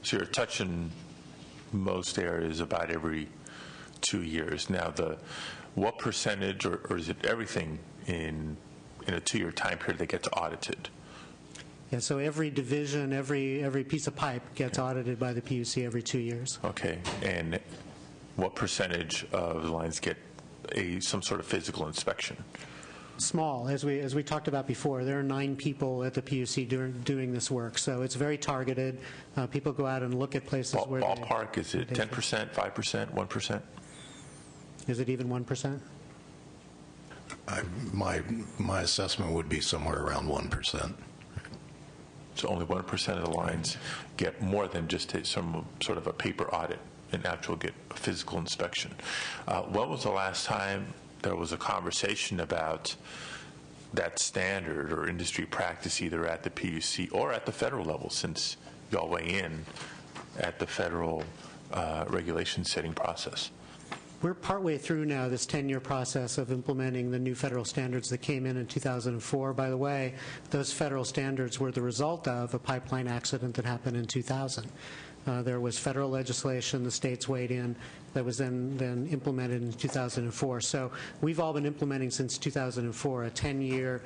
you're touching most areas about every 2 years. Now, what percentage, or is it everything in a 2-year time period that gets audited? Yeah, so every division, every piece of pipe gets audited by the PUC every 2 years. Okay, and what percentage of the lines get some sort of physical inspection? Small, as we talked about before. There are 9 people at the PUC doing this work, so it's very targeted. People go out and look at places where ballpark, is it 10%, 5%, 1%? Is it even 1%? My assessment would be somewhere around 1%. So only 1% of the lines get more than just some sort of a paper audit and actual get a physical inspection. When was the last time there was a conversation about that standard or industry practice either at the PUC or at the federal level, since y'all weigh in at the federal regulation setting process? We're partway through now this 10-year process of implementing the new federal standards that came in 2004. By the way, those federal standards were the result of a pipeline accident that happened in 2000. There was federal legislation, the states weighed in, that was then implemented in 2004. So we've all been implementing since 2004 a 10-year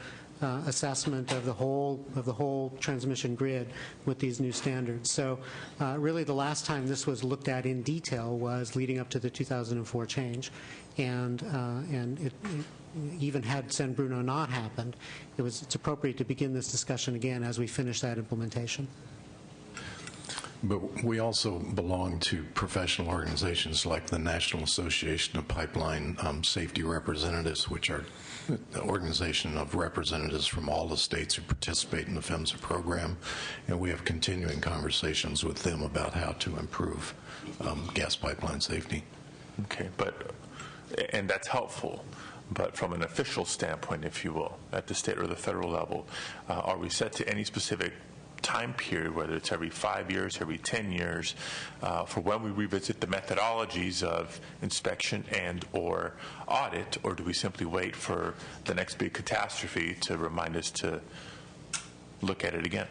assessment of the whole transmission grid with these new standards. So really the last time this was looked at in detail was leading up to the 2004 change, and it even had San Bruno not happened, it's appropriate to begin this discussion again as we finish that implementation. But we also belong to professional organizations like the National Association of Pipeline Safety Representatives, which are an organization of representatives from all the states who participate in the PHMSA program, and we have continuing conversations with them about how to improve gas pipeline safety. Okay, and that's helpful. But from an official standpoint, if you will, at the state or the federal level, are we set to any specific time period, whether it's every 5 years, every 10 years, for when we revisit the methodologies of inspection and or audit, or do we simply wait for the next big catastrophe to remind us to look at it again?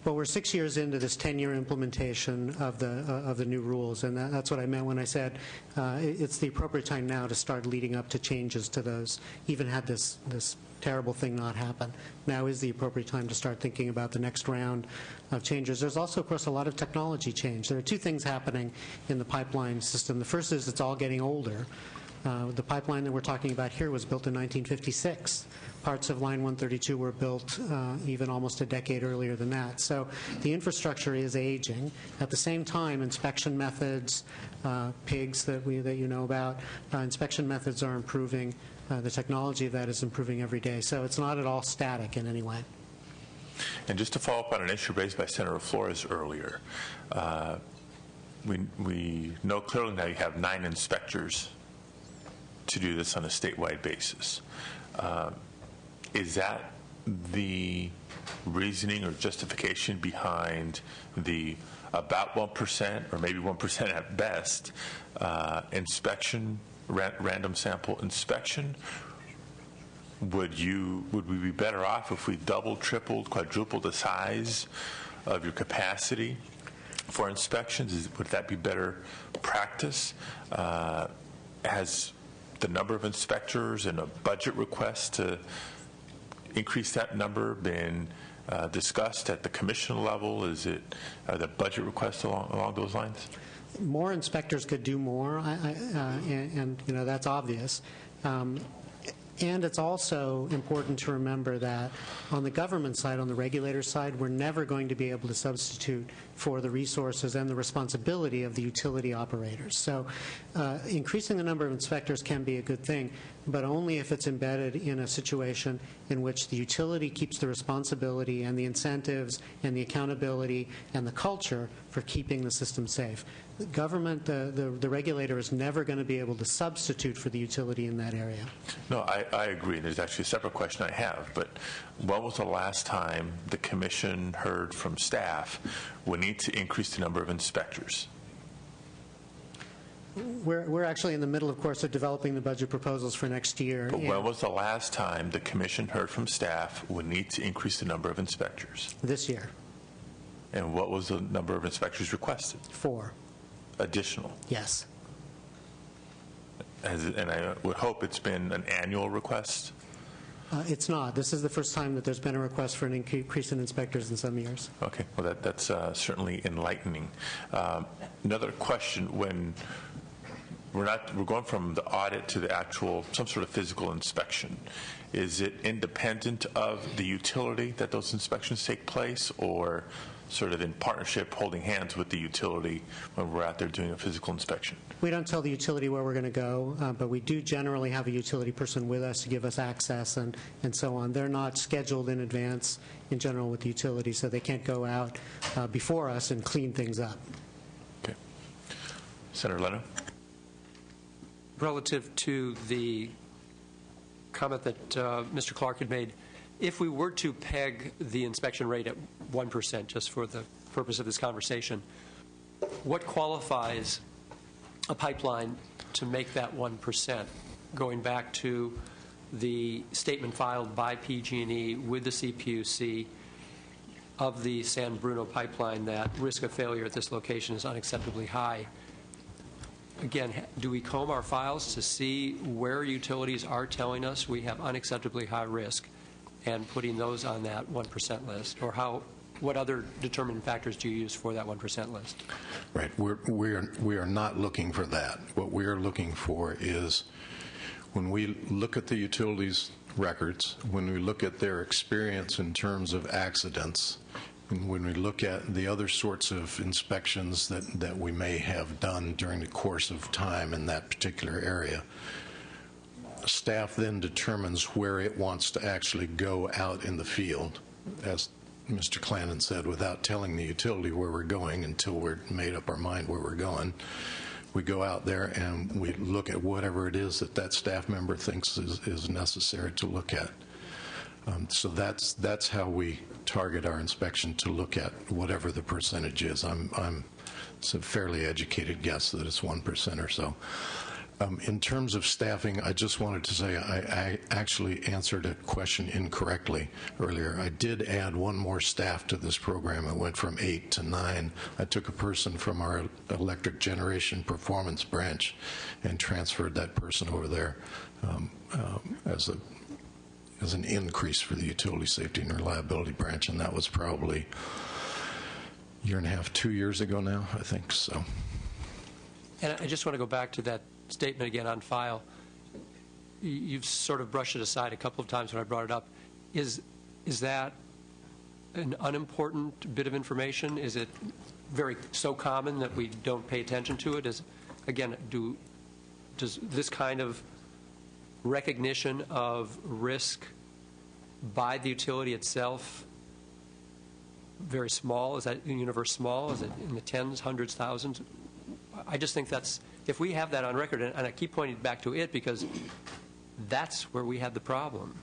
Well, we're 6 years into this 10-year implementation of the new rules, and that's what I meant when I said it's the appropriate time now to start leading up to changes to those, even had this terrible thing not happen. Now is the appropriate time to start thinking about the next round of changes. There's also, of course, a lot of technology change. There are two things happening in the pipeline system. The first is it's all getting older. The pipeline that we're talking about here was built in 1956. Parts of Line 132 were built even almost a decade earlier than that. So the infrastructure is aging. At the same time, inspection methods, PIGs that you know about, inspection methods are improving. The technology of that is improving every day. So it's not at all static in any way. And just to follow up on an issue raised by Senator Flores earlier, we know clearly now you have 9 inspectors to do this on a statewide basis. Is that the reasoning or justification behind the about 1% or maybe 1% at best inspection, random sample inspection? Would we be better off if we doubled, tripled, quadrupled the size of your capacity for inspections? Would that be better practice? Has the number of inspectors and a budget request to increase that number been discussed at the commission level? Are the budget requests along those lines? More inspectors could do more, and that's obvious. And it's also important to remember that on the government side, on the regulator side, we're never going to be able to substitute for the resources and the responsibility of the utility operators. So increasing the number of inspectors can be a good thing, but only if it's embedded in a situation in which the utility keeps the responsibility and the incentives and the accountability and the culture for keeping the system safe. The government, the regulator, is never going to be able to substitute for the utility in that area. No, I agree. There's actually a separate question I have, but when was the last time the commission heard from staff we need to increase the number of inspectors? We're actually in the middle, of course, of developing the budget proposals for next year. But when was the last time the commission heard from staff we need to increase the number of inspectors? This year. And what was the number of inspectors requested? 4. Additional? Yes. And I would hope it's been an annual request? It's not. This is the first time that there's been a request for an increase in inspectors in some years. Okay. Well, that's certainly enlightening. Another question: when we're going from the audit to the actual some sort of physical inspection, is it independent of the utility that those inspections take place, or sort of in partnership, holding hands with the utility when we're out there doing a physical inspection? We don't tell the utility where we're going to go, but we do generally have a utility person with us to give us access and so on. They're not scheduled in advance in general with the utility, so they can't go out before us and clean things up. Okay. Senator Leno? Relative to the comment that Mr. Clark had made, if we were to peg the inspection rate at 1%, just for the purpose of this conversation, what qualifies a pipeline to make that 1%? Going back to the statement filed by PG&E with the CPUC of the San Bruno pipeline that risk of failure at this location is unacceptably high. Again, do we comb our files to see where utilities are telling us we have unacceptably high risk and putting those on that 1% list? Or what other determining factors do you use for that 1% list? Right. We are not looking for that. What we are looking for is when we look at the utilities records, when we look at their experience in terms of accidents, and when we look at the other sorts of inspections that we may have done during the course of time in that particular area, staff then determines where it wants to actually go out in the field, as Mr. Clannon said, without telling the utility where we're going until we're made up our mind where we're going. We go out there and we look at whatever it is that staff member thinks is necessary to look at. So that's how we target our inspection to look at whatever the percentage is. It's a fairly educated guess that it's 1% or so. In terms of staffing, I just wanted to say I actually answered a question incorrectly earlier. I did add one more staff to this program. It went from 8 to 9. I took a person from our electric generation performance branch and transferred that person over there as an increase for the utility safety and reliability branch, and that was probably a year and a half, 2 years ago now, I think so. And I just want to go back to that statement again on file. You've sort of brushed it aside a couple of times when I brought it up. Is that an unimportant bit of information? Is it so common that we don't pay attention to it? Does this kind of recognition of risk by the utility itself very small? Is that universe small? Is it in the tens, hundreds, thousands? I just think that's, if we have that on record, and I keep pointing back to it because that's where we had the problem.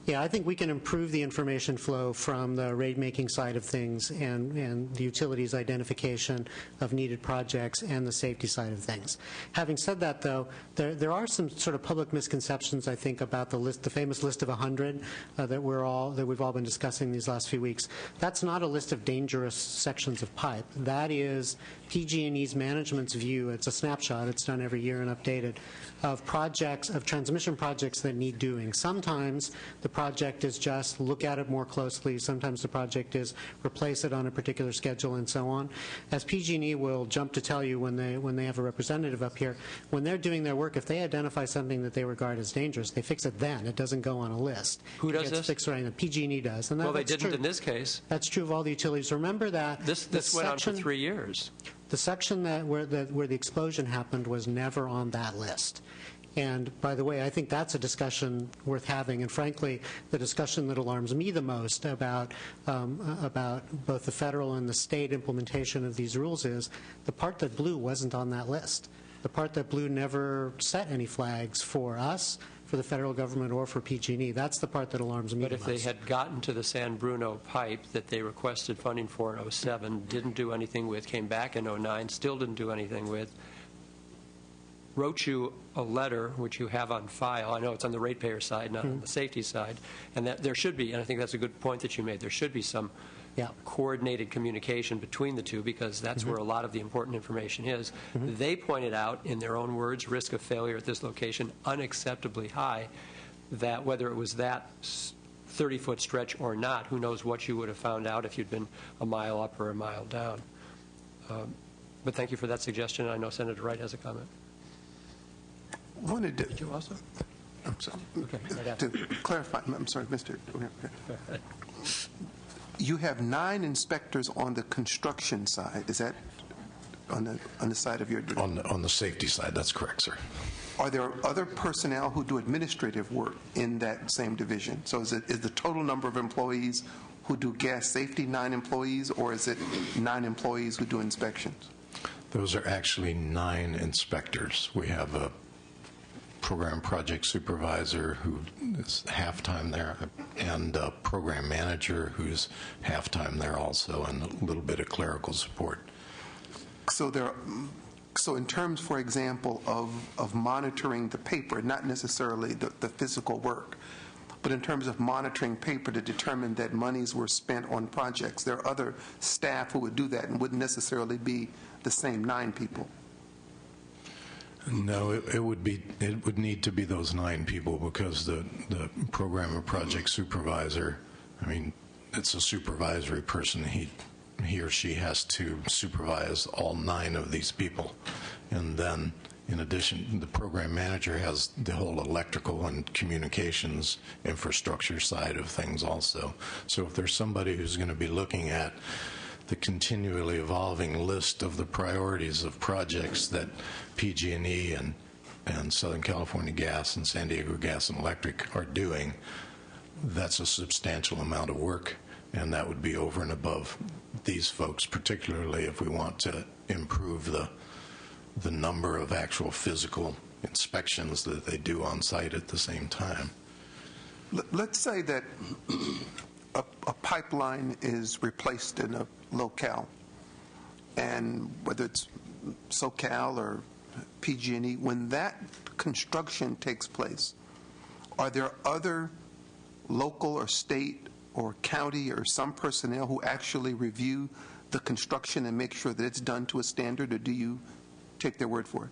Yeah, I think we can improve the information flow from the rate-making side of things and the utilities' identification of needed projects and the safety side of things. Having said that, though, there are some sort of public misconceptions, I think, about the famous list of 100 that we've all been discussing these last few weeks. That's not a list of dangerous sections of pipe. That is PG&E's management's view. It's a snapshot. It's done every year and updated of projects, of transmission projects that need doing. Sometimes the project is just look at it more closely. Sometimes the project is replace it on a particular schedule and so on. As PG&E will jump to tell you when they have a representative up here, when they're doing their work, if they identify something that they regard as dangerous, they fix it then. It doesn't go on a list. Who does this? Fixed right now. PG&E does. And well, they didn't true. In this case. That's true of all the utilities. Remember that this went on for 3 years. The section where the explosion happened was never on that list. And by the way, I think that's a discussion worth having. And frankly, the discussion that alarms me the most about both the federal and the state implementation of these rules is the part that blew wasn't on that list. The part that blew never set any flags for us, for the federal government, or for PG&E. That's the part that alarms me the most. But if they had gotten to the San Bruno pipe that they requested funding for in 07, didn't do anything with, came back in 09, still didn't do anything with, wrote you a letter, which you have on file. I know it's on the ratepayer side, not on the safety side. And that there should be, and I think that's a good point that you made, there should be some coordinated communication between the two, because that's where a lot of the important information is. They pointed out, in their own words, risk of failure at this location unacceptably high, that whether it was that 30-foot stretch or not, who knows what you would have found out if you'd been a mile up or a mile down. But thank you for that suggestion. I know Senator Wright has a comment. Did you also? I'm sorry. Okay, right to clarify, I'm sorry, Mr. Okay. You have 9 inspectors on the construction side. Is that on the side of your division? On the safety side, that's correct, sir. Are there other personnel who do administrative work in that same division? So is the total number of employees who do gas safety 9 employees, or is it 9 employees who do inspections? Those are actually 9 inspectors. We have a program project supervisor who is half-time there, and a program manager who's half-time there also, and a little bit of clerical support. So in terms, for example, of monitoring the paper, not necessarily the physical work, but in terms of monitoring paper to determine that monies were spent on projects, there are other staff who would do that and wouldn't necessarily be the same 9 people. No, it would need to be those 9 people, because the program or project supervisor, I mean, it's a supervisory person. He or she has to supervise all 9 of these people. And then, in addition, the program manager has the whole electrical and communications infrastructure side of things also. So if there's somebody who's going to be looking at the continually evolving list of the priorities of projects that PG&E and Southern California Gas and San Diego Gas and Electric are doing, that's a substantial amount of work, and that would be over and above these folks, particularly if we want to improve the number of actual physical inspections that they do on site at the same time. Let's say that a pipeline is replaced in a locale, and whether it's SoCal or PG&E, when that construction takes place, are there other local or state or county or some personnel who actually review the construction and make sure that it's done to a standard, or do you take their word for it?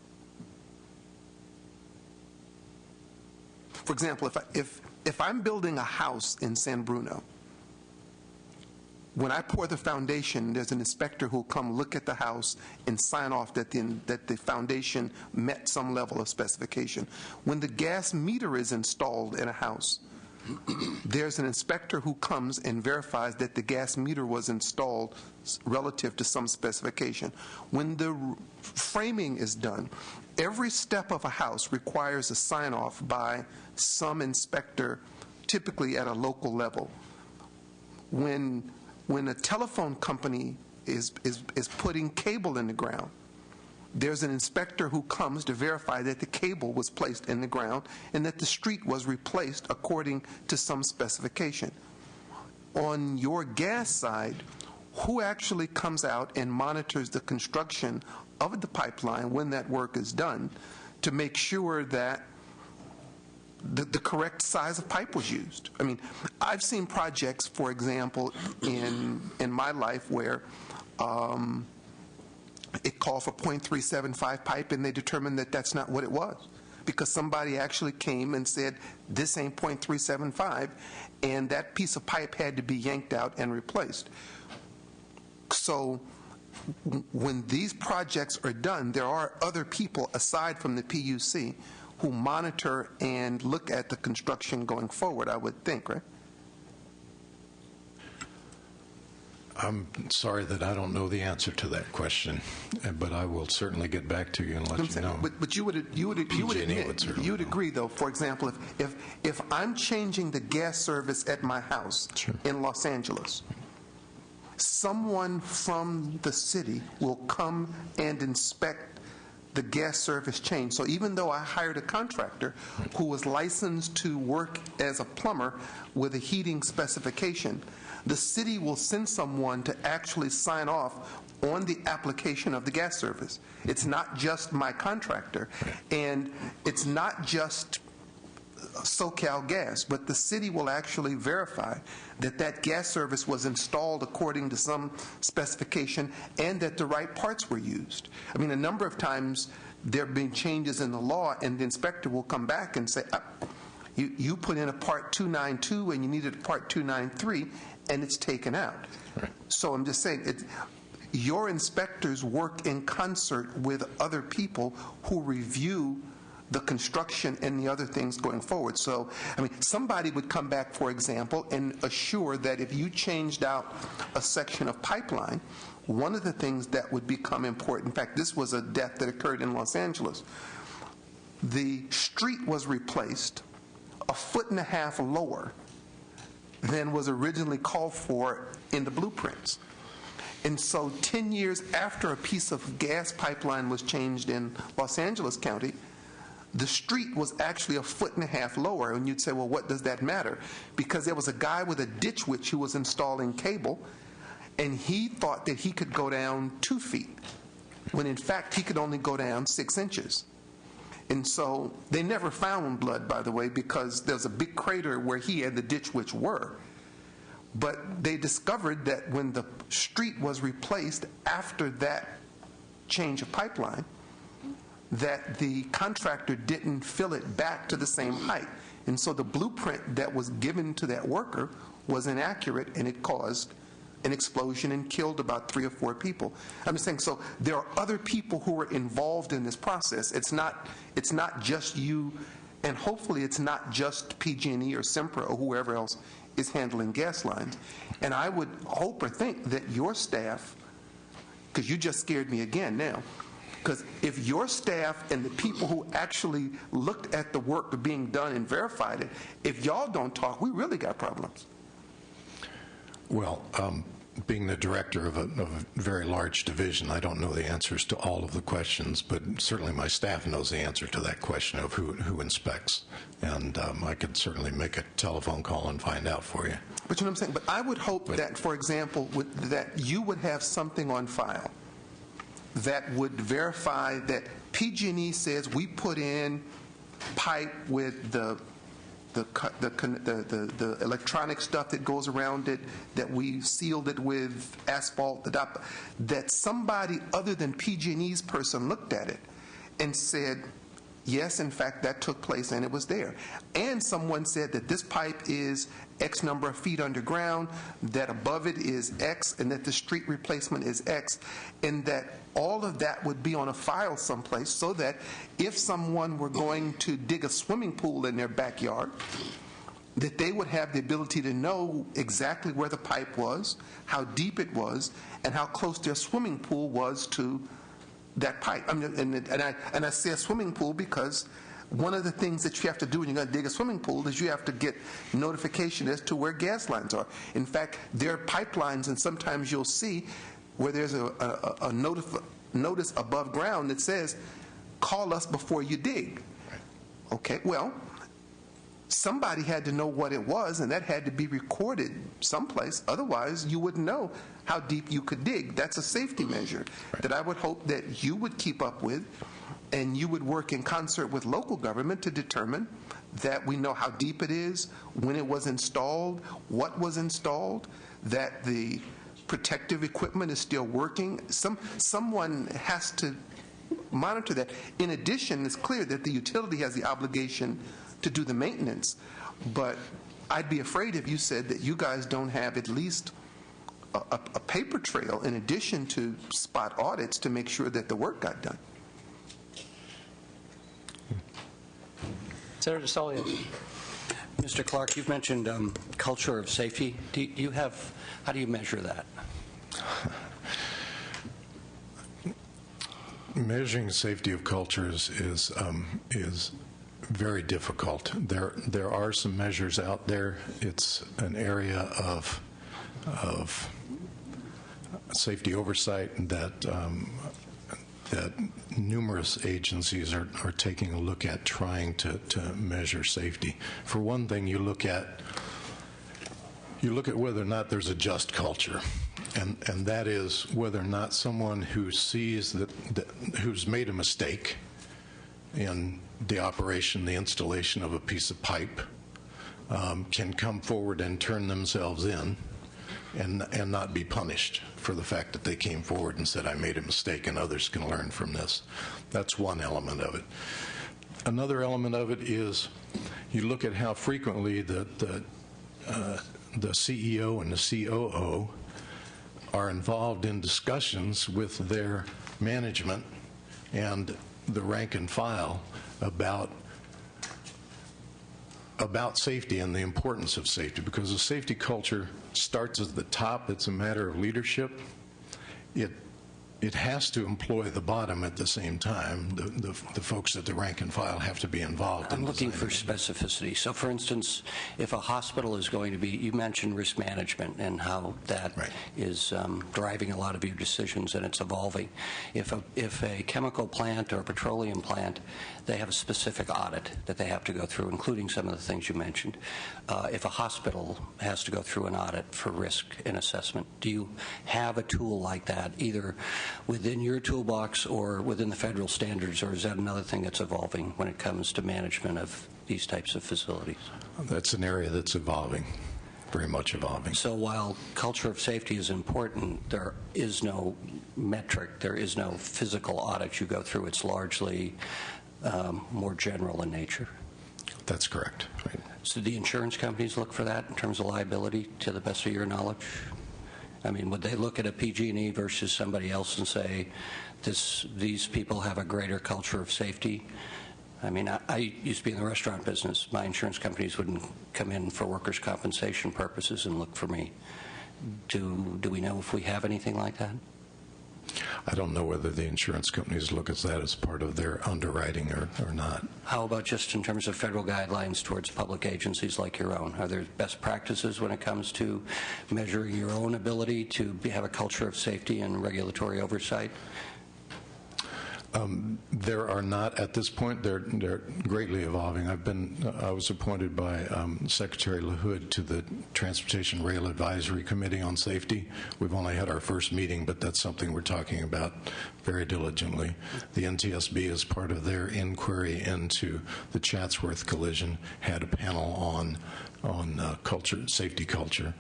For example, if I'm building a house in San Bruno, when I pour the foundation, there's an inspector who will come look at the house and sign off that the foundation met some level of specification. When the gas meter is installed in a house, there's an inspector who comes and verifies that the gas meter was installed relative to some specification. When the framing is done, every step of a house requires a sign-off by some inspector, typically at a local level. When a telephone company is putting cable in the ground, there's an inspector who comes to verify that the cable was placed in the ground and that the street was replaced according to some specification. On your gas side, who actually comes out and monitors the construction of the pipeline when that work is done to make sure that the correct size of pipe was used? I mean, I've seen projects, for example, in my life where it called for .375 pipe, and they determined that that's not what it was, because somebody actually came and said, this ain't .375, and that piece of pipe had to be yanked out and replaced. So when these projects are done, there are other people aside from the PUC who monitor and look at the construction going forward, I would think, right? I'm sorry that I don't know the answer to that question, but I will certainly get back to you and let you know. But you would admit, you would agree, though, for example, if I'm changing the gas service at my house in Los Angeles, someone from the city will come and inspect the gas service change. So even though I hired a contractor who was licensed to work as a plumber with a heating specification, the city will send someone to actually sign off on the application of the gas service. It's not just my contractor, and it's not just SoCal Gas, but the city will actually verify that that gas service was installed according to some specification and that the right parts were used. I mean, a number of times there have been changes in the law, and the inspector will come back and say, you put in a part 292 and you needed a part 293, and it's taken out. Right. So I'm just saying, your inspectors work in concert with other people who review the construction and the other things going forward. So, I mean, somebody would come back, for example, and assure that if you changed out a section of pipeline, one of the things that would become important, in fact, this was a death that occurred in Los Angeles. The street was replaced 1.5 feet lower than was originally called for in the blueprints. And so 10 years after a piece of gas pipeline was changed in Los Angeles County, the street was actually 1.5 feet lower. And you'd say, well, what does that matter? Because there was a guy with a ditch witch who was installing cable, and he thought that he could go down 2 feet, when in fact he could only go down 6 inches. And so they never found blood, by the way, because there's a big crater where he and the ditch witch were. But they discovered that when the street was replaced after that change of pipeline, that the contractor didn't fill it back to the same height. And so the blueprint that was given to that worker was inaccurate, and it caused an explosion and killed about 3 or 4 people. I'm just saying, so there are other people who are involved in this process. It's not just you, and hopefully it's not just PG&E or Sempra or whoever else is handling gas lines. And I would hope or think that your staff, because you just scared me again now, because if your staff and the people who actually looked at the work being done and verified it, if y'all don't talk, we really got problems. Well, being the director of a very large division, I don't know the answers to all of the questions, but certainly my staff knows the answer to that question of who inspects. And I could certainly make a telephone call and find out for you. But you know what I'm saying? But I would hope that, for example, that you would have something on file that would verify that PG&E says we put in pipe with the electronic stuff that goes around it, that we sealed it with asphalt, that somebody other than PG&E's person looked at it and said, yes, in fact, that took place and it was there. And someone said that this pipe is X number of feet underground, that above it is X, and that the street replacement is X, and that all of that would be on a file someplace so that if someone were going to dig a swimming pool in their backyard, that they would have the ability to know exactly where the pipe was, how deep it was, and how close their swimming pool was to that pipe. I mean, and I say a swimming pool because one of the things that you have to do when you're going to dig a swimming pool is you have to get notification as to where gas lines are. In fact, there are pipelines, and sometimes you'll see where there's a notice above ground that says, call us before you dig. Okay, well, somebody had to know what it was, and that had to be recorded someplace. Otherwise, you wouldn't know how deep you could dig. That's a safety measure that I would hope that you would keep up with, and you would work in concert with local government to determine that we know how deep it is, when it was installed, what was installed, that the protective equipment is still working. Someone has to monitor that. In addition, it's clear that the utility has the obligation to do the maintenance, but I'd be afraid if you said that you guys don't have at least a paper trail in addition to spot audits to make sure that the work got done. Senator Sullivan. Mr. Clark, you've mentioned culture of safety. How do you measure that? Measuring safety of cultures is very difficult. There are some measures out there. It's an area of safety oversight that numerous agencies are taking a look at, trying to measure safety. For one thing, you look at whether or not there's a just culture, and that is whether or not someone who sees who's made a mistake in the operation, the installation of a piece of pipe, can come forward and turn themselves in and not be punished for the fact that they came forward and said, I made a mistake and others can learn from this. That's one element of it. Another element of it is you look at how frequently the CEO and the COO are involved in discussions with their management and the rank and file about safety and the importance of safety, because the safety culture starts at the top. It's a matter of leadership. It has to employ the bottom at the same time. The folks at the rank and file have to be involved. I'm looking for specificity. So, for instance, if a hospital is going to be, you mentioned risk management and how that is driving a lot of your decisions, and it's evolving. If a chemical plant or a petroleum plant, they have a specific audit that they have to go through, including some of the things you mentioned. If a hospital has to go through an audit for risk and assessment, do you have a tool like that, either within your toolbox or within the federal standards, or is that another thing that's evolving when it comes to management of these types of facilities? That's an area that's evolving, very much evolving. So while culture of safety is important, there is no metric, there is no physical audit you go through. It's largely more general in nature. That's correct. Right. So the insurance companies look for that in terms of liability, to the best of your knowledge? I mean, would they look at a PG&E versus somebody else and say, these people have a greater culture of safety? I mean, I used to be in the restaurant business. My insurance companies wouldn't come in for workers' compensation purposes and look for me. Do we know if we have anything like that? I don't know whether the insurance companies look at that as part of their underwriting or not. How about just in terms of federal guidelines towards public agencies like your own? Are there best practices when it comes to measuring your own ability to have a culture of safety and regulatory oversight? There are not at this point. They're greatly evolving. I was appointed by Secretary LaHood to the Transportation Rail Advisory Committee on Safety. We've only had our first meeting, but that's something we're talking about very diligently. The NTSB, as part of their inquiry into the Chatsworth collision, had a panel on culture, safety culture.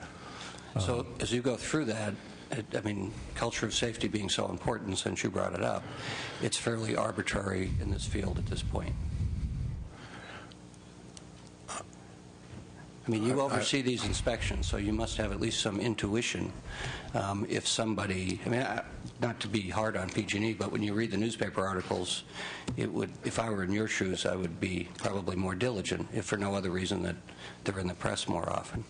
So as you go through that, I mean, culture of safety being so important, since you brought it up, it's fairly arbitrary in this field at this point. I mean, you oversee these inspections, so you must have at least some intuition. If somebody, I mean, not to be hard on PG&E, but when you read the newspaper articles, it would, if I were in your shoes, I would be probably more diligent, if for no other reason that they're in the press more often.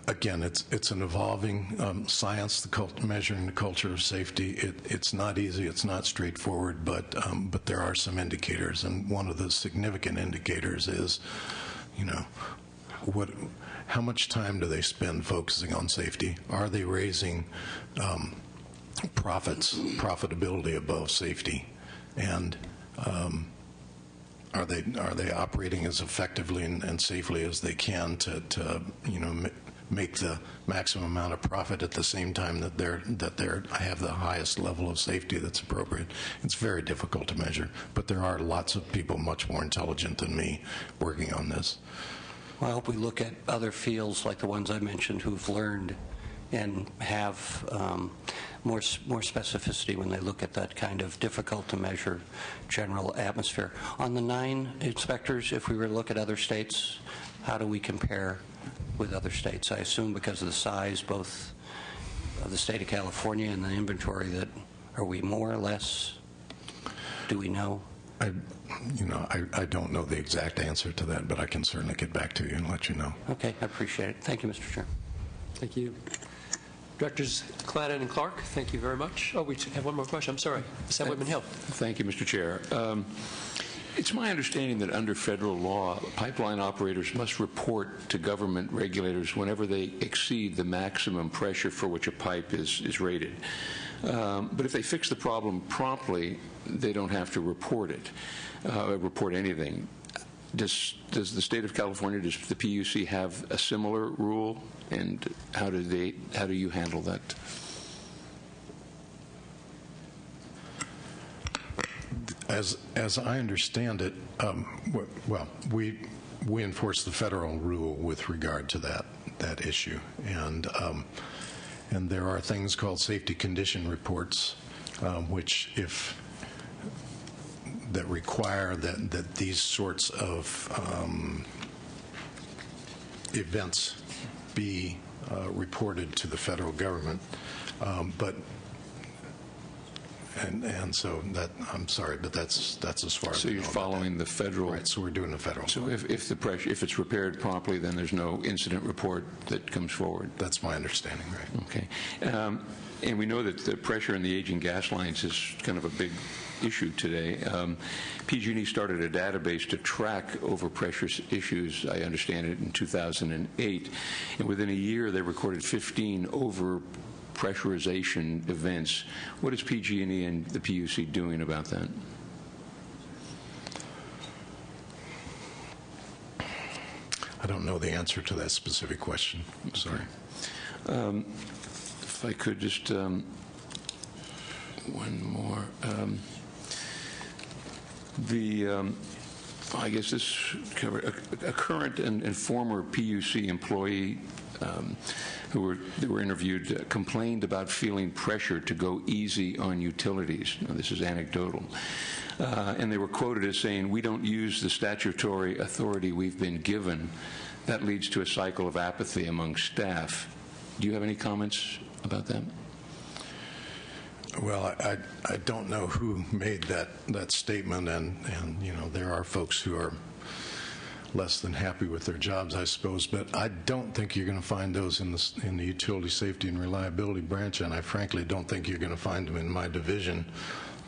Again, it's an evolving science, measuring the culture of safety. It's not easy, it's not straightforward, but there are some indicators, and one of the significant indicators is, you know, how much time do they spend focusing on safety? Are they raising profitability above safety? And are they operating as effectively and safely as they can to you know, make the maximum amount of profit at the same time that they're have the highest level of safety that's appropriate? It's very difficult to measure, but there are lots of people much more intelligent than me working on this. Well, I hope we look at other fields like the ones I mentioned who've learned and have more specificity when they look at that kind of difficult to measure general atmosphere. On the 9 inspectors, if we were to look at other states, how do we compare with other states? I assume because of the size both of the state of California and the inventory, that are we more or less? Do we know? I don't know the exact answer to that, but I can certainly get back to you and let you know. Okay, I appreciate it. Thank you, Mr. Chair. Thank you. Directors Clannon and Clark, thank you very much. Oh, we have one more question. I'm sorry. Assemblyman Hill. Thank you, Mr. Chair. It's my understanding that under federal law, pipeline operators must report to government regulators whenever they exceed the maximum pressure for which a pipe is rated. But if they fix the problem promptly, they don't have to report it, report anything. Does the state of California, does the PUC have a similar rule, and how do you handle that? As I understand it, well, we enforce the federal rule with regard to that issue, and there are things called safety condition reports, which that require that these sorts of events be reported to the federal government, and so that, I'm sorry, but that's as far as. So you're following the federal. Right. So we're doing the federal. So if it's repaired promptly, then there's no incident report that comes forward. That's my understanding. Right. Okay. And we know that the pressure in the aging gas lines is kind of a big issue today. PG&E started a database to track overpressure issues, I understand it, in 2008. And within a year, they recorded 15 overpressurization events. What is PG&E and the PUC doing about that? I don't know the answer to that specific question. I'm sorry. If I could just, one more. I guess this covered a current and former PUC employee who were interviewed complained about feeling pressure to go easy on utilities. Now, this is anecdotal. And they were quoted as saying, "We don't use the statutory authority we've been given. That leads to a cycle of apathy among staff." Do you have any comments about that? Well, I don't know who made that statement, and you know, there are folks who are less than happy with their jobs, I suppose. But I don't think you're going to find those in the utility safety and reliability branch, and I frankly don't think you're going to find them in my division,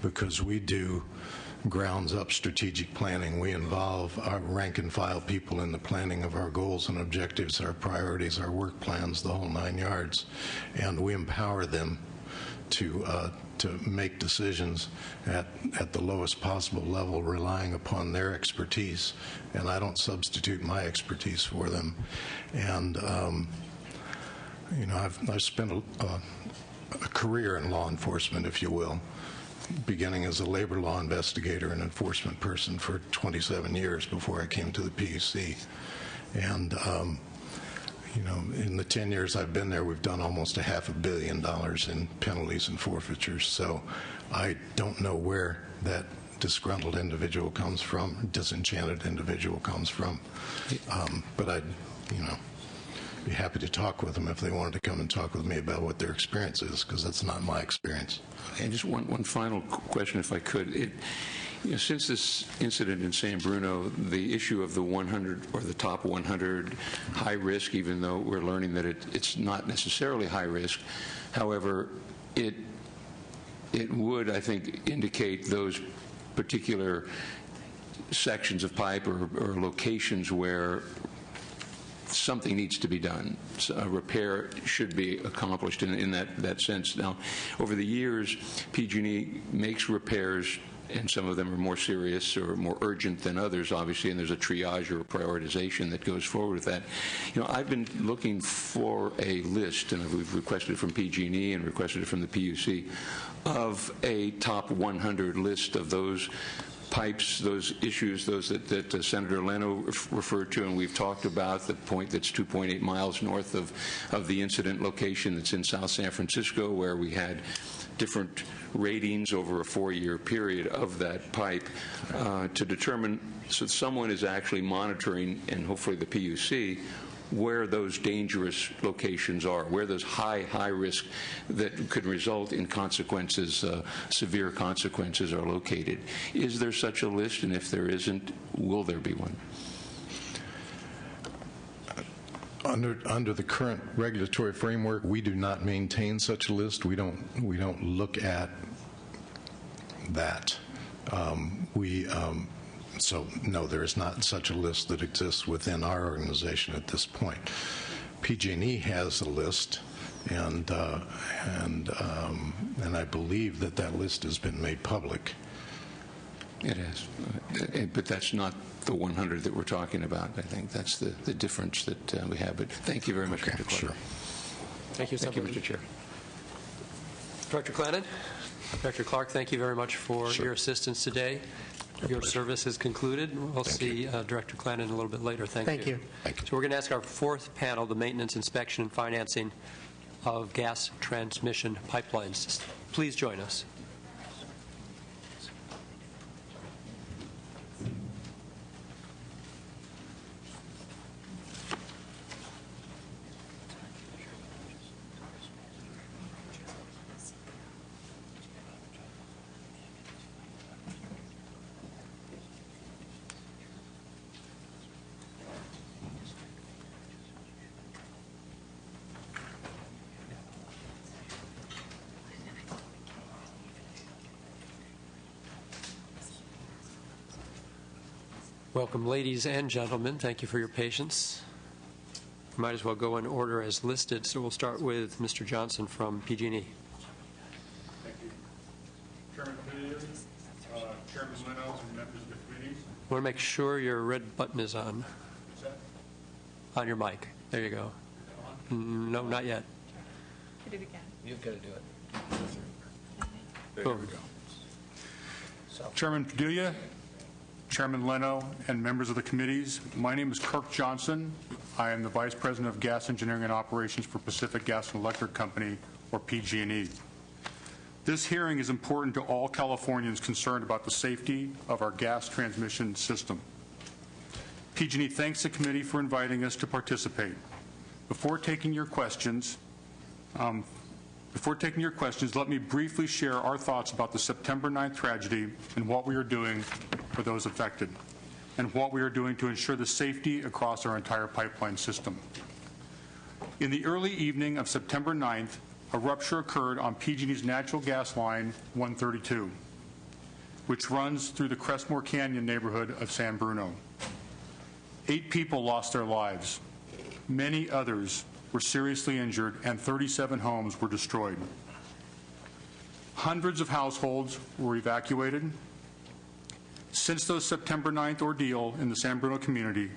because we do grounds-up strategic planning. We involve our rank-and-file people in the planning of our goals and objectives, our priorities, our work plans, the whole 9 yards, and we empower them to make decisions at the lowest possible level, relying upon their expertise. And I don't substitute my expertise for them. And I've spent a career in law enforcement, if you will, beginning as a labor law investigator and enforcement person for 27 years before I came to the PUC. And in the 10 years I've been there, we've done almost $500 million in penalties and forfeitures. So I don't know where that disgruntled individual comes from, disenchanted individual comes from. But I'd, be happy to talk with them if they wanted to come and talk with me about what their experience is, because that's not my experience. And just one final question, if I could. Since this incident in San Bruno, the issue of the 100 or the top 100 high risk, even though we're learning that it's not necessarily high risk, however, it would, I think, indicate those particular sections of pipe or locations where something needs to be done. So a repair should be accomplished in that sense. Now, over the years, PG&E makes repairs, and some of them are more serious or more urgent than others, obviously, and there's a triage or a prioritization that goes forward with that. I've been looking for a list, and we've requested it from PG&E and requested it from the PUC, of a top 100 list of those pipes, those issues, those that Senator Leno referred to, and we've talked about the point that's 2.8 miles north of the incident location that's in South San Francisco, where we had different ratings over a 4-year period of that pipe to determine, so someone is actually monitoring, and hopefully the PUC, where those dangerous locations are, where those high risk that could result in consequences, severe consequences, are located. Is there such a list? And if there isn't, will there be one? Under the current regulatory framework, we do not maintain such a list. We don't look at that. So, no, there is not such a list that exists within our organization at this point. PG&E has a list, and I believe that list has been made public. It has, but that's not the 100 that we're talking about. I think that's the difference that we have. But thank you very much, Mr. Clark. Sure. Thank you, Mr. Chair. Director Clannon. Director Clark, thank you very much for your assistance today. Your service is concluded. We'll see Director Clannon a little bit later. Thank you. Thank you. So we're going to ask our fourth panel, the maintenance, inspection, and financing of gas transmission pipelines. Please join us. Welcome, ladies and gentlemen. Thank you for your patience. Might as well go in order as listed, so we'll start with Mr. Johnson from PG&E. Thank you. Chairman Kennedy, Chairman Leno, and members of the committee. I want to make sure your red button is on. What's that? On your mic. There you go. No, not yet. Hit it again. You've got to do it. There we go. Chairman Padilla, Chairman Leno, and members of the committees, my name is Kirk Johnson. I am the Vice President of Gas Engineering and Operations for Pacific Gas and Electric Company, or PG&E. This hearing is important to all Californians concerned about the safety of our gas transmission system. PG&E thanks the committee for inviting us to participate. Before taking your questions, let me briefly share our thoughts about the September 9th tragedy and what we are doing for those affected. and what we are doing to ensure the safety across our entire pipeline system. In the early evening of September 9th, a rupture occurred on PG&E's natural gas line 132, which runs through the Crestmore Canyon neighborhood of San Bruno. 8 people lost their lives. Many others were seriously injured, and 37 homes were destroyed. Hundreds of households were evacuated. Since the September 9th ordeal in the San Bruno community,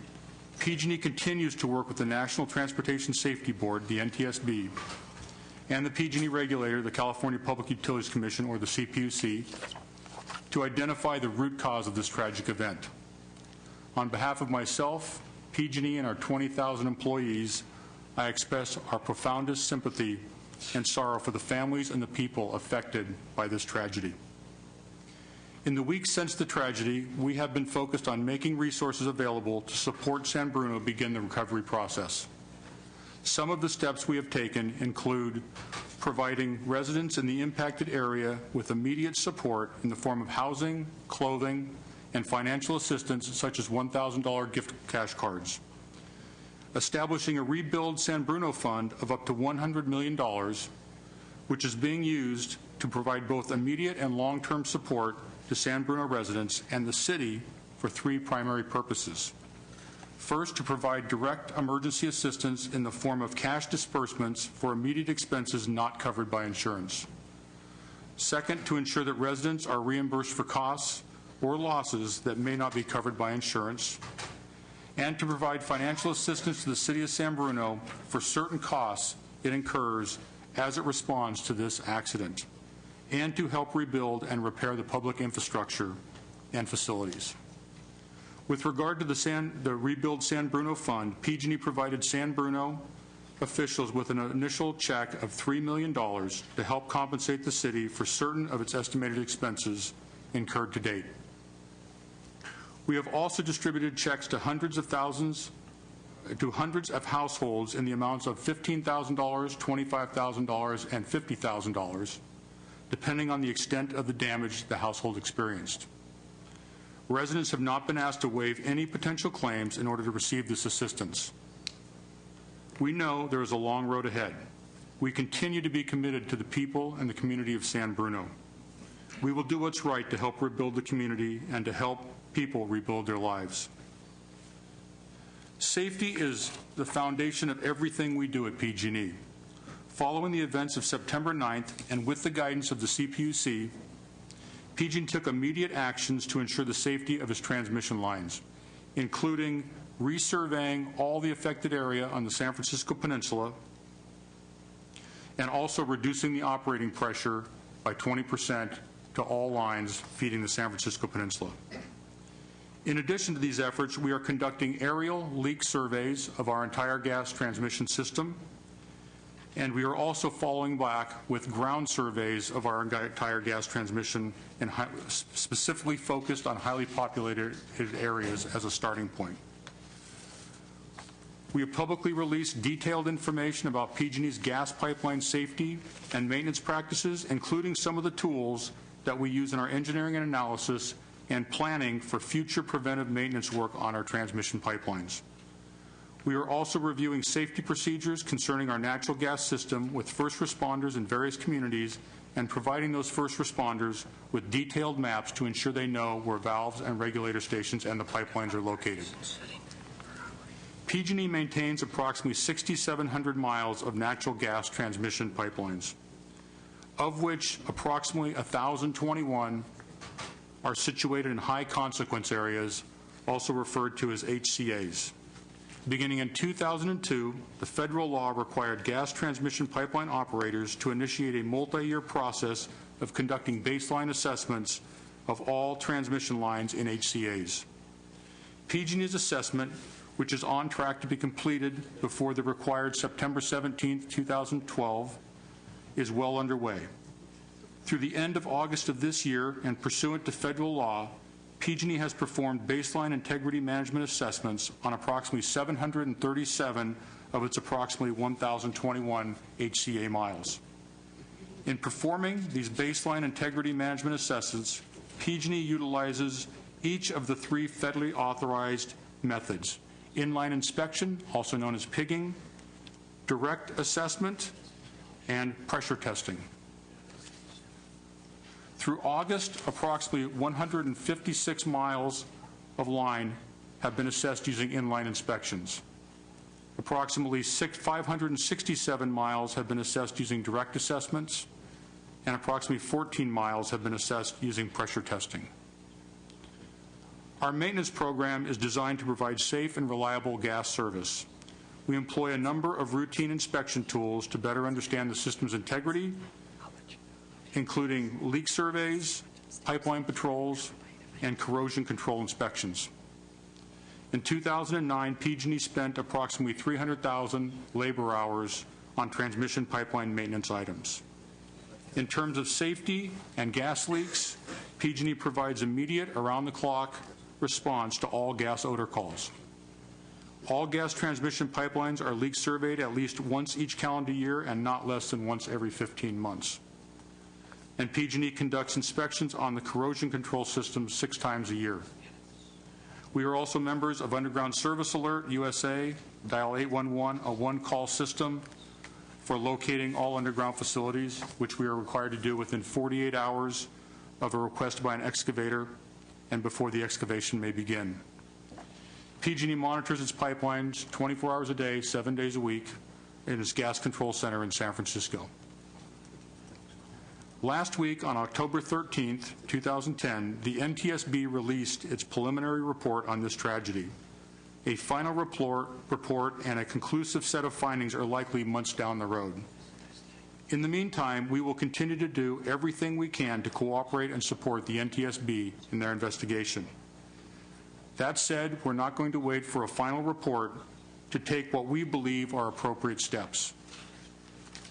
PG&E continues to work with the National Transportation Safety Board, the NTSB, and the PG&E regulator, the California Public Utilities Commission, or the CPUC, to identify the root cause of this tragic event. On behalf of myself, PG&E, and our 20,000 employees, I express our profoundest sympathy and sorrow for the families and the people affected by this tragedy. In the weeks since the tragedy, we have been focused on making resources available to support San Bruno begin the recovery process. Some of the steps we have taken include providing residents in the impacted area with immediate support in the form of housing, clothing, and financial assistance such as $1,000 gift cash cards. Establishing a Rebuild San Bruno fund of up to $100 million, which is being used to provide both immediate and long-term support to San Bruno residents and the city for 3 primary purposes. First, to provide direct emergency assistance in the form of cash disbursements for immediate expenses not covered by insurance. Second, to ensure that residents are reimbursed for costs or losses that may not be covered by insurance, and to provide financial assistance to the City of San Bruno for certain costs it incurs as it responds to this accident, and to help rebuild and repair the public infrastructure and facilities. With regard to the Rebuild San Bruno Fund, PG&E provided San Bruno officials with an initial check of $3 million to help compensate the city for certain of its estimated expenses incurred to date. We have also distributed checks to hundreds of households in the amounts of $15,000, $25,000, and $50,000, depending on the extent of the damage the household experienced. Residents have not been asked to waive any potential claims in order to receive this assistance. We know there is a long road ahead. We continue to be committed to the people and the community of San Bruno. We will do what's right to help rebuild the community and to help people rebuild their lives. Safety is the foundation of everything we do at PG&E. Following the events of September 9th and with the guidance of the CPUC, PG&E took immediate actions to ensure the safety of its transmission lines, including resurveying all the affected area on the San Francisco Peninsula and also reducing the operating pressure by 20% to all lines feeding the San Francisco Peninsula. In addition to these efforts, we are conducting aerial leak surveys of our entire gas transmission system, and we are also following back with ground surveys of our entire gas transmission and specifically focused on highly populated areas as a starting point. We have publicly released detailed information about PG&E's gas pipeline safety and maintenance practices, including some of the tools that we use in our engineering and analysis and planning for future preventive maintenance work on our transmission pipelines. We are also reviewing safety procedures concerning our natural gas system with first responders in various communities and providing those first responders with detailed maps to ensure they know where valves and regulator stations and the pipelines are located. PG&E maintains approximately 6,700 miles of natural gas transmission pipelines, of which approximately 1,021 are situated in high consequence areas, also referred to as HCAs. Beginning in 2002, the federal law required gas transmission pipeline operators to initiate a multi-year process of conducting baseline assessments of all transmission lines in HCAs. PG&E's assessment, which is on track to be completed before the required September 17, 2012, is well underway. Through the end of August of this year and pursuant to federal law, PG&E has performed baseline integrity management assessments on approximately 737 of its approximately 1,021 HCA miles. In performing these baseline integrity management assessments, PG&E utilizes each of the 3 federally authorized methods: inline inspection, also known as pigging, direct assessment, and pressure testing. Through August, approximately 156 miles of line have been assessed using inline inspections. Approximately 567 miles have been assessed using direct assessments, and approximately 14 miles have been assessed using pressure testing. Our maintenance program is designed to provide safe and reliable gas service. We employ a number of routine inspection tools to better understand the system's integrity, including leak surveys, pipeline patrols, and corrosion control inspections. In 2009, PG&E spent approximately 300,000 labor hours on transmission pipeline maintenance items. In terms of safety and gas leaks, PG&E provides immediate, around-the-clock response to all gas odor calls. All gas transmission pipelines are leak surveyed at least once each calendar year and not less than once every 15 months. And PG&E conducts inspections on the corrosion control system 6 times a year. We are also members of Underground Service Alert USA, Dial 811, a one-call system for locating all underground facilities, which we are required to do within 48 hours of a request by an excavator and before the excavation may begin. PG&E monitors its pipelines 24 hours a day, 7 days a week in its gas control center in San Francisco. Last week, on October 13th, 2010, the NTSB released its preliminary report on this tragedy. A final report and a conclusive set of findings are likely months down the road. In the meantime, we will continue to do everything we can to cooperate and support the NTSB in their investigation. That said, we're not going to wait for a final report to take what we believe are appropriate steps.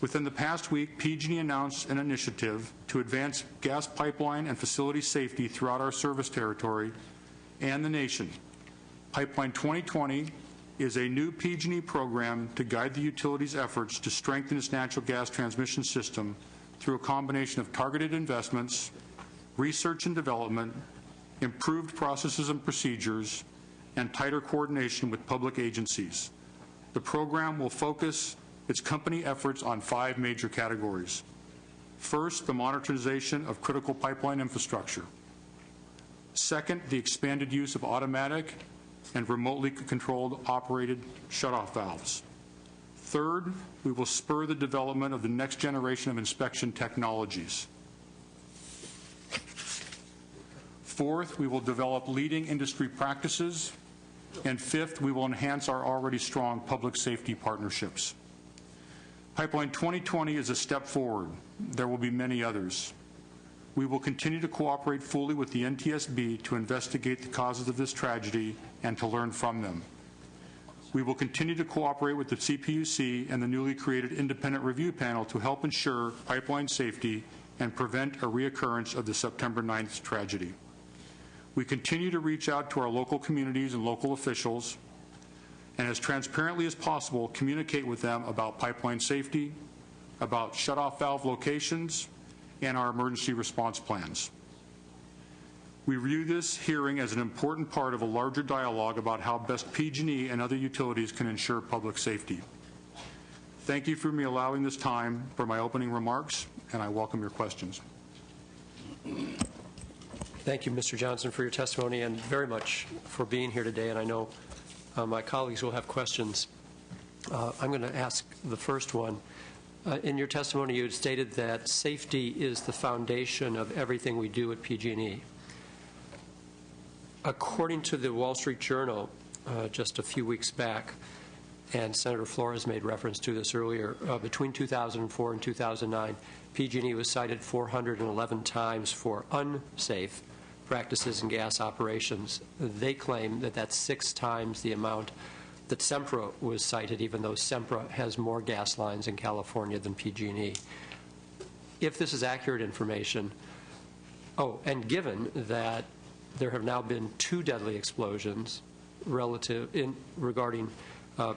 Within the past week, PG&E announced an initiative to advance gas pipeline and facility safety throughout our service territory and the nation. Pipeline 2020 is a new PG&E program to guide the utility's efforts to strengthen its natural gas transmission system through a combination of targeted investments, research and development, improved processes and procedures, and tighter coordination with public agencies. The program will focus its company efforts on 5 major categories. First, the modernization of critical pipeline infrastructure. Second, the expanded use of automatic and remotely controlled operated shutoff valves. Third, we will spur the development of the next generation of inspection technologies. Fourth, we will develop leading industry practices. And fifth, we will enhance our already strong public safety partnerships. Pipeline 2020 is a step forward. There will be many others. We will continue to cooperate fully with the NTSB to investigate the causes of this tragedy and to learn from them. We will continue to cooperate with the CPUC and the newly created independent review panel to help ensure pipeline safety and prevent a reoccurrence of the September 9th tragedy. We continue to reach out to our local communities and local officials and as transparently as possible communicate with them about pipeline safety, about shutoff valve locations, and our emergency response plans. We view this hearing as an important part of a larger dialogue about how best PG&E and other utilities can ensure public safety. Thank you for me allowing this time for my opening remarks, and I welcome your questions. Thank you, Mr. Johnson, for your testimony and very much for being here today. And I know my colleagues will have questions. I'm going to ask the first one. In your testimony, you had stated that safety is the foundation of everything we do at PG&E. According to the Wall Street Journal just a few weeks back, and Senator Flores made reference to this earlier, between 2004 and 2009, PG&E was cited 411 times for unsafe practices in gas operations. They claim that that's 6 times the amount that Sempra was cited, even though Sempra has more gas lines in California than PG&E. If this is accurate information, and given that there have now been 2 deadly explosions regarding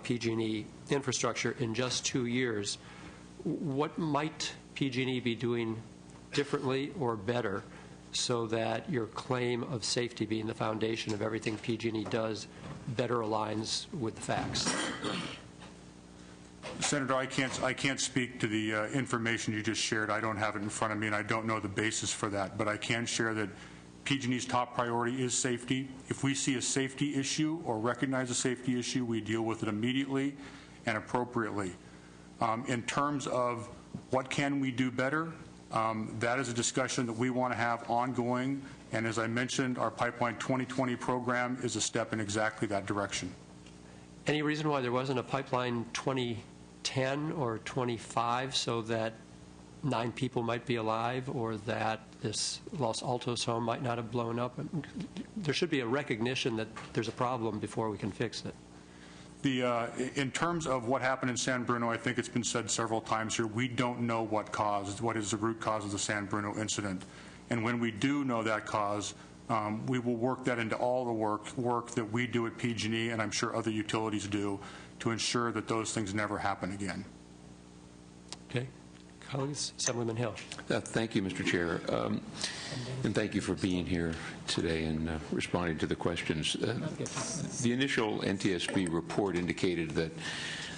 PG&E infrastructure in just 2 years, what might PG&E be doing differently or better so that your claim of safety being the foundation of everything PG&E does better aligns with the facts? Senator, I can't speak to the information you just shared. I don't have it in front of me, and I don't know the basis for that. But I can share that PG&E's top priority is safety. If we see a safety issue or recognize a safety issue, we deal with it immediately and appropriately. In terms of what can we do better, that is a discussion that we want to have ongoing. And as I mentioned, our Pipeline 2020 program is a step in exactly that direction. Any reason why there wasn't a Pipeline 2010 or 25 so that 9 people might be alive, or that this Los Altos home might not have blown up? There should be a recognition that there's a problem before we can fix it. In terms of what happened in San Bruno, I think it's been said several times here, we don't know what is the root cause of the San Bruno incident. And when we do know that cause, we will work that into all the work that we do at PG&E, and I'm sure other utilities do, to ensure that those things never happen again. Okay. Colleagues, Assemblyman Hill. Thank you, Mr. Chair, and thank you for being here today and responding to the questions. The initial NTSB report indicated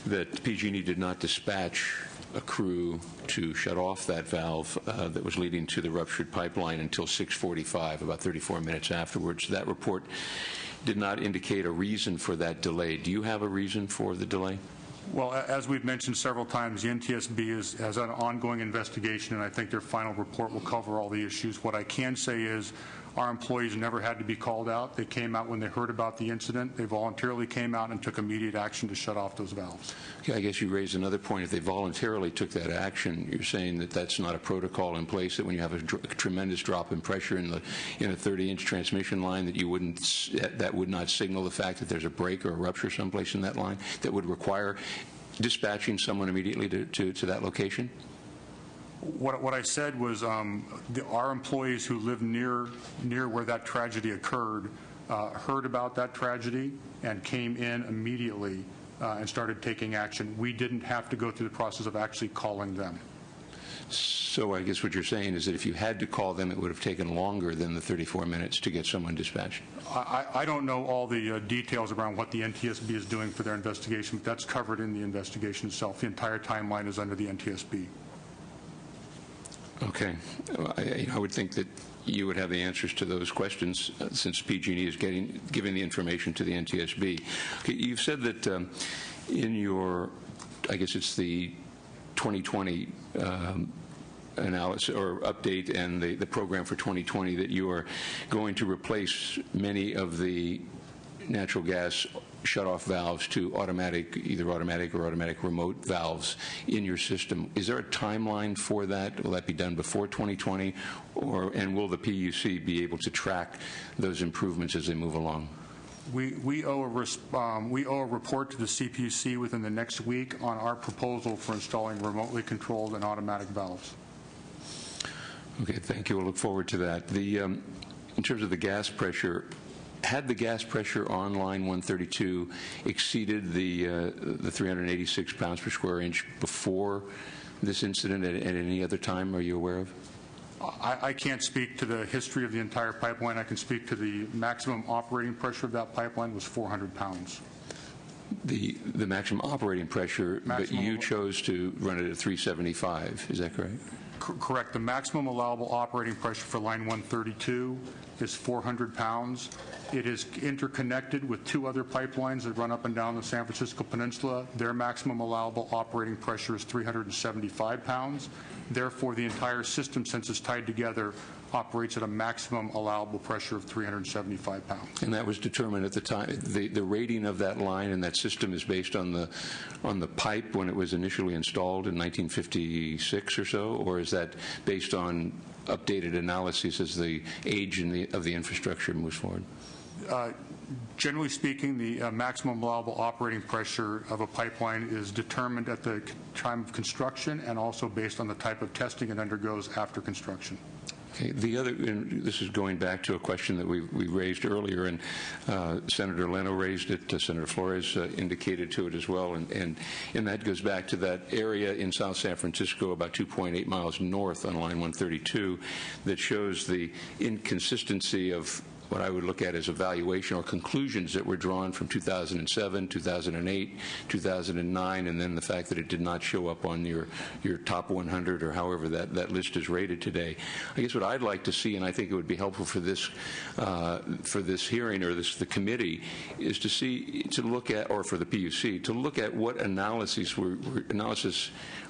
that PG&E did not dispatch a crew to shut off that valve that was leading to the ruptured pipeline until 6:45, about 34 minutes afterwards. That report did not indicate a reason for that delay. Do you have a reason for the delay? Well, as we've mentioned several times, the NTSB has an ongoing investigation, and I think their final report will cover all the issues. What I can say is our employees never had to be called out. They came out when they heard about the incident. They voluntarily came out and took immediate action to shut off those valves. Okay, I guess you raised another point. If they voluntarily took that action, you're saying that that's not a protocol in place, that when you have a tremendous drop in pressure in a 30-inch transmission line, that would not signal the fact that there's a break or a rupture someplace in that line that would require dispatching someone immediately to that location? What I said was our employees who live near where that tragedy occurred heard about that tragedy and came in immediately and started taking action. We didn't have to go through the process of actually calling them. So I guess what you're saying is that if you had to call them, it would have taken longer than the 34 minutes to get someone dispatched. I don't know all the details around what the NTSB is doing for their investigation, but that's covered in the investigation itself. The entire timeline is under the NTSB. Okay. I would think that you would have the answers to those questions since PG&E is giving the information to the NTSB. Okay, you've said that in your, I guess it's the 2020 analysis or update and the program for 2020, that you are going to replace many of the natural gas shut-off valves to either automatic or automatic remote valves in your system. Is there a timeline for that? Will that be done before 2020, and will the PUC be able to track those improvements as they move along? We owe a report to the CPUC within the next week on our proposal for installing remotely controlled and automatic valves. Okay, thank you. We'll look forward to that. In terms of the gas pressure, had the gas pressure on line 132 exceeded the 386 pounds per square inch before this incident at any other time? Are you aware of? I can't speak to the history of the entire pipeline. I can speak to the maximum operating pressure of that pipeline was 400 pounds. The maximum operating pressure, but you chose to run it at 375. Is that correct? Correct. The maximum allowable operating pressure for line 132 is 400 pounds. It is interconnected with 2 other pipelines that run up and down the San Francisco Peninsula. Their maximum allowable operating pressure is 375 pounds. Therefore, the entire system, since it's tied together, operates at a maximum allowable pressure of 375 pounds. And that was determined at the time. The rating of that line and that system is based on the pipe when it was initially installed in 1956 or so, or is that based on updated analyses as the age of the infrastructure moves forward? Generally speaking, the maximum allowable operating pressure of a pipeline is determined at the time of construction and also based on the type of testing it undergoes after construction. Okay. The other, and this is going back to a question that we raised earlier, and Senator Leno raised it, Senator Flores indicated to it as well, and that goes back to that area in South San Francisco, about 2.8 miles north on Line 132, that shows the inconsistency of what I would look at as evaluation or conclusions that were drawn from 2007, 2008, 2009, and then the fact that it did not show up on your top 100 or however that list is rated today. I guess what I'd like to see, and I think it would be helpful for this hearing or the committee, is to look at, or for the PUC, to look at what analysis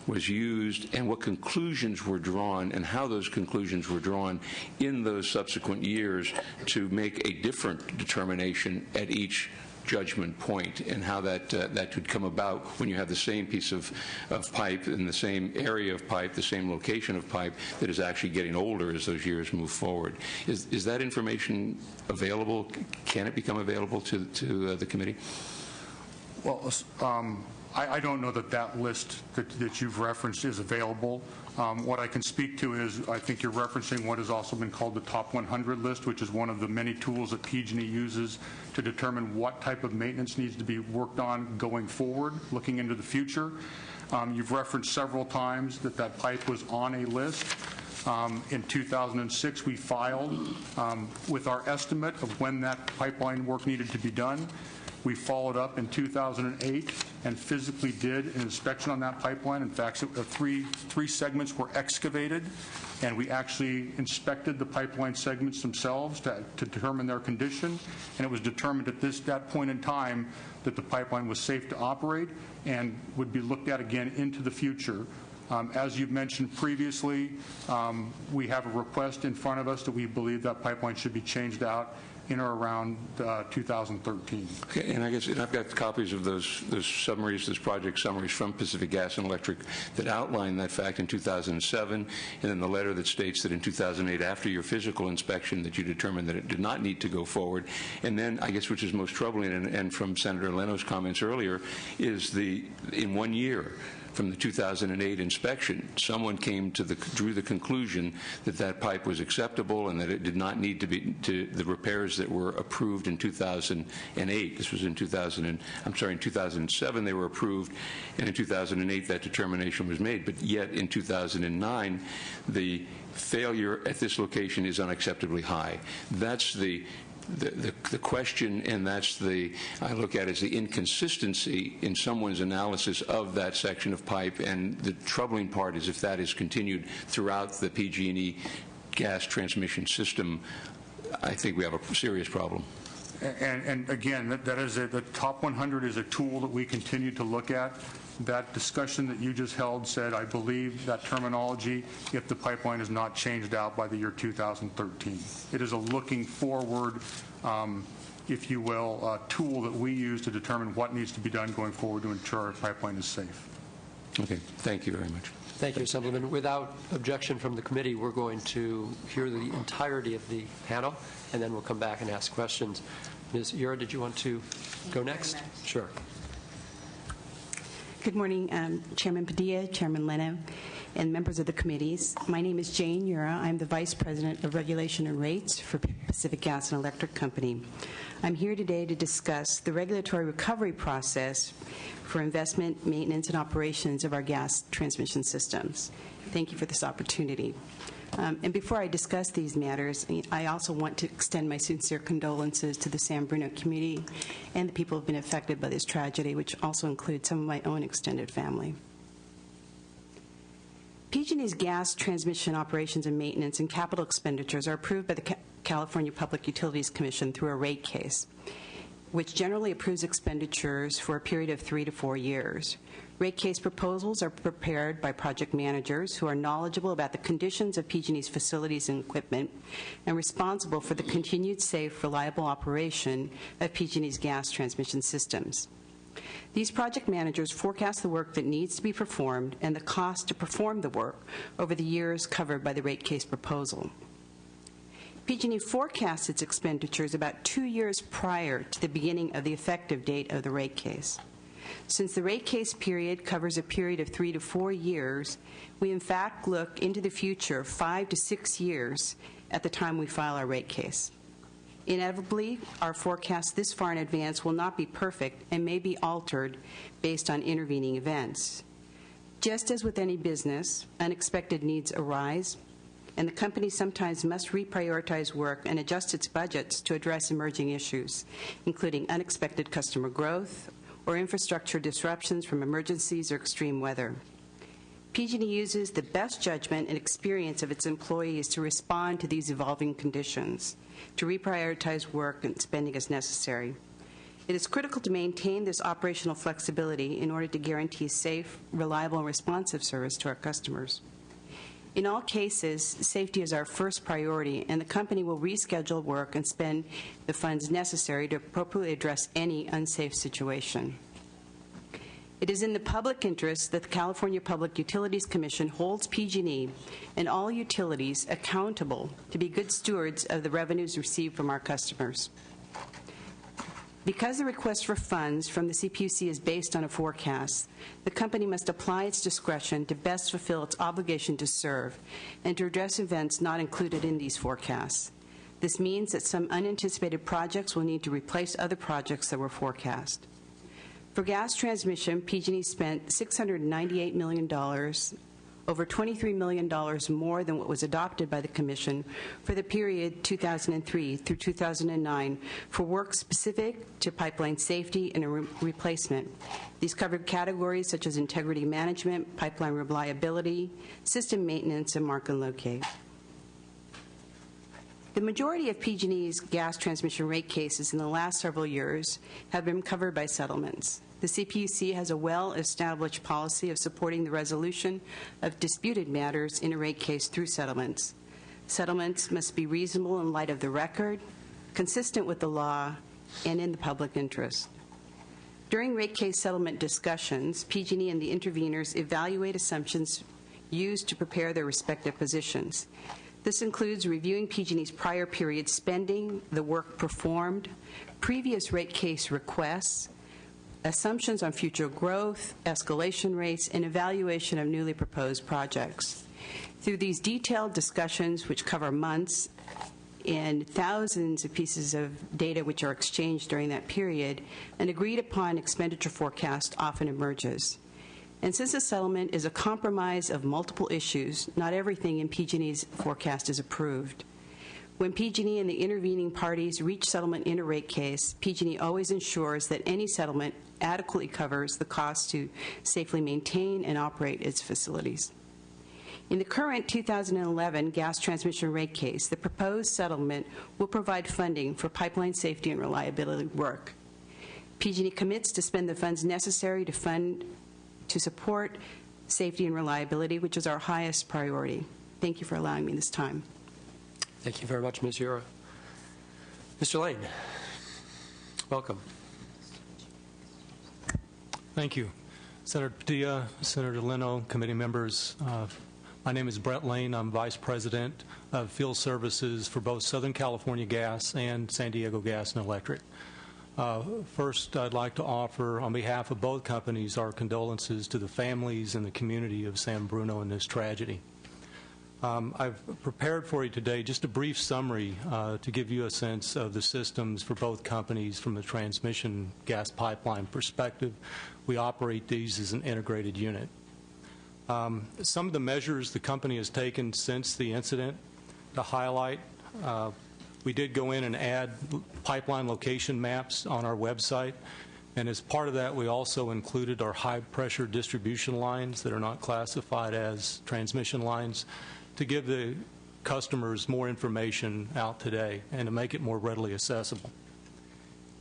was used and what conclusions were drawn and how those conclusions were drawn in those subsequent years to make a different determination at each judgment point, and how that could come about when you have the same piece of pipe in the same area of pipe, the same location of pipe that is actually getting older as those years move forward. Is that information available? Can it become available to the committee? Well, I don't know that list that you've referenced is available. What I can speak to is, I think you're referencing what has also been called the Top 100 list, which is one of the many tools that PG&E uses to determine what type of maintenance needs to be worked on going forward, looking into the future. You've referenced several times that pipe was on a list. In 2006, we filed with our estimate of when that pipeline work needed to be done. We followed up in 2008 and physically did an inspection on that pipeline. In fact, three segments were excavated, and we actually inspected the pipeline segments themselves to determine their condition. And it was determined at that point in time that the pipeline was safe to operate and would be looked at again into the future. As you've mentioned previously, we have a request in front of us that we believe that pipeline should be changed out in or around 2013. Okay, and I guess I've got copies of those summaries, those project summaries from Pacific Gas and Electric that outline that fact in 2007, and then the letter that states that in 2008, after your physical inspection, that you determined that it did not need to go forward. And then, I guess, which is most troubling, and from Senator Leno's comments earlier, is in 1 year from the 2008 inspection, someone drew the conclusion that pipe was acceptable and that it did not need to be the repairs that were approved in 2008. This was in 2007 they were approved, and in 2008 that determination was made. But yet in 2009, the failure at this location is unacceptably high. That's the question, and that's I look at as the inconsistency in someone's analysis of that section of pipe. And the troubling part is if that is continued throughout the PG&E gas transmission system, I think we have a serious problem. And again, the Top 100 is a tool that we continue to look at. That discussion that you just held said, I believe, that terminology, if the pipeline is not changed out by the year 2013. It is a looking forward, if you will, tool that we use to determine what needs to be done going forward to ensure our pipeline is safe. Okay. Thank you very much. Thank you, Assemblyman. Without objection from the committee, we're going to hear the entirety of the panel, and then we'll come back and ask questions. Ms. Ura, did you want to go next? Sure. Good morning, Chairman Padilla, Chairman Leno, and members of the committees. My name is Jane Ura. I'm the Vice President of Regulation and Rates for Pacific Gas and Electric Company. I'm here today to discuss the regulatory recovery process for investment, maintenance, and operations of our gas transmission systems. Thank you for this opportunity. And before I discuss these matters, I also want to extend my sincere condolences to the San Bruno community and the people who have been affected by this tragedy, which also includes some of my own extended family. PG&E's gas transmission operations and maintenance and capital expenditures are approved by the California Public Utilities Commission through a rate case, which generally approves expenditures for a period of 3 to 4 years. Rate case proposals are prepared by project managers who are knowledgeable about the conditions of PG&E's facilities and equipment and responsible for the continued safe, reliable operation of PG&E's gas transmission systems. These project managers forecast the work that needs to be performed and the cost to perform the work over the years covered by the rate case proposal. PG&E forecasts its expenditures about 2 years prior to the beginning of the effective date of the rate case. Since the rate case period covers a period of 3 to 4 years, we in fact look into the future 5 to 6 years at the time we file our rate case. Inevitably, our forecast this far in advance will not be perfect and may be altered based on intervening events. Just as with any business, unexpected needs arise, and the company sometimes must reprioritize work and adjust its budgets to address emerging issues, including unexpected customer growth or infrastructure disruptions from emergencies or extreme weather. PG&E uses the best judgment and experience of its employees to respond to these evolving conditions, to reprioritize work and spending as necessary. It is critical to maintain this operational flexibility in order to guarantee safe, reliable, and responsive service to our customers. In all cases, safety is our first priority, and the company will reschedule work and spend the funds necessary to appropriately address any unsafe situation. It is in the public interest that the California Public Utilities Commission holds PG&E and all utilities accountable to be good stewards of the revenues received from our customers. Because the request for funds from the CPUC is based on a forecast, the company must apply its discretion to best fulfill its obligation to serve and to address events not included in these forecasts. This means that some unanticipated projects will need to replace other projects that were forecast. For gas transmission, PG&E spent $698 million, over $23 million more than what was adopted by the Commission for the period 2003 through 2009 for work specific to pipeline safety and replacement. These covered categories such as integrity management, pipeline reliability, system maintenance, and mark and locate. The majority of PG&E's gas transmission rate cases in the last several years have been covered by settlements. The CPUC has a well-established policy of supporting the resolution of disputed matters in a rate case through settlements. Settlements must be reasonable in light of the record, consistent with the law, and in the public interest. During rate case settlement discussions, PG&E and the interveners evaluate assumptions used to prepare their respective positions. This includes reviewing PG&E's prior period spending, the work performed, previous rate case requests, assumptions on future growth, escalation rates, and evaluation of newly proposed projects. Through these detailed discussions, which cover months and thousands of pieces of data which are exchanged during that period, an agreed-upon expenditure forecast often emerges. And since a settlement is a compromise of multiple issues, not everything in PG&E's forecast is approved. When PG&E and the intervening parties reach settlement in a rate case, PG&E always ensures that any settlement adequately covers the cost to safely maintain and operate its facilities. In the current 2011 gas transmission rate case, the proposed settlement will provide funding for pipeline safety and reliability work. PG&E commits to spend the funds necessary to support safety and reliability, which is our highest priority. Thank you for allowing me this time. Thank you very much, Ms. Yura. Mr. Lane, welcome. Thank you. Senator Padilla, Senator Leno, committee members. My name is Brett Lane. I'm Vice President of Field Services for both Southern California Gas and San Diego Gas and Electric. First, I'd like to offer, on behalf of both companies, our condolences to the families and the community of San Bruno in this tragedy. I've prepared for you today just a brief summary to give you a sense of the systems for both companies from a transmission gas pipeline perspective. We operate these as an integrated unit. Some of the measures the company has taken since the incident to highlight, we did go in and add pipeline location maps on our website, and as part of that we also included our high-pressure distribution lines that are not classified as transmission lines to give the customers more information out today and to make it more readily accessible.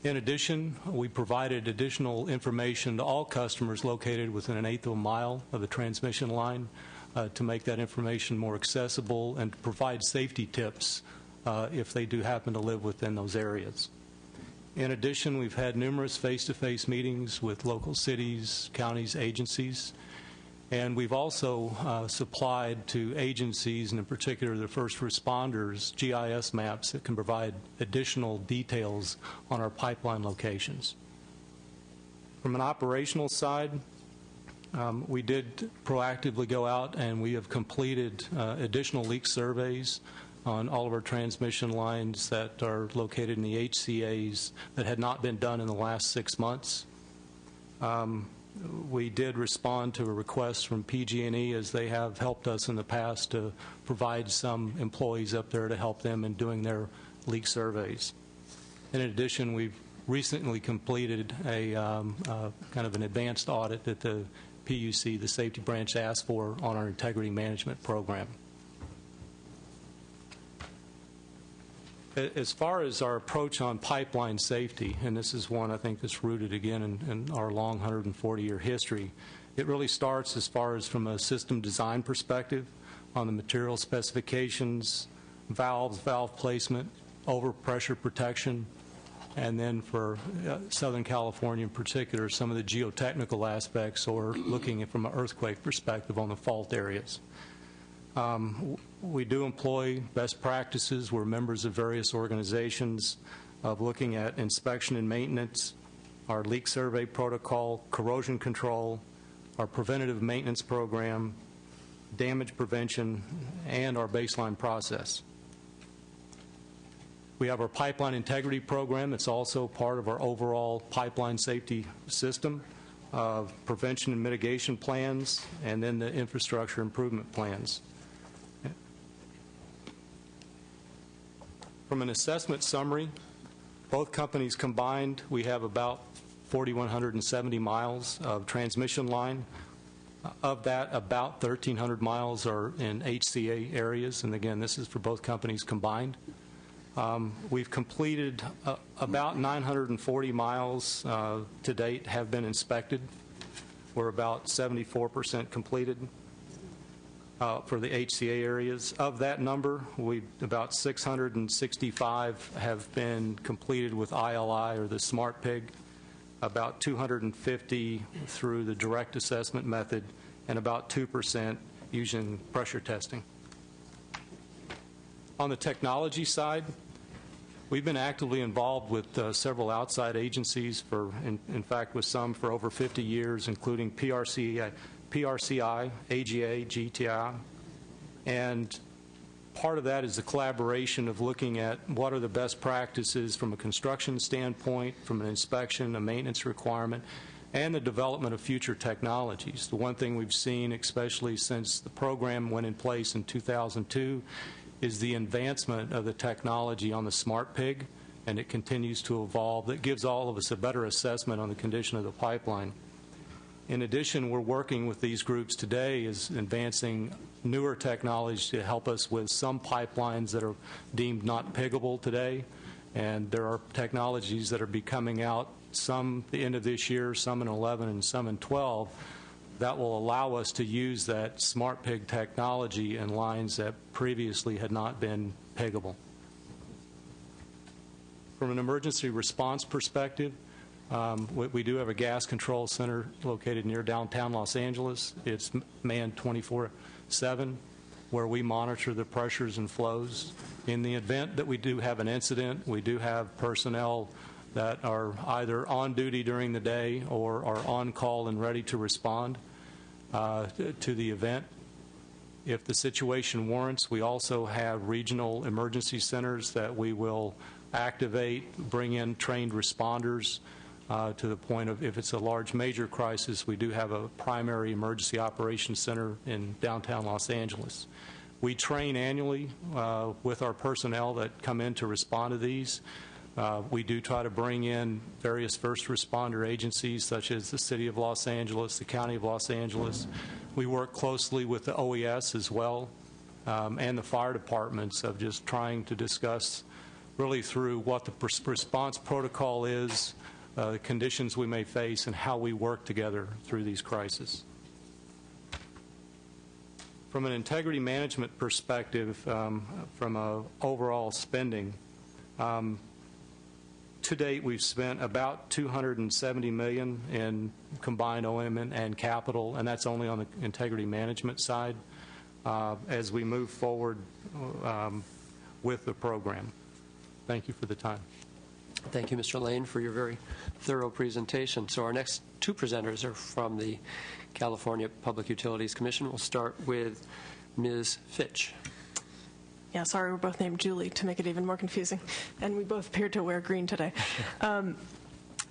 In addition, we provided additional information to all customers located within an eighth of a mile of the transmission line to make that information more accessible and to provide safety tips if they do happen to live within those areas. In addition, we've had numerous face-to-face meetings with local cities, counties, agencies, and we've also supplied to agencies, and in particular the first responders, GIS maps that can provide additional details on our pipeline locations. From an operational side, we did proactively go out and we have completed additional leak surveys on all of our transmission lines that are located in the HCAs that had not been done in the last 6 months. We did respond to a request from PG&E, as they have helped us in the past, to provide some employees up there to help them in doing their leak surveys. In addition, we've recently completed a kind of an advanced audit that the PUC, the safety branch, asked for on our integrity management program. As far as our approach on pipeline safety, and this is one I think that's rooted again in our long 140-year history, it really starts as far as from a system design perspective on the material specifications, valves, valve placement, overpressure protection, and then for Southern California in particular, some of the geotechnical aspects, or looking at from an earthquake perspective on the fault areas. We do employ best practices. We're members of various organizations of looking at inspection and maintenance, our leak survey protocol, corrosion control, our preventative maintenance program, damage prevention, and our baseline process. We have our pipeline integrity program. It's also part of our overall pipeline safety system of prevention and mitigation plans, and then the infrastructure improvement plans. From an assessment summary, both companies combined, we have about 4,170 miles of transmission line. Of that, about 1,300 miles are in HCA areas, and again, this is for both companies combined. We've completed about 940 miles to date have been inspected. We're about 74% completed for the HCA areas. Of that number, about 665 have been completed with ILI or the Smart Pig, about 250 through the direct assessment method, and about 2% using pressure testing. On the technology side, we've been actively involved with several outside agencies in fact, with some for over 50 years, including PRCI, AGA, GTI, and part of that is the collaboration of looking at what are the best practices from a construction standpoint, from an inspection, a maintenance requirement, and the development of future technologies. The one thing we've seen, especially since the program went in place in 2002, is the advancement of the technology on the Smart Pig, and it continues to evolve. That gives all of us a better assessment on the condition of the pipeline. In addition, we're working with these groups today is advancing newer technology to help us with some pipelines that are deemed not piggable today, and there are technologies that are be coming out, some the end of this year, some in 11 and some in 12, that will allow us to use that Smart Pig technology in lines that previously had not been piggable. From an emergency response perspective, we do have a gas control center located near downtown Los Angeles. It's manned 24/7, where we monitor the pressures and flows. In the event that we do have an incident, we do have personnel that are either on duty during the day or are on call and ready to respond to the event. If the situation warrants, we also have regional emergency centers that we will activate, bring in trained responders to the point of if it's a large major crisis, we do have a primary emergency operations center in downtown Los Angeles. We train annually with our personnel that come in to respond to these. We do try to bring in various first responder agencies such as the City of Los Angeles, the County of Los Angeles. We work closely with the OES as well and the fire departments of just trying to discuss really through what the response protocol is, the conditions we may face, and how we work together through these crises. From an integrity management perspective, from overall spending, to date, we've spent about $270 million in combined OM and capital, and that's only on the integrity management side as we move forward with the program. Thank you for the time. Thank you, Mr. Lane, for your very thorough presentation. So our next two presenters are from the California Public Utilities Commission. We'll start with Ms. Fitch. Yeah, sorry, we're both named Julie to make it even more confusing. And we both appeared to wear green today.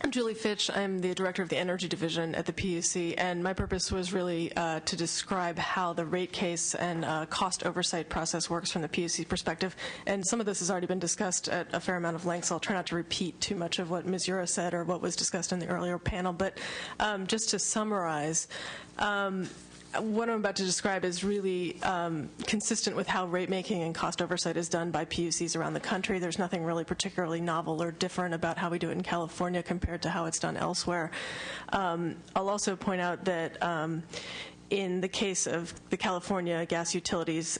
I'm Julie Fitch. I'm the director of the Energy Division at the PUC, and my purpose was really to describe how the rate case and cost oversight process works from the PUC perspective. And some of this has already been discussed at a fair amount of length, so I'll try not to repeat too much of what Ms. Yura said or what was discussed in the earlier panel. But just to summarize, what I'm about to describe is really consistent with how rate making and cost oversight is done by PUCs around the country. There's nothing really particularly novel or different about how we do it in California compared to how it's done elsewhere. I'll also point out that in the case of the California gas utilities,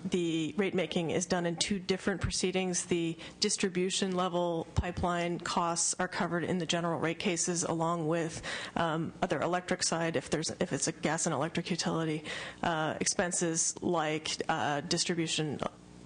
the rate making is done in two different proceedings. The distribution level pipeline costs are covered in the general rate cases, along with other electric side, if it's a gas and electric utility, expenses like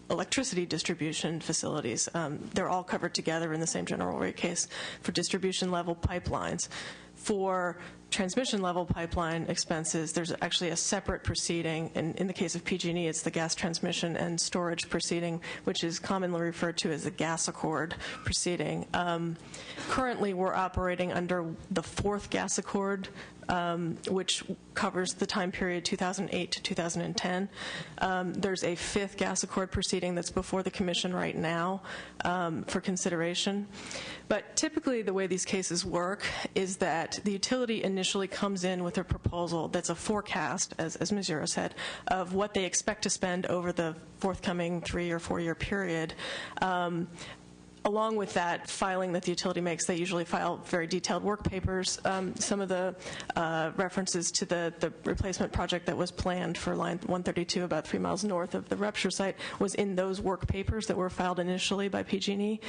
electricity distribution facilities. They're all covered together in the same general rate case for distribution level pipelines. For transmission level pipeline expenses, there's actually a separate proceeding. And in the case of PG&E, it's the gas transmission and storage proceeding, which is commonly referred to as the gas accord proceeding. Currently, we're operating under the fourth gas accord, which covers the time period 2008 to 2010. There's a fifth gas accord proceeding that's before the Commission right now for consideration. But typically the way these cases work is that the utility initially comes in with a proposal that's a forecast, as Ms. Yura said, of what they expect to spend over the forthcoming 3 or 4 year period. Along with that filing that the utility makes, they usually file very detailed work papers. Some of the references to the replacement project that was planned for line 132, about 3 miles north of the rupture site, was in those work papers that were filed initially by PG&E.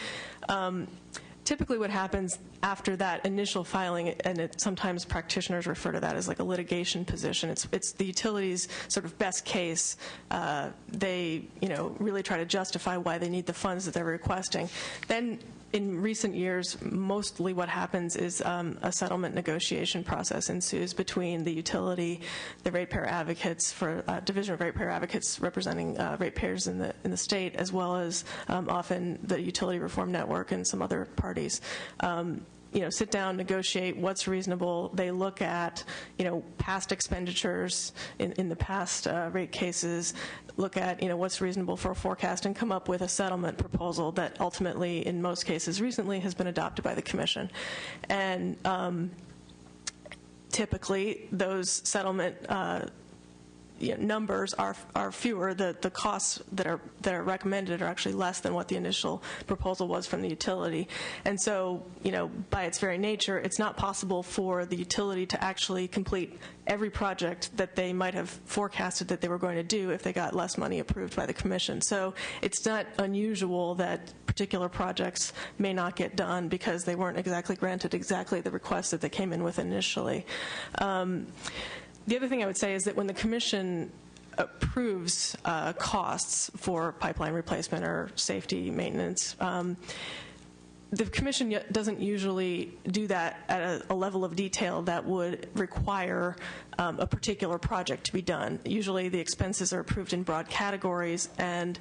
Typically what happens after that initial filing, and sometimes practitioners refer to that as like a litigation position, it's the utility's sort of best case. They really try to justify why they need the funds that they're requesting. Then in recent years, mostly what happens is a settlement negotiation process ensues between the utility, the ratepayer advocates for Division of Ratepayer Advocates representing ratepayers in the state, as well as often the Utility Reform Network and some other parties. Sit down, negotiate what's reasonable. They look at, past expenditures in the past rate cases, look at, what's reasonable for a forecast, and come up with a settlement proposal that ultimately, in most cases recently, has been adopted by the Commission. And typically, those settlement numbers are fewer. The costs that are recommended are actually less than what the initial proposal was from the utility. And so, by its very nature, it's not possible for the utility to actually complete every project that they might have forecasted that they were going to do if they got less money approved by the Commission. So it's not unusual that particular projects may not get done because they weren't exactly granted exactly the request that they came in with initially. The other thing I would say is that when the Commission approves costs for pipeline replacement or safety maintenance, the Commission doesn't usually do that at a level of detail that would require a particular project to be done. Usually the expenses are approved in broad categories, and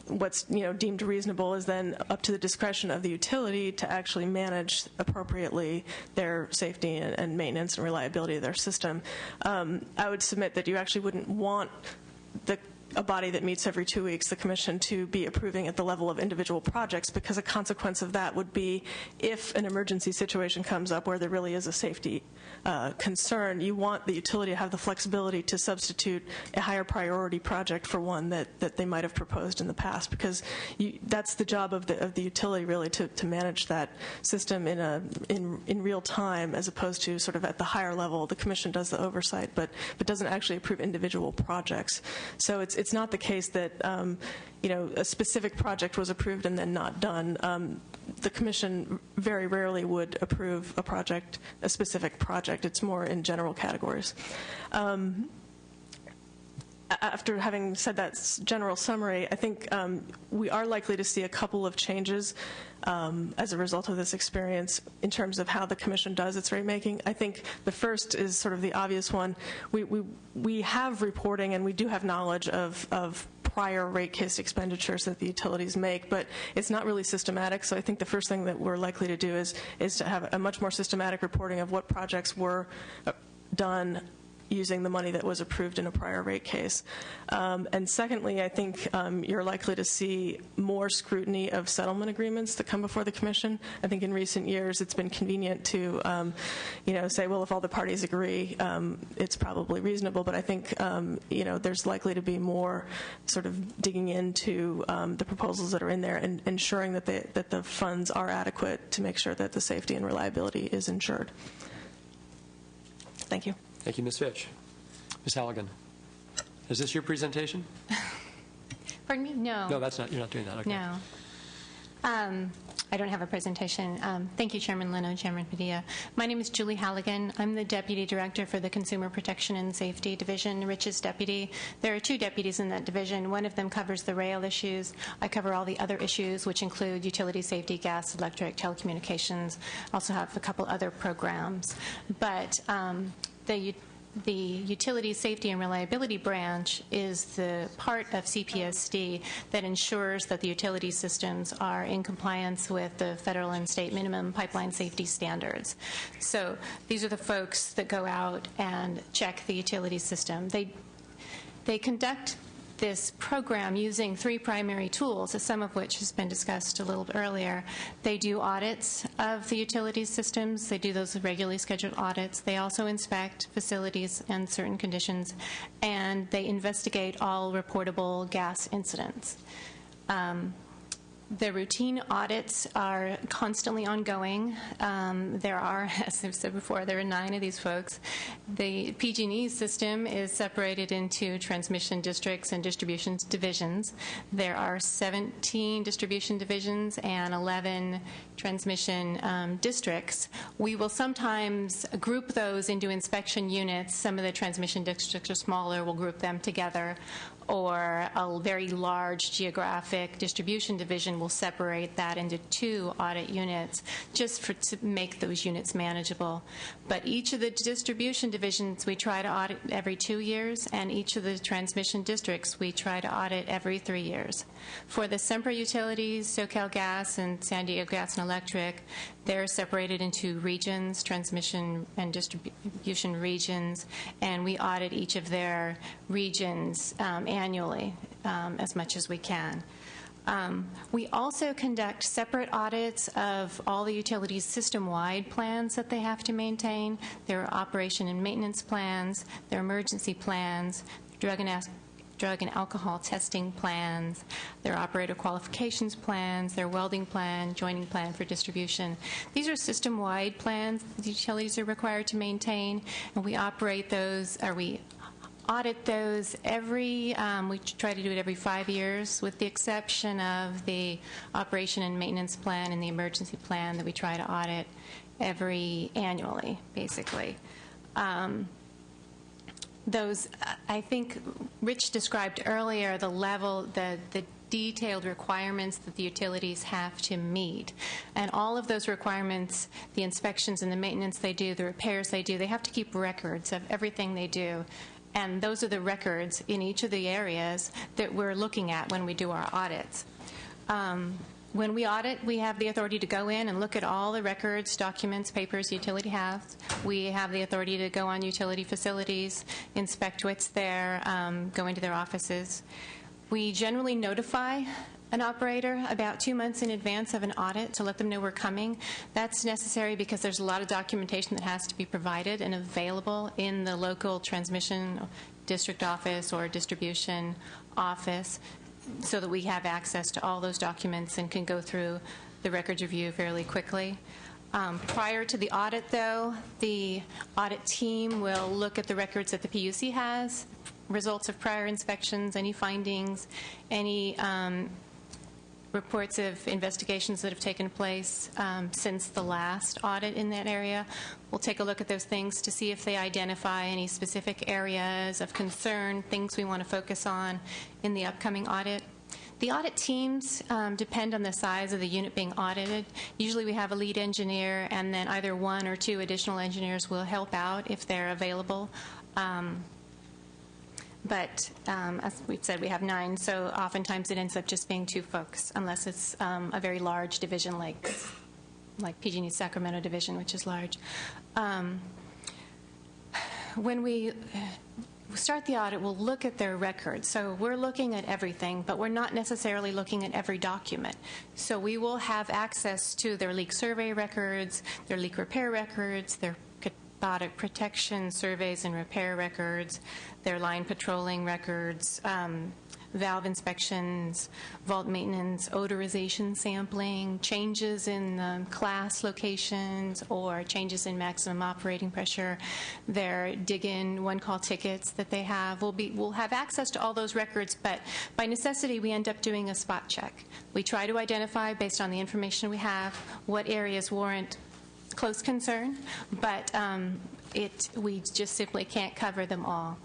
what's deemed reasonable is then up to the discretion of the utility to actually manage appropriately their safety and maintenance and reliability of their system. I would submit that you actually wouldn't want a body that meets every 2 weeks, the Commission, to be approving at the level of individual projects, because a consequence of that would be if an emergency situation comes up where there really is a safety concern, you want the utility to have the flexibility to substitute a higher priority project for one that they might have proposed in the past, because that's the job of the utility, really, to manage that system in real time, as opposed to sort of at the higher level. The Commission does the oversight, but doesn't actually approve individual projects. So it's not the case that a specific project was approved and then not done. The Commission very rarely would approve a specific project. It's more in general categories. after having said that general summary, I think we are likely to see a couple of changes as a result of this experience in terms of how the Commission does its rate making. I think the first is sort of the obvious one. We have reporting and we do have knowledge of prior rate case expenditures that the utilities make, but it's not really systematic. So I think the first thing that we're likely to do is to have a much more systematic reporting of what projects were done using the money that was approved in a prior rate case. And secondly, I think you're likely to see more scrutiny of settlement agreements that come before the Commission. I think in recent years it's been convenient to say, well, if all the parties agree, it's probably reasonable. But I think there's likely to be more sort of digging into the proposals that are in there and ensuring that the funds are adequate to make sure that the safety and reliability is ensured. Thank you. Thank you, Ms. Fitch. Ms. Halligan, is this your presentation? Pardon me? No. No, that's not. You're not doing that. Okay. No. I don't have a presentation. Thank you, Chairman Leno, Chairman Padilla. My name is Julie Halligan. I'm the Deputy Director for the Consumer Protection and Safety Division, Rich's deputy. There are two deputies in that division. One of them covers the rail issues. I cover all the other issues, which include utility safety, gas, electric, telecommunications. Also have a couple other programs. But the Utility Safety and Reliability Branch is the part of CPSD that ensures that the utility systems are in compliance with the federal and state minimum pipeline safety standards. So these are the folks that go out and check the utility system. They conduct this program using three primary tools, some of which has been discussed a little bit earlier. They do audits of the utility systems. They do those regularly scheduled audits. They also inspect facilities and certain conditions, and they investigate all reportable gas incidents. The routine audits are constantly ongoing. There are, as I've said before, there are 9 of these folks. The PG&E system is separated into transmission districts and distribution divisions. There are 17 distribution divisions and 11 transmission districts. We will sometimes group those into inspection units. Some of the transmission districts are smaller. We'll group them together. Or a very large geographic distribution division will separate that into 2 audit units just to make those units manageable. But each of the distribution divisions we try to audit every 2 years, and each of the transmission districts we try to audit every 3 years. For the Sempra utilities, SoCal Gas and San Diego Gas and Electric, they're separated into regions, transmission and distribution regions, and we audit each of their regions annually as much as we can. We also conduct separate audits of all the utilities' system-wide plans that they have to maintain, their operation and maintenance plans, their emergency plans, drug and alcohol testing plans, their operator qualifications plans, their welding plan, joining plan for distribution. These are system-wide plans that the utilities are required to maintain, and we operate those, or we audit those we try to do it every 5 years, with the exception of the operation and maintenance plan and the emergency plan that we try to audit annually, basically. Those, I think Rich described earlier the detailed requirements that the utilities have to meet. And all of those requirements, the inspections and the maintenance they do, the repairs they do, they have to keep records of everything they do. And those are the records in each of the areas that we're looking at when we do our audits. When we audit, we have the authority to go in and look at all the records, documents, papers the utility has. We have the authority to go on utility facilities, inspect what's there, go into their offices. We generally notify an operator about 2 months in advance of an audit to let them know we're coming. That's necessary because there's a lot of documentation that has to be provided and available in the local transmission district office or distribution office, so that we have access to all those documents and can go through the records review fairly quickly. Prior to the audit, though, the audit team will look at the records that the PUC has, results of prior inspections, any findings, any reports of investigations that have taken place since the last audit in that area. We'll take a look at those things to see if they identify any specific areas of concern, things we want to focus on in the upcoming audit. The audit teams depend on the size of the unit being audited. Usually we have a lead engineer, and then either one or two additional engineers will help out if they're available. But as we've said, we have 9, so oftentimes it ends up just being 2 folks, unless it's a very large division like PG&E Sacramento division, which is large. When we start the audit, we'll look at their records. So we're looking at everything, but we're not necessarily looking at every document. So we will have access to their leak survey records, their leak repair records, their cathodic protection surveys and repair records, their line patrolling records, valve inspections, vault maintenance, odorization sampling, changes in class locations or changes in maximum operating pressure, their dig-in one-call tickets that they have. We'll have access to all those records, but by necessity we end up doing a spot check. We try to identify, based on the information we have, what areas warrant close concern, but we just simply can't cover them all.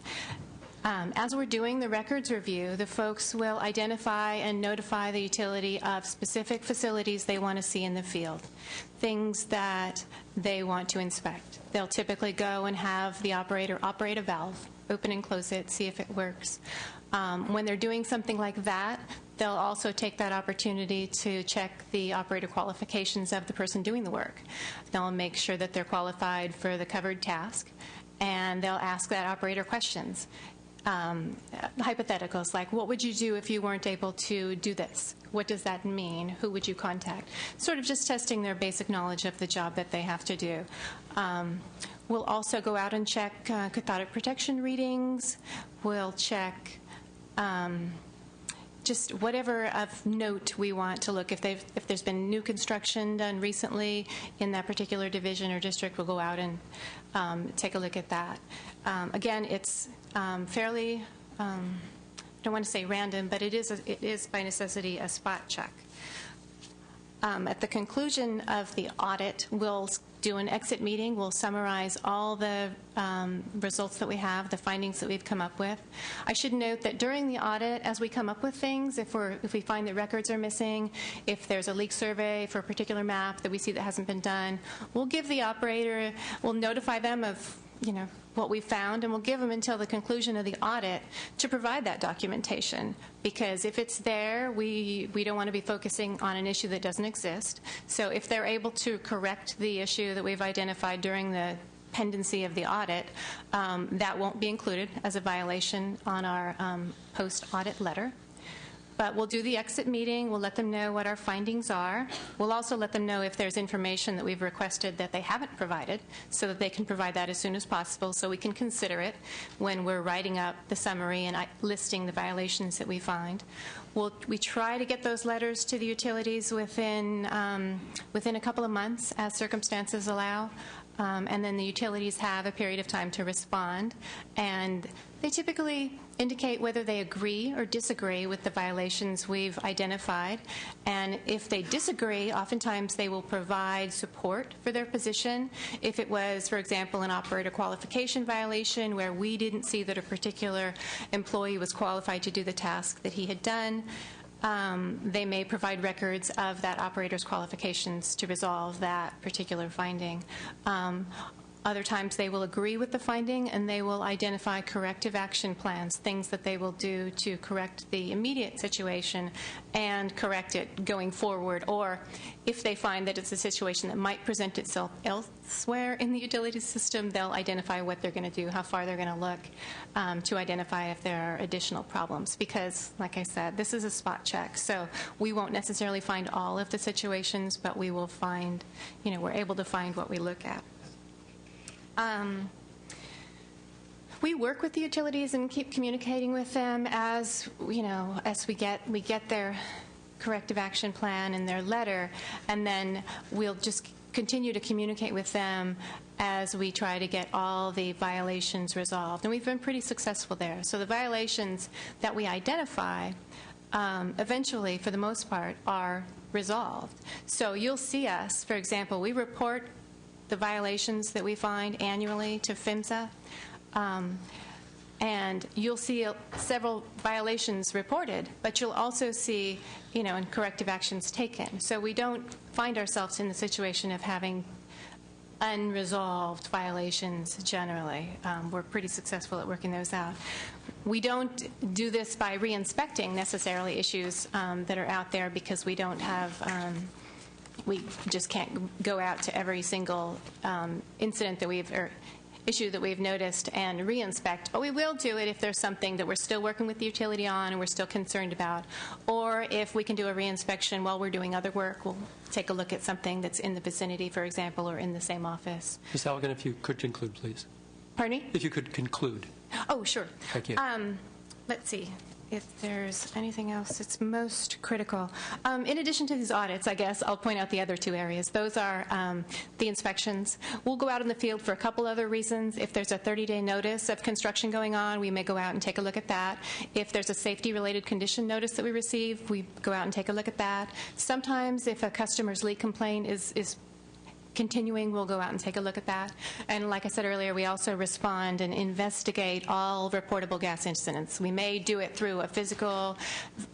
As we're doing the records review, the folks will identify and notify the utility of specific facilities they want to see in the field, things that they want to inspect. They'll typically go and have the operator operate a valve, open and close it, see if it works. When they're doing something like that, they'll also take that opportunity to check the operator qualifications of the person doing the work. They'll make sure that they're qualified for the covered task, and they'll ask that operator questions. Hypotheticals like, what would you do if you weren't able to do this? What does that mean? Who would you contact? Sort of just testing their basic knowledge of the job that they have to do. We'll also go out and check cathodic protection readings. We'll check just whatever of note we want to look. If there's been new construction done recently in that particular division or district, we'll go out and take a look at that. Again, it's fairly, I don't want to say random, but it is by necessity a spot check. At the conclusion of the audit, we'll do an exit meeting. We'll summarize all the results that we have, the findings that we've come up with. I should note that during the audit, as we come up with things, if we find that records are missing, if there's a leak survey for a particular map that we see that hasn't been done, we'll give the operator, we'll notify them of what we found, and we'll give them until the conclusion of the audit to provide that documentation. Because if it's there, we don't want to be focusing on an issue that doesn't exist. So if they're able to correct the issue that we've identified during the pendency of the audit, that won't be included as a violation on our post-audit letter. But we'll do the exit meeting. We'll let them know what our findings are. We'll also let them know if there's information that we've requested that they haven't provided, so that they can provide that as soon as possible so we can consider it when we're writing up the summary and listing the violations that we find. We try to get those letters to the utilities within a couple of months as circumstances allow. And then the utilities have a period of time to respond. And they typically indicate whether they agree or disagree with the violations we've identified. And if they disagree, oftentimes they will provide support for their position. If it was, for example, an operator qualification violation where we didn't see that a particular employee was qualified to do the task that he had done, they may provide records of that operator's qualifications to resolve that particular finding. Other times they will agree with the finding and they will identify corrective action plans, things that they will do to correct the immediate situation and correct it going forward. Or if they find that it's a situation that might present itself elsewhere in the utility system, they'll identify what they're going to do, how far they're going to look to identify if there are additional problems. Because, like I said, this is a spot check, so we won't necessarily find all of the situations, but we will find, we're able to find what we look at. We work with the utilities and keep communicating with them as as we get their corrective action plan and their letter, and then we'll just continue to communicate with them as we try to get all the violations resolved. And we've been pretty successful there. So the violations that we identify, eventually, for the most part, are resolved. So you'll see us, for example, we report the violations that we find annually to PHMSA, and you'll see several violations reported, but you'll also see, and corrective actions taken. So we don't find ourselves in the situation of having unresolved violations generally. We're pretty successful at working those out. We don't do this by re-inspecting necessarily issues that are out there, because we don't have, we just can't go out to every single incident that or issue that we've noticed and re-inspect, but we will do it if there's something that we're still working with the utility on and we're still concerned about, or if we can do a re-inspection while we're doing other work, we'll take a look at something that's in the vicinity, for example, or in the same office. Ms. Halligan, if you could conclude, please. Pardon me? If you could conclude. Oh, sure. Thank you. Let's see if there's anything else that's most critical. In addition to these audits, I guess I'll point out the other two areas. Those are the inspections. We'll go out in the field for a couple other reasons. If there's a 30-day notice of construction going on, we may go out and take a look at that. If there's a safety-related condition notice that we receive, we go out and take a look at that. Sometimes if a customer's leak complaint is continuing, we'll go out and take a look at that. And like I said earlier, we also respond and investigate all reportable gas incidents. We may do it through a physical,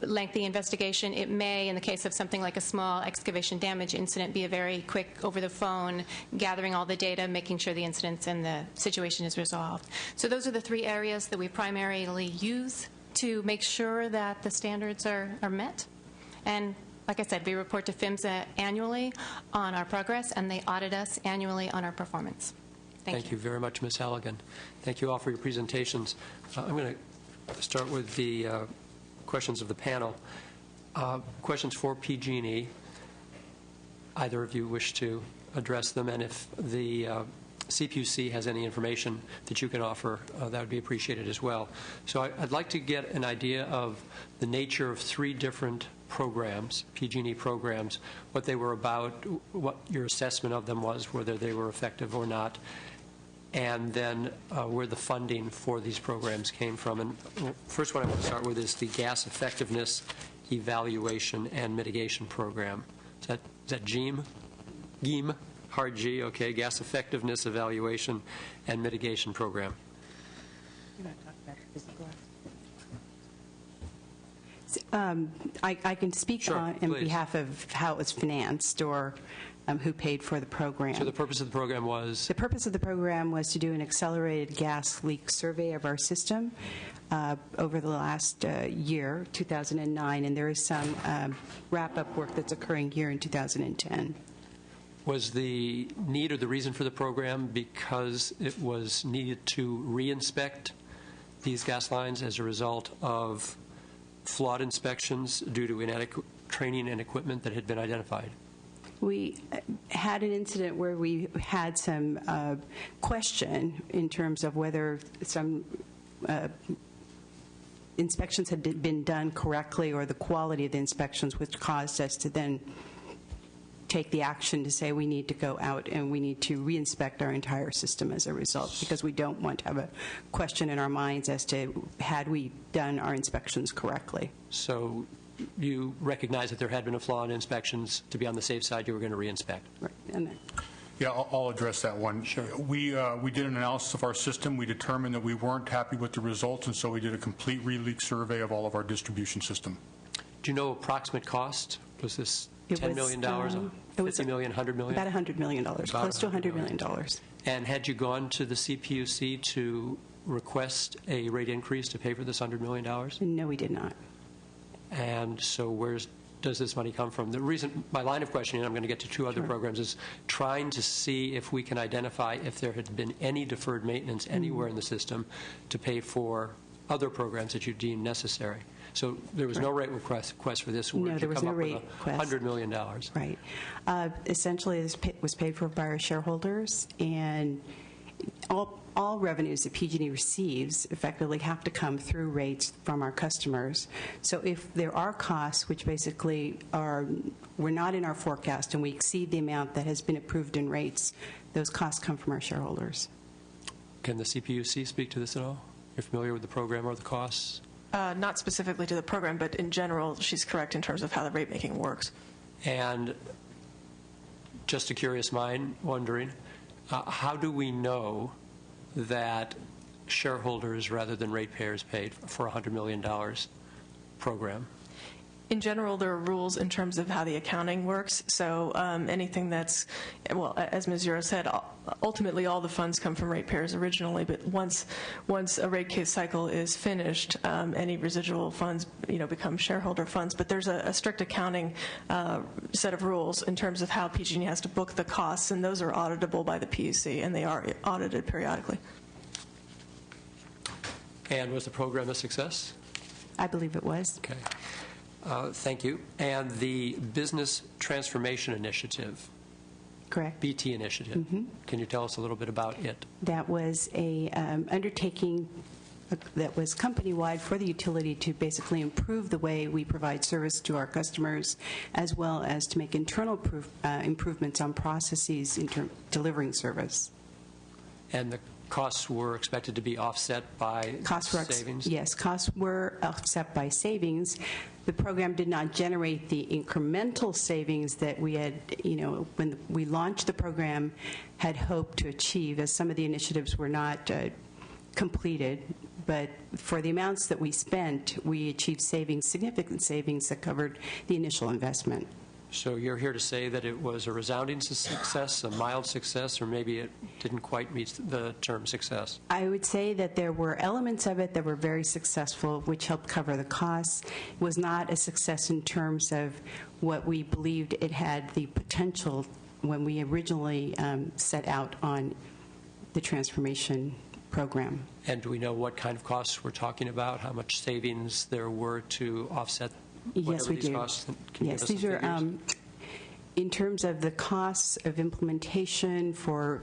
lengthy investigation. It may, in the case of something like a small excavation damage incident, be a very quick, over-the-phone, gathering all the data, making sure the incidents and the situation is resolved. So those are the three areas that we primarily use to make sure that the standards are met. And like I said, we report to PHMSA annually on our progress, and they audit us annually on our performance. Thank you very much, Ms. Halligan. Thank you all for your presentations. I'm going to start with the questions of the panel. Questions for PG&E. Either of you wish to address them, and if the CPUC has any information that you can offer, that would be appreciated as well. So I'd like to get an idea of the nature of three different programs, PG&E programs, what they were about, what your assessment of them was, whether they were effective or not, and then where the funding for these programs came from. And first one I want to start with is the Gas Effectiveness Evaluation and Mitigation Program. Is that GEAM? GEAM? Hard G, okay. Gas Effectiveness Evaluation and Mitigation Program. You want to talk about physical? I can speak on behalf of how it was financed, or who paid for the program. So the purpose of the program was? The purpose of the program was to do an accelerated gas leak survey of our system over the last year, 2009, and there is some wrap-up work that's occurring here in 2010. Was the need or the reason for the program because it was needed to re-inspect these gas lines as a result of flawed inspections due to inadequate training and equipment that had been identified? We had an incident where we had some question in terms of whether some inspections had been done correctly, or the quality of the inspections, which caused us to then take the action to say we need to go out and we need to re-inspect our entire system as a result, because we don't want to have a question in our minds as to had we done our inspections correctly. So you recognize that there had been a flaw in inspections. To be on the safe side, you were going to re-inspect. Right. And then, yeah, I'll address that one. Sure. We did an analysis of our system. We determined that we weren't happy with the results, and so we did a complete re-leak survey of all of our distribution system. Do you know approximate cost? Was this $10 million, $50 million, $100 million? About $100 million, close to $100 million. And had you gone to the CPUC to request a rate increase to pay for this $100 million? No, we did not. And so where does this money come from? The reason, my line of questioning, I'm going to get to two other programs, is trying to see if we can identify if there had been any deferred maintenance anywhere in the system to pay for other programs that you deem necessary. So there was no rate request for this. No, there was no rate request. $100 million. Right. Essentially, this was paid for by our shareholders, and all revenues that PG&E receives effectively have to come through rates from our customers. So if there are costs which basically were not in our forecast and we exceed the amount that has been approved in rates, those costs come from our shareholders. Can the CPUC speak to this at all? You're familiar with the program or the costs? Not specifically to the program, but in general, she's correct in terms of how the rate making works. And just a curious mind wondering, how do we know that shareholders rather than ratepayers paid for a $100 million program? In general, there are rules in terms of how the accounting works. So anything that's, well, as Ms. Euro said, ultimately all the funds come from ratepayers originally, but once a rate case cycle is finished, any residual funds, become shareholder funds. But there's a strict accounting set of rules in terms of how PG&E has to book the costs, and those are auditable by the PUC, and they are audited periodically. And was the program a success? I believe it was. Okay. Thank you. And the Business Transformation Initiative. Correct. BT initiative. Mm-hmm. Can you tell us a little bit about it? That was a undertaking that was company-wide for the utility to basically improve the way we provide service to our customers, as well as to make internal improvements on processes in delivering service. And the costs were expected to be offset by savings? Yes, costs were offset by savings. The program did not generate the incremental savings that we had, when we launched the program, had hoped to achieve, as some of the initiatives were not completed. But for the amounts that we spent, we achieved significant savings that covered the initial investment. So you're here to say that it was a resounding success, a mild success, or maybe it didn't quite meet the term success? I would say that there were elements of it that were very successful, which helped cover the costs. It was not a success in terms of what we believed it had the potential when we originally set out on the transformation program. And do we know what kind of costs we're talking about, how much savings there were to offset Yes, we these do. costs? Yes, these are in terms of the costs of implementation for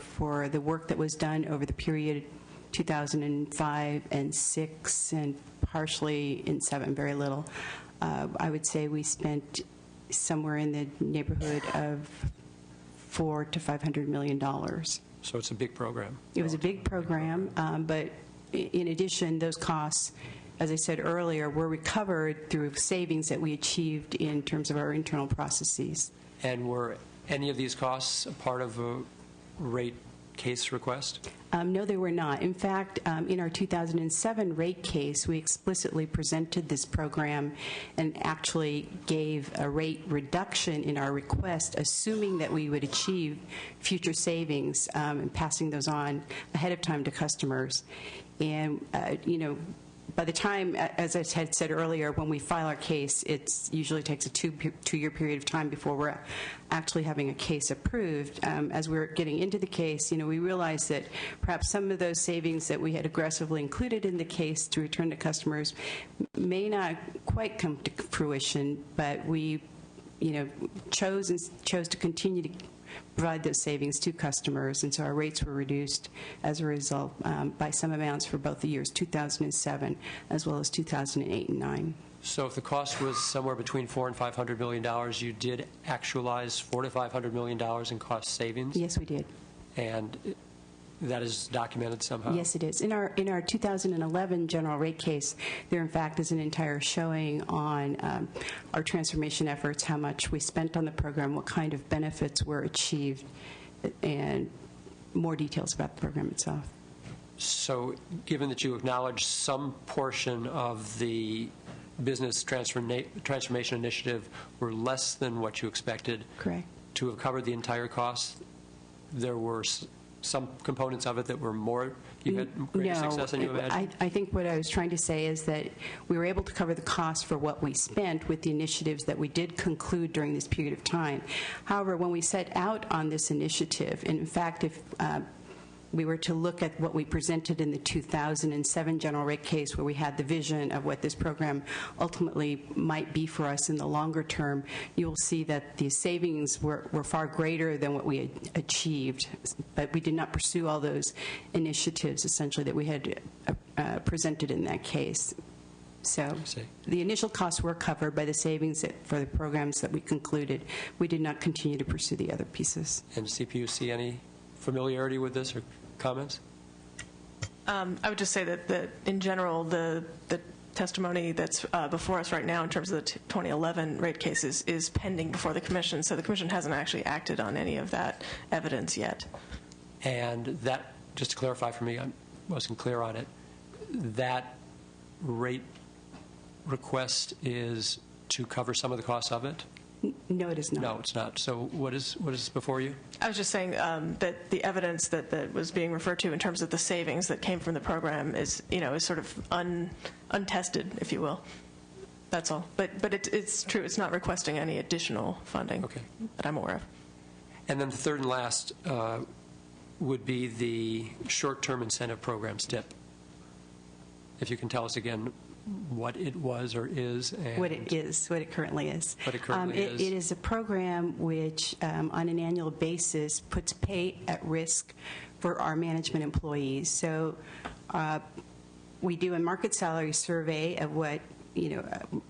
the work that was done over the period 2005 and 6 and partially in 7, very little. I would say we spent somewhere in the neighborhood of $400 to $500 million. So it's a big program. It was a big program, but in addition, those costs, as I said earlier, were recovered through savings that we achieved in terms of our internal processes. And were any of these costs a part of a rate case request? No, they were not. In fact, in our 2007 rate case, we explicitly presented this program and actually gave a rate reduction in our request, assuming that we would achieve future savings and passing those on ahead of time to customers. And, by the time, as I had said earlier, when we file our case, it usually takes a two-year period of time before we're actually having a case approved. As we're getting into the case, we realized that perhaps some of those savings that we had aggressively included in the case to return to customers may not quite come to fruition, but we, chose to continue to provide those savings to customers, and so our rates were reduced as a result by some amounts for both the years 2007 as well as 2008 and 9. So if the cost was somewhere between $400 and $500 million, you did actualize $400 to $500 million in cost savings? Yes, we did. And that is documented somehow? Yes, it is. In our 2011 general rate case, there in fact is an entire showing on our transformation efforts, how much we spent on the program, what kind of benefits were achieved, and more details about the program itself. So given that you acknowledge some portion of the business transformation initiative were less than what you expected, correct, to have covered the entire cost, there were some components of it that were more, you had greater success than you imagined? I think what I was trying to say is that we were able to cover the cost for what we spent with the initiatives that we did conclude during this period of time. However, when we set out on this initiative, and in fact, if we were to look at what we presented in the 2007 general rate case, where we had the vision of what this program ultimately might be for us in the longer term, you will see that the savings were far greater than what we had achieved. But we did not pursue all those initiatives, essentially, that we had presented in that case. So the initial costs were covered by the savings for the programs that we concluded. We did not continue to pursue the other pieces. And CPUC, any familiarity with this or comments? I would just say that in general, the testimony that's before us right now in terms of the 2011 rate cases is pending before the Commission, so the Commission hasn't actually acted on any of that evidence yet. And that, just to clarify for me, I wasn't clear on it, that rate request is to cover some of the costs of it? No, it is not. No, it's not. So what is before you? I was just saying that the evidence that was being referred to in terms of the savings that came from the program is sort of untested, if you will. That's all. But it's true. It's not requesting any additional funding that I'm aware of. And then the third and last would be the short-term incentive program, STIP. If you can tell us again what it was or is. And what it currently is. What it currently is. It is a program which, on an annual basis, puts pay at risk for our management employees. So we do a market salary survey of what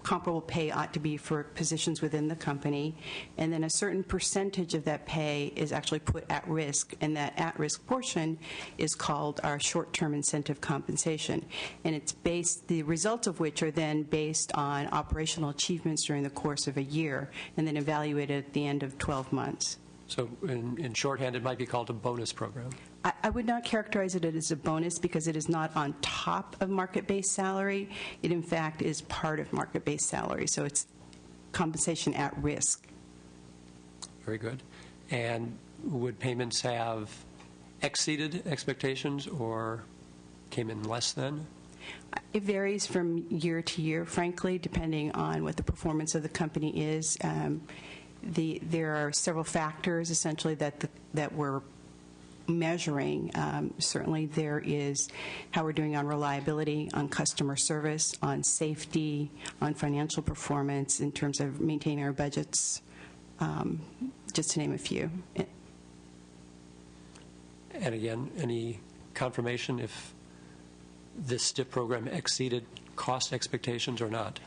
comparable pay ought to be for positions within the company, and then a certain percentage of that pay is actually put at risk, and that at-risk portion is called our short-term incentive compensation. And it's based, the results of which are then based on operational achievements during the course of a year, and then evaluated at the end of 12 months. So in shorthand, it might be called a bonus program. I would not characterize it as a bonus because it is not on top of market-based salary. It, in fact, is part of market-based salary. So it's compensation at risk. Very good. And would payments have exceeded expectations or came in less than? It varies from year to year, frankly, depending on what the performance of the company is. There are several factors, essentially, that we're measuring. Certainly there is how we're doing on reliability, on customer service, on safety, on financial performance in terms of maintaining our budgets, just to name a few. And again, any confirmation if this STIP program exceeded cost expectations or not?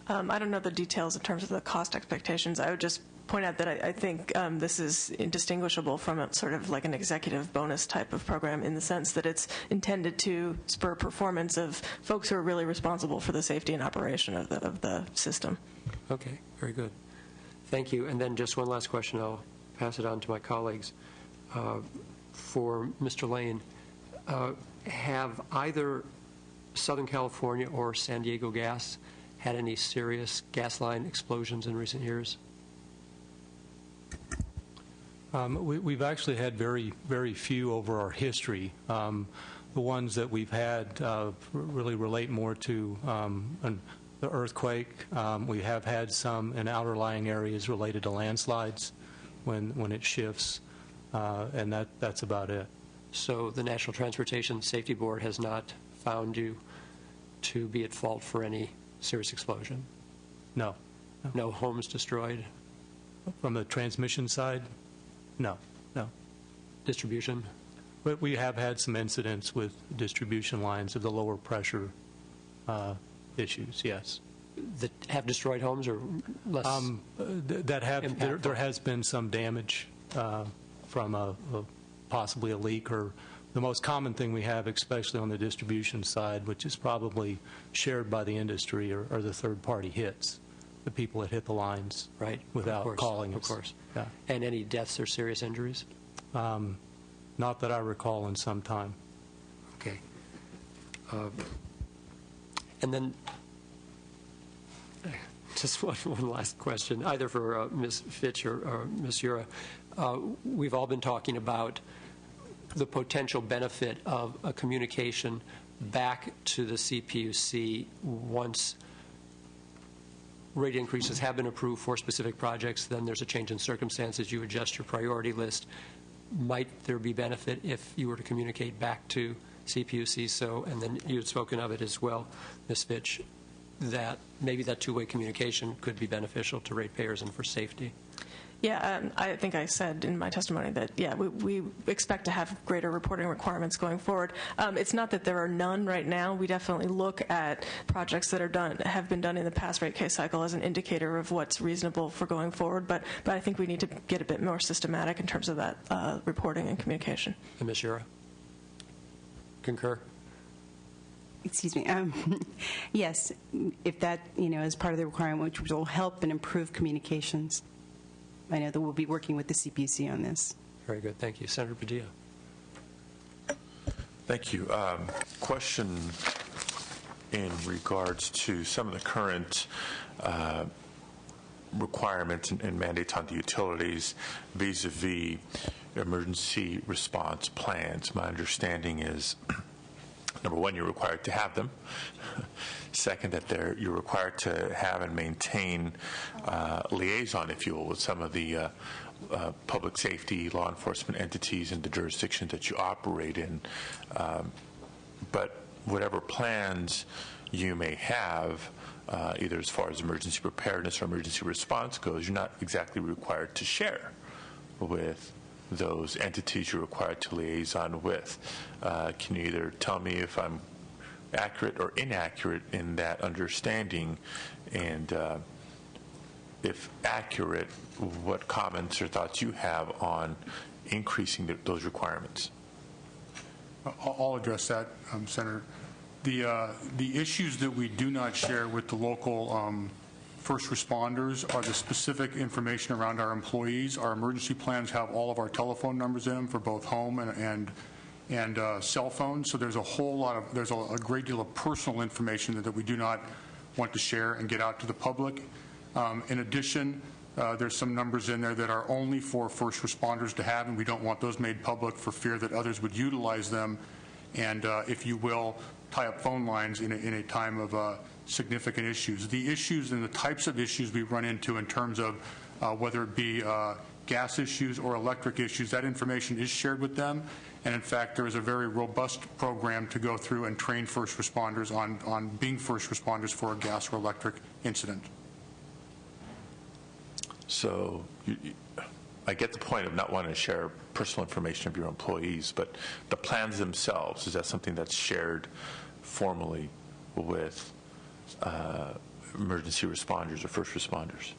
I don't know the details in terms of the cost expectations. I would just point out that I think this is indistinguishable from a sort of like an executive bonus type of program in the sense that it's intended to spur performance of folks who are really responsible for the safety and operation of the system. Okay, very good. Thank you. And then just one last question. I'll pass it on to my colleagues. For Mr. Lane, have either Southern California or San Diego Gas had any serious gas line explosions in recent years? We've actually had very, very few over our history. The ones that we've had really relate more to the earthquake. We have had some in outer-lying areas related to landslides when it shifts, and that's about it. So the National Transportation Safety Board has not found you to be at fault for any serious explosion? No. No homes destroyed? From the transmission side? No. Distribution? But we have had some incidents with distribution lines of the lower pressure issues, yes. That have destroyed homes or less? There has been some damage from possibly a leak, or the most common thing we have, especially on the distribution side, which is probably shared by the industry, are the third-party hits, the people that hit the lines right without calling us. Of course. Yeah. And any deaths or serious injuries? Not that I recall in some time. Okay. And then just one last question, either for Ms. Fitch or Ms. Ura. We've all been talking about the potential benefit of a communication back to the CPUC once rate increases have been approved for specific projects, then there's a change in circumstances, you adjust your priority list. Might there be benefit if you were to communicate back to CPUC? So, and then you had spoken of it as well, Ms. Fitch, that maybe that two-way communication could be beneficial to ratepayers and for safety. Yeah, I think I said in my testimony that, yeah, we expect to have greater reporting requirements going forward. It's not that there are none right now. We definitely look at projects that have been done in the past rate case cycle as an indicator of what's reasonable for going forward, but I think we need to get a bit more systematic in terms of that reporting and communication. And Ms. Ura? Concur? Excuse me. Yes, if that, is part of the requirement, which will help and improve communications. I know that we'll be working with the CPUC on this. Very good. Thank you. Senator Padilla. Thank you. Question in regards to some of the current requirements and mandates on the utilities vis-a-vis emergency response plans. My understanding is, number one, you're required to have them. Second, that you're required to have and maintain liaison, if you will, with some of the public safety, law enforcement entities in the jurisdictions that you operate in. But whatever plans you may have, either as far as emergency preparedness or emergency response goes, you're not exactly required to share with those entities you're required to liaison with. Can you either tell me if I'm accurate or inaccurate in that understanding, and if accurate, what comments or thoughts you have on increasing those requirements? I'll address that, Senator. The issues that we do not share with the local first responders are the specific information around our employees. Our emergency plans have all of our telephone numbers in them for both home and cell phones. So there's a great deal of personal information that we do not want to share and get out to the public. In addition, there's some numbers in there that are only for first responders to have, and we don't want those made public for fear that others would utilize them and, if you will, tie up phone lines in a time of significant issues. The issues and the types of issues we run into in terms of whether it be gas issues or electric issues, that information is shared with them. And in fact, there is a very robust program to go through and train first responders on being first responders for a gas or electric incident. So I get the point of not wanting to share personal information of your employees, but the plans themselves, is that something that's shared formally with emergency responders or first responders?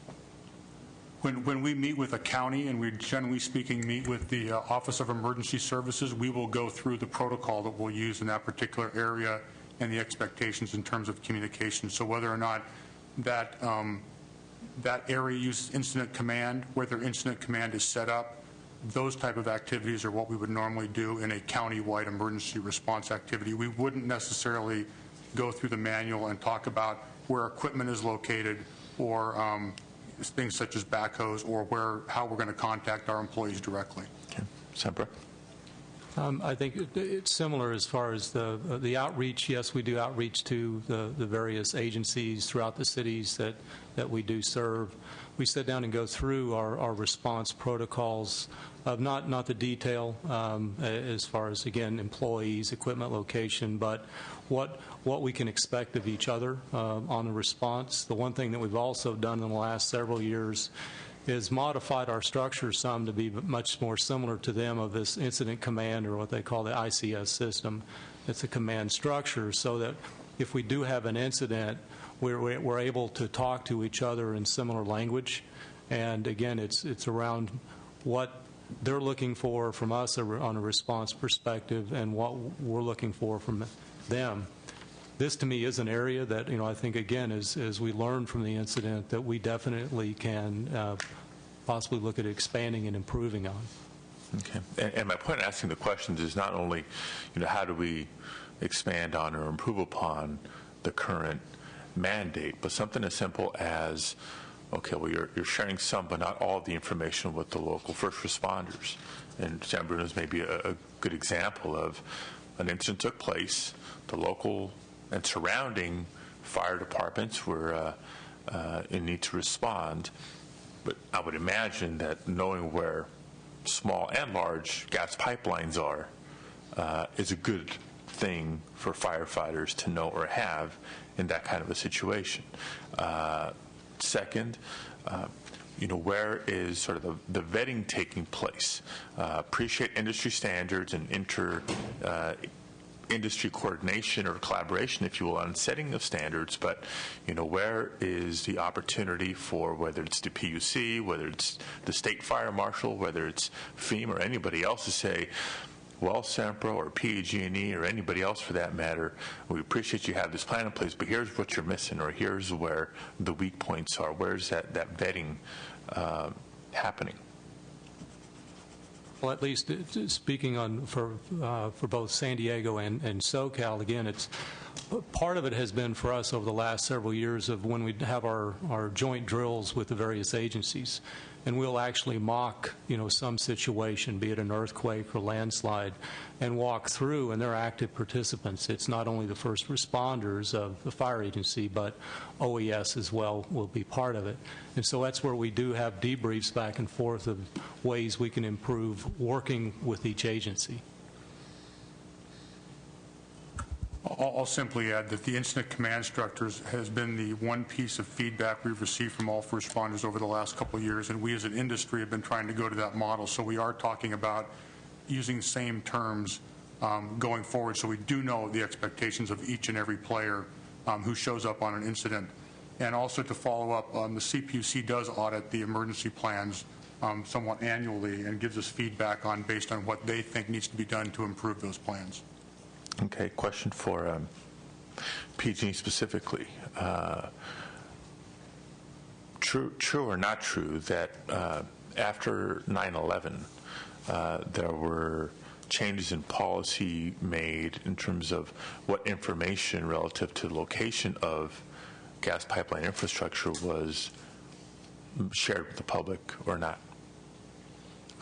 When we meet with a county, and we generally speaking meet with the Office of Emergency Services, we will go through the protocol that we'll use in that particular area and the expectations in terms of communication. So whether or not that area uses incident command, whether incident command is set up, those type of activities are what we would normally do in a county-wide emergency response activity. We wouldn't necessarily go through the manual and talk about where equipment is located or things such as backhoes or how we're going to contact our employees directly. Okay. Sempra? I think it's similar as far as the outreach. Yes, we do outreach to the various agencies throughout the cities that we do serve. We sit down and go through our response protocols of not the detail as far as, again, employees, equipment location, but what we can expect of each other on the response. The one thing that we've also done in the last several years is modified our structure some to be much more similar to them of this incident command, or what they call the ICS system. It's a command structure, so that if we do have an incident, we're able to talk to each other in similar language. And again, it's around what they're looking for from us on a response perspective and what we're looking for from them. This, to me, is an area that, I think, again, as we learn from the incident, that we definitely can possibly look at expanding and improving on. Okay. And my point in asking the questions is not only, how do we expand on or improve upon the current mandate, but something as simple as, okay, well, you're sharing some but not all of the information with the local first responders. And San Bruno's may be a good example of an incident took place, the local and surrounding fire departments were in need to respond. But I would imagine that knowing where small and large gas pipelines are is a good thing for firefighters to know or have in that kind of a situation. Second, where is sort of the vetting taking place? Appreciate industry standards and industry coordination or collaboration, if you will, on setting of standards, but where is the opportunity for, whether it's the PUC, whether it's the state fire marshal, whether it's FEMA or anybody else, to say, Well Sempro or PG&E or anybody else for that matter, we appreciate you have this plan in place, but here's what you're missing, or here's where the weak points are. Where's that vetting happening? Well, at least speaking on for both San Diego and SoCal, again, it's part of it has been for us over the last several years of when we have our joint drills with the various agencies, and we'll actually mock, some situation, be it an earthquake or landslide, and walk through, and they're active participants. It's not only the first responders of the fire agency, but OES as well will be part of it. And so that's where we do have debriefs back and forth of ways we can improve working with each agency. I'll simply add that the incident command instructors has been the one piece of feedback we've received from all first responders over the last couple of years, and we as an industry have been trying to go to that model. So we are talking about using the same terms going forward, so we do know the expectations of each and every player who shows up on an incident. And also to follow up, the CPUC does audit the emergency plans somewhat annually and gives us feedback based on what they think needs to be done to improve those plans. Okay, question for PG specifically. True or not true that after 9/11 there were changes in policy made in terms of what information relative to the location of gas pipeline infrastructure was shared with the public or not?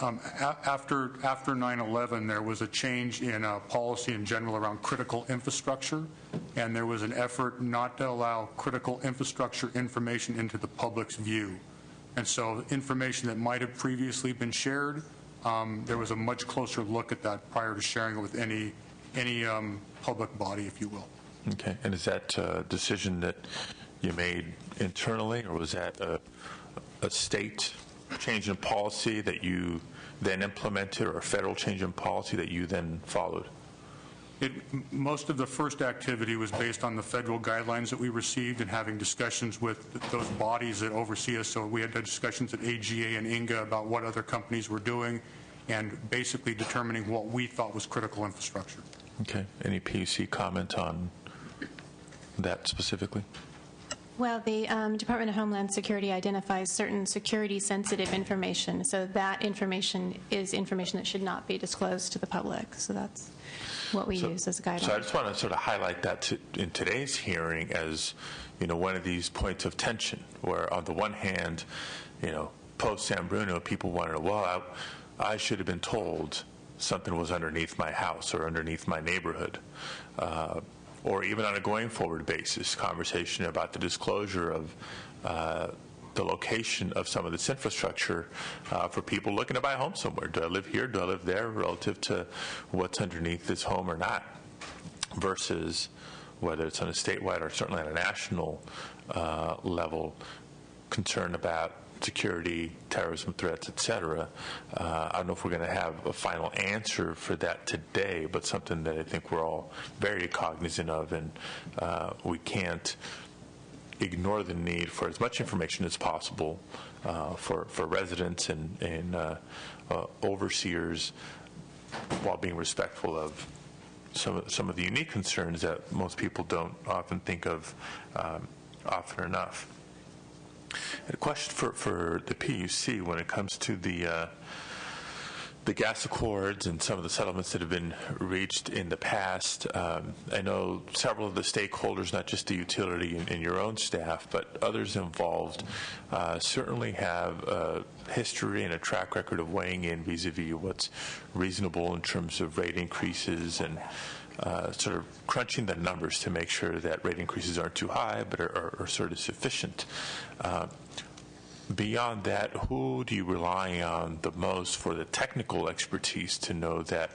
After 9/11, there was a change in policy in general around critical infrastructure, and there was an effort not to allow critical infrastructure information into the public's view. And so information that might have previously been shared, there was a much closer look at that prior to sharing it with any public body, if you will. Okay, and is that a decision that you made internally, or was that a state change in policy that you then implemented, or a federal change in policy that you then followed? Most of the first activity was based on the federal guidelines that we received and having discussions with those bodies that oversee us. So we had discussions at AGA and INGA about what other companies were doing and basically determining what we thought was critical infrastructure. Okay. Any PUC comment on that specifically? Well, the Department of Homeland Security identifies certain security-sensitive information, so that information is information that should not be disclosed to the public. So that's what we use as a guideline. So I just want to sort of highlight that in today's hearing as, one of these points of tension, where on the one hand, post San Bruno, people wanted, well, I should have been told something was underneath my house or underneath my neighborhood. Or even on a going forward basis, conversation about the disclosure of the location of some of this infrastructure for people looking to buy a home somewhere. Do I live here? Do I live there? Relative to what's underneath this home or not, versus whether it's on a statewide or certainly on a national level, concern about security, terrorism threats, et cetera. I don't know if we're going to have a final answer for that today, but something that I think we're all very cognizant of, and we can't ignore the need for as much information as possible for residents and overseers, while being respectful of some of the unique concerns that most people don't often think of often enough. A question for the PUC when it comes to the gas accords and some of the settlements that have been reached in the past. I know several of the stakeholders, not just the utility and your own staff, but others involved, certainly have a history and a track record of weighing in vis-a-vis what's reasonable in terms of rate increases and sort of crunching the numbers to make sure that rate increases aren't too high but are sort of sufficient. Beyond that, who do you rely on the most for the technical expertise to know that,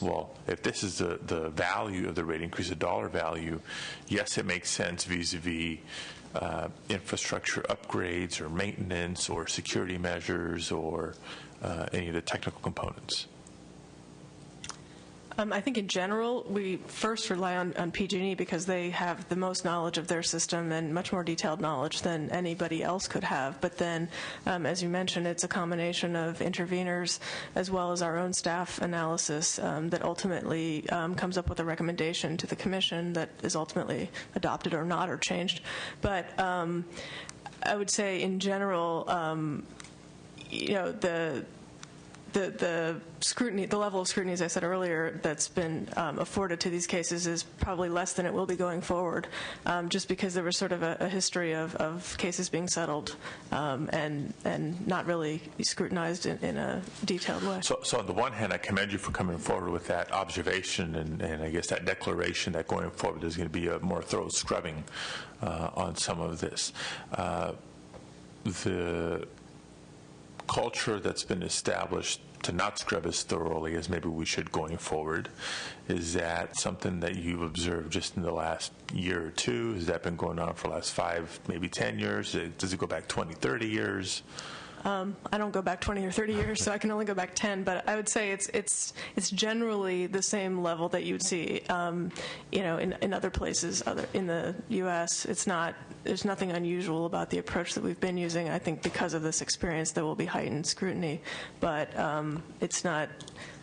well, if this is the value of the rate increase, the dollar value, yes, it makes sense vis-a-vis infrastructure upgrades or maintenance or security measures or any of the technical components? I think in general, we first rely on PG&E because they have the most knowledge of their system and much more detailed knowledge than anybody else could have. But then, as you mentioned, it's a combination of interveners as well as our own staff analysis that ultimately comes up with a recommendation to the Commission that is ultimately adopted or not or changed. But I would say in general, the scrutiny, the level of scrutiny, as I said earlier, that's been afforded to these cases is probably less than it will be going forward, just because there was sort of a history of cases being settled and not really scrutinized in a detailed way. So on the one hand, I commend you for coming forward with that observation and I guess that declaration that going forward there's going to be a more thorough scrubbing on some of this. The culture that's been established to not scrub as thoroughly as maybe we should going forward, is that something that you've observed just in the last year or two? Has that been going on for the last 5, maybe 10 years? Does it go back 20, 30 years? I don't go back 20 or 30 years, so I can only go back 10. But I would say it's generally the same level that you would see, in other places, in the U.S. There's nothing unusual about the approach that we've been using. I think because of this experience, there will be heightened scrutiny, but it's not.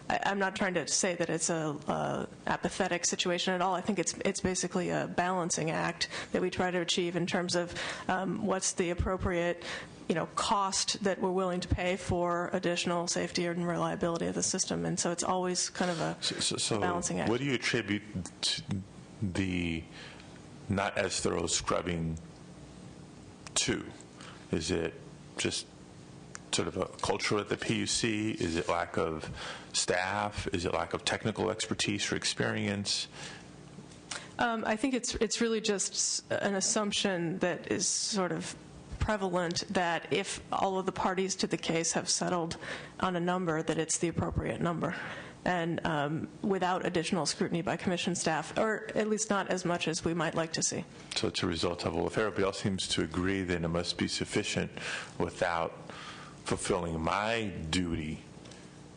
I'm not trying to say that it's a apathetic situation at all. I think it's basically a balancing act that we try to achieve in terms of what's the appropriate cost that we're willing to pay for additional safety and reliability of the system. And so it's always kind of a balancing act. What do you attribute to the not as thorough scrubbing to? Is it just sort of a culture at the PUC? Is it lack of staff? Is it lack of technical expertise or experience? I think it's really just an assumption that is sort of prevalent that if all of the parties to the case have settled on a number, that it's the appropriate number, and without additional scrutiny by Commission staff, or at least not as much as we might like to see. So it's a result of, well, if everybody else seems to agree, then it must be sufficient without fulfilling my duty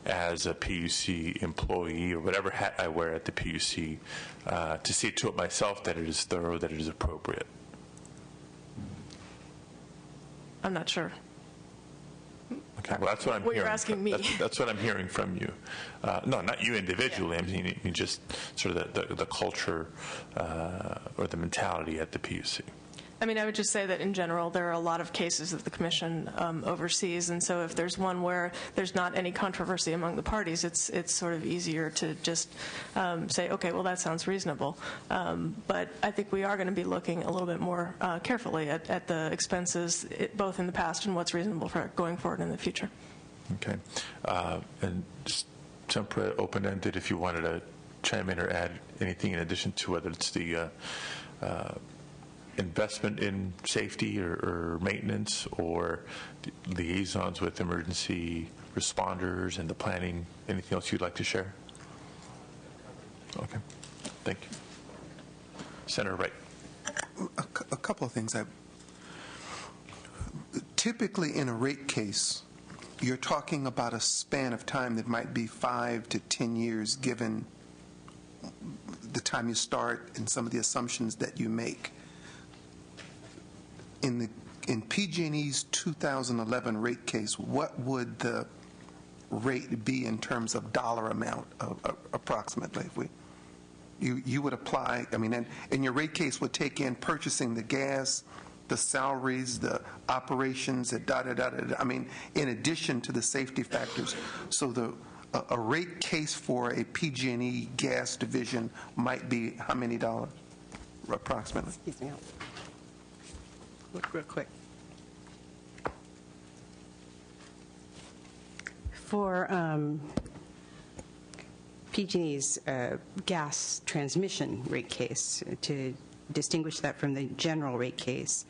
as a PUC employee or whatever hat I wear at the PUC to see to it myself that it is thorough, that it is appropriate. I'm not sure. Okay, well, that's what I'm hearing. You're asking me. That's what I'm hearing from you. No, not you individually. Yeah. I mean, just sort of the culture or the mentality at the PUC. I mean, I would just say that in general, there are a lot of cases that the Commission oversees, and so if there's one where there's not any controversy among the parties, it's sort of easier to just say, okay, well, that sounds reasonable. But I think we are going to be looking a little bit more carefully at the expenses, both in the past and what's reasonable for going forward in the future. Okay. And just temporary open-ended, if you wanted to chime in or add anything in addition to whether it's the investment in safety or maintenance or liaisons with emergency responders and the planning. Anything else you'd like to share? Okay. Thank you. Senator Wright. A couple of things. Typically in a rate case, you're talking about a span of time that might be 5 to 10 years given the time you start and some of the assumptions that you make. In PG&E's 2011 rate case, what would the rate be in terms of dollar amount, approximately? If you would apply, I mean, and your rate case would take in purchasing the gas, the salaries, the operations, I mean, in addition to the safety factors. So a rate case for a PG&E gas division might be how many dollars, approximately? Excuse me. Look real quick. For PG&E's gas transmission rate case, to distinguish that from the general rate case,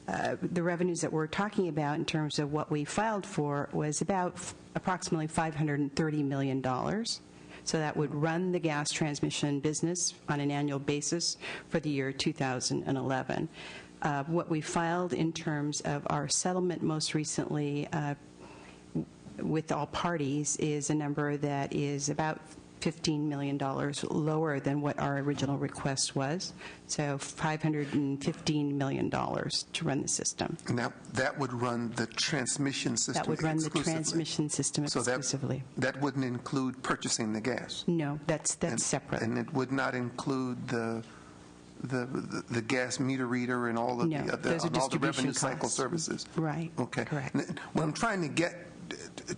the revenues that we're talking about in terms of what we filed for was about approximately $530 million. So that would run the gas transmission business on an annual basis for the year 2011. What we filed in terms of our settlement most recently with all parties is a number that is about $15 million lower than what our original request was, so $515 million to run the system. Now, that would run the transmission system That would run the exclusively. transmission system So exclusively. that wouldn't include purchasing the gas? No, that's separate. And it would not include the gas meter reader and all of No, the those are all the revenue distribution cycle costs. services? Right. Okay. Correct. What I'm trying to get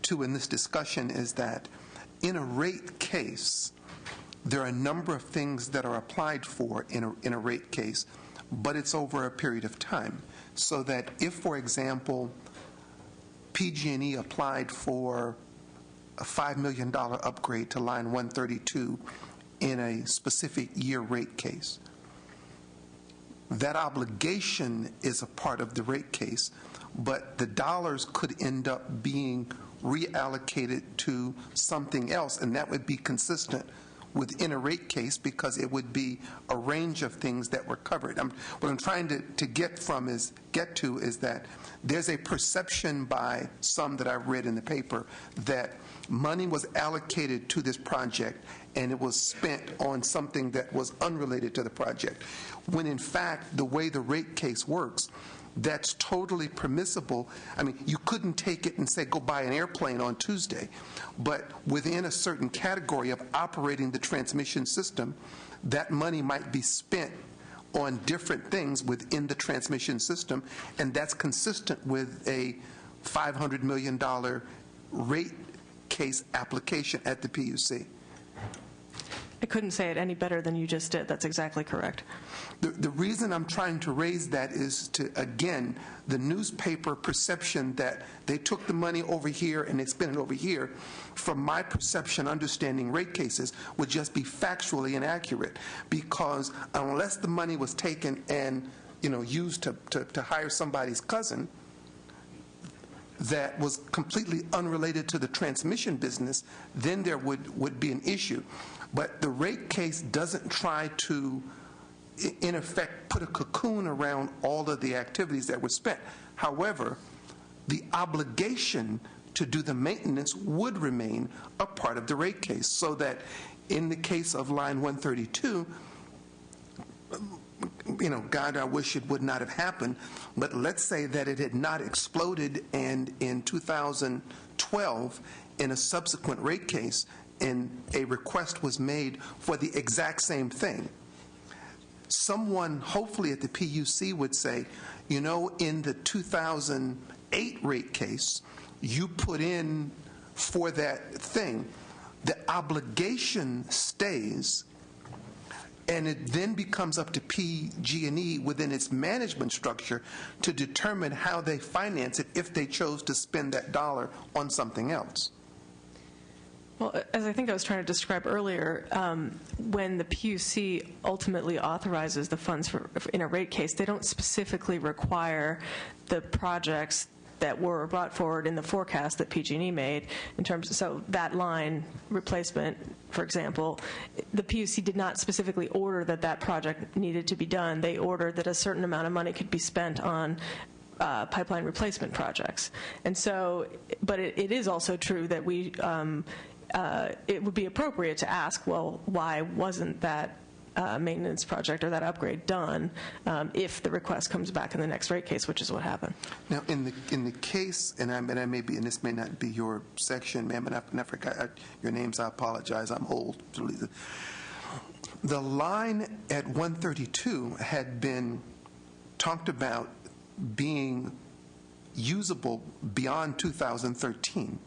to in this discussion is that in a rate case, there are a number of things that are applied for in a rate case, but it's over a period of time. So that if, for example, PG&E applied for a $5 million upgrade to line 132 in a specific year rate case, that obligation is a part of the rate case, but the dollars could end up being reallocated to something else, and that would be consistent within a rate case because it would be a range of things that were covered. What I'm trying to get to is that there's a perception by some that I've read in the paper that money was allocated to this project and it was spent on something that was unrelated to the project, when in fact the way the rate case works, that's totally permissible. I mean, you couldn't take it and say, go buy an airplane on Tuesday, but within a certain category of operating the transmission system, that money might be spent on different things within the transmission system, and that's consistent with a $500 million rate case application at the PUC. I couldn't say it any better than you just did. That's exactly correct. The reason I'm trying to raise that is to, again, the newspaper perception that they took the money over here and they spent it over here, from my perception, understanding rate cases, would just be factually inaccurate, because unless the money was taken and used to hire somebody's cousin that was completely unrelated to the transmission business, then there would be an issue. But the rate case doesn't try to, in effect, put a cocoon around all of the activities that were spent. However, the obligation to do the maintenance would remain a part of the rate case, so that in the case of line 132, God, I wish it would not have happened, but let's say that it had not exploded, and in 2012, in a subsequent rate case, and a request was made for the exact same thing. Someone, hopefully at the PUC, would say, in the 2008 rate case, you put in for that thing. The obligation stays, and it then becomes up to PG&E within its management structure to determine how they finance it if they chose to spend that dollar on something else. Well, as I think I was trying to describe earlier, when the PUC ultimately authorizes the funds in a rate case, they don't specifically require the projects that were brought forward in the forecast that PG&E made in terms of, so that line replacement, for example, the PUC did not specifically order that project needed to be done. They ordered that a certain amount of money could be spent on pipeline replacement projects. And so, but it is also true that it would be appropriate to ask, well, why wasn't that maintenance project or that upgrade done if the request comes back in the next rate case, which is what happened. Now, in the case, and I may be, and this may not be your section, ma'am, and I forgot your names. I apologize. I'm old. The line at 132 had been talked about being usable beyond 2013.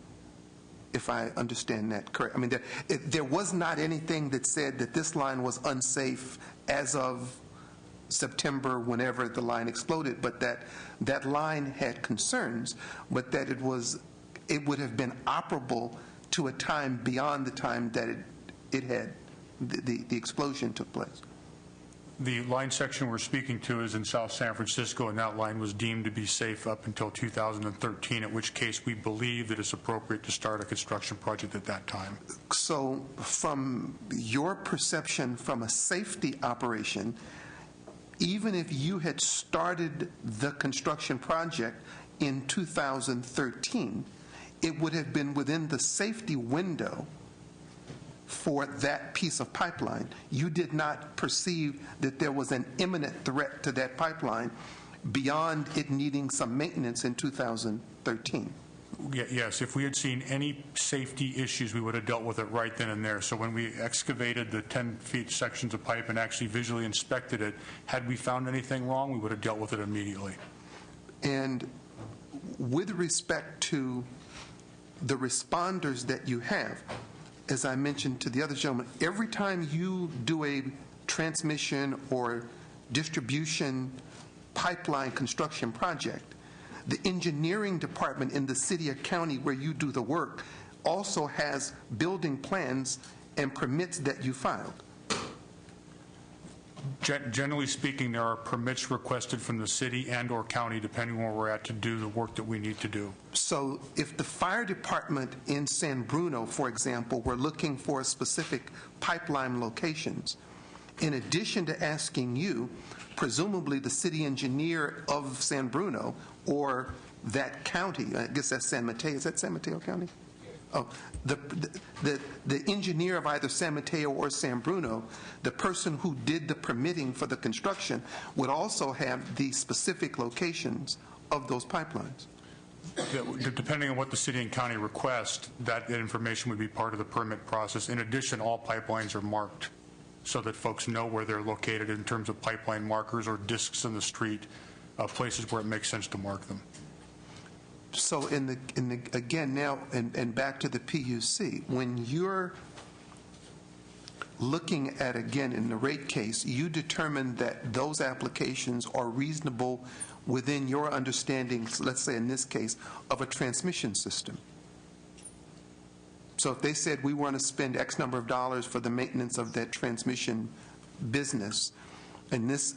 If I understand that correct. I mean, there was not anything that said that this line was unsafe as of September, whenever the line exploded, but that line had concerns, but that it would have been operable to a time beyond the time that it had the explosion took place. The line section we're speaking to is in South San Francisco, and that line was deemed to be safe up until 2013, at which case we believe that it's appropriate to start a construction project at that time. So from your perception, from a safety operation, even if you had started the construction project in 2013, it would have been within the safety window for that piece of pipeline. You did not perceive that there was an imminent threat to that pipeline beyond it needing some maintenance in 2013. Yes, if we had seen any safety issues, we would have dealt with it right then and there. So when we excavated the 10-feet sections of pipe and actually visually inspected it, had we found anything wrong, we would have dealt with it immediately. And with respect to the responders that you have, as I mentioned to the other gentleman, every time you do a transmission or distribution pipeline construction project, the engineering department in the city or county where you do the work also has building plans and permits that you filed. Generally speaking, there are permits requested from the city and or county, depending on where we're at, to do the work that we need to do. So if the fire department in San Bruno, for example, were looking for specific pipeline locations, in addition to asking you, presumably the city engineer of San Bruno or that county, I guess that's San Mateo, is that San Mateo County? Oh, the engineer of either San Mateo or San Bruno, the person who did the permitting for the construction, would also have the specific locations of those pipelines. Depending on what the city and county request, that information would be part of the permit process. In addition, all pipelines are marked so that folks know where they're located in terms of pipeline markers or discs in the street, places where it makes sense to mark them. So again now, and back to the PUC, when you're looking at, again, in the rate case, you determine that those applications are reasonable within your understanding, let's say in this case, of a transmission system. So if they said we want to spend X number of dollars for the maintenance of that transmission business, and this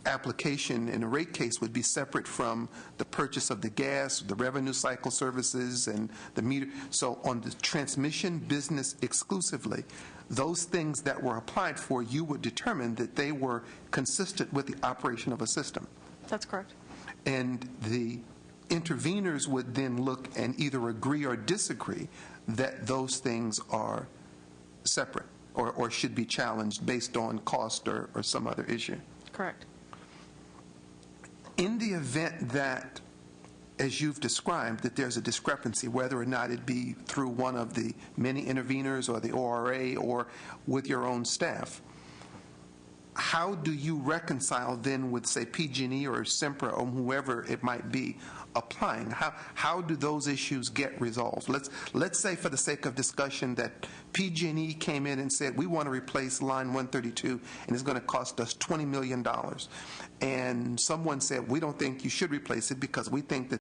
application in a rate case would be separate from the purchase of the gas, the revenue cycle services, and the meter. So on the transmission business exclusively, those things that were applied for, you would determine that they were consistent with the operation of a system. That's correct. And the interveners would then look and either agree or disagree that those things are separate or should be challenged based on cost or some other issue. Correct. In the event that, as you've described, that there's a discrepancy, whether or not it be through one of the many interveners or the ORA or with your own staff, how do you reconcile then with, say, PG&E or Sempra or whoever it might be applying? How do those issues get resolved? Let's say, for the sake of discussion, that PG&E came in and said, we want to replace line 132 and it's going to cost us $20 million. And someone said, we don't think you should replace it because we think that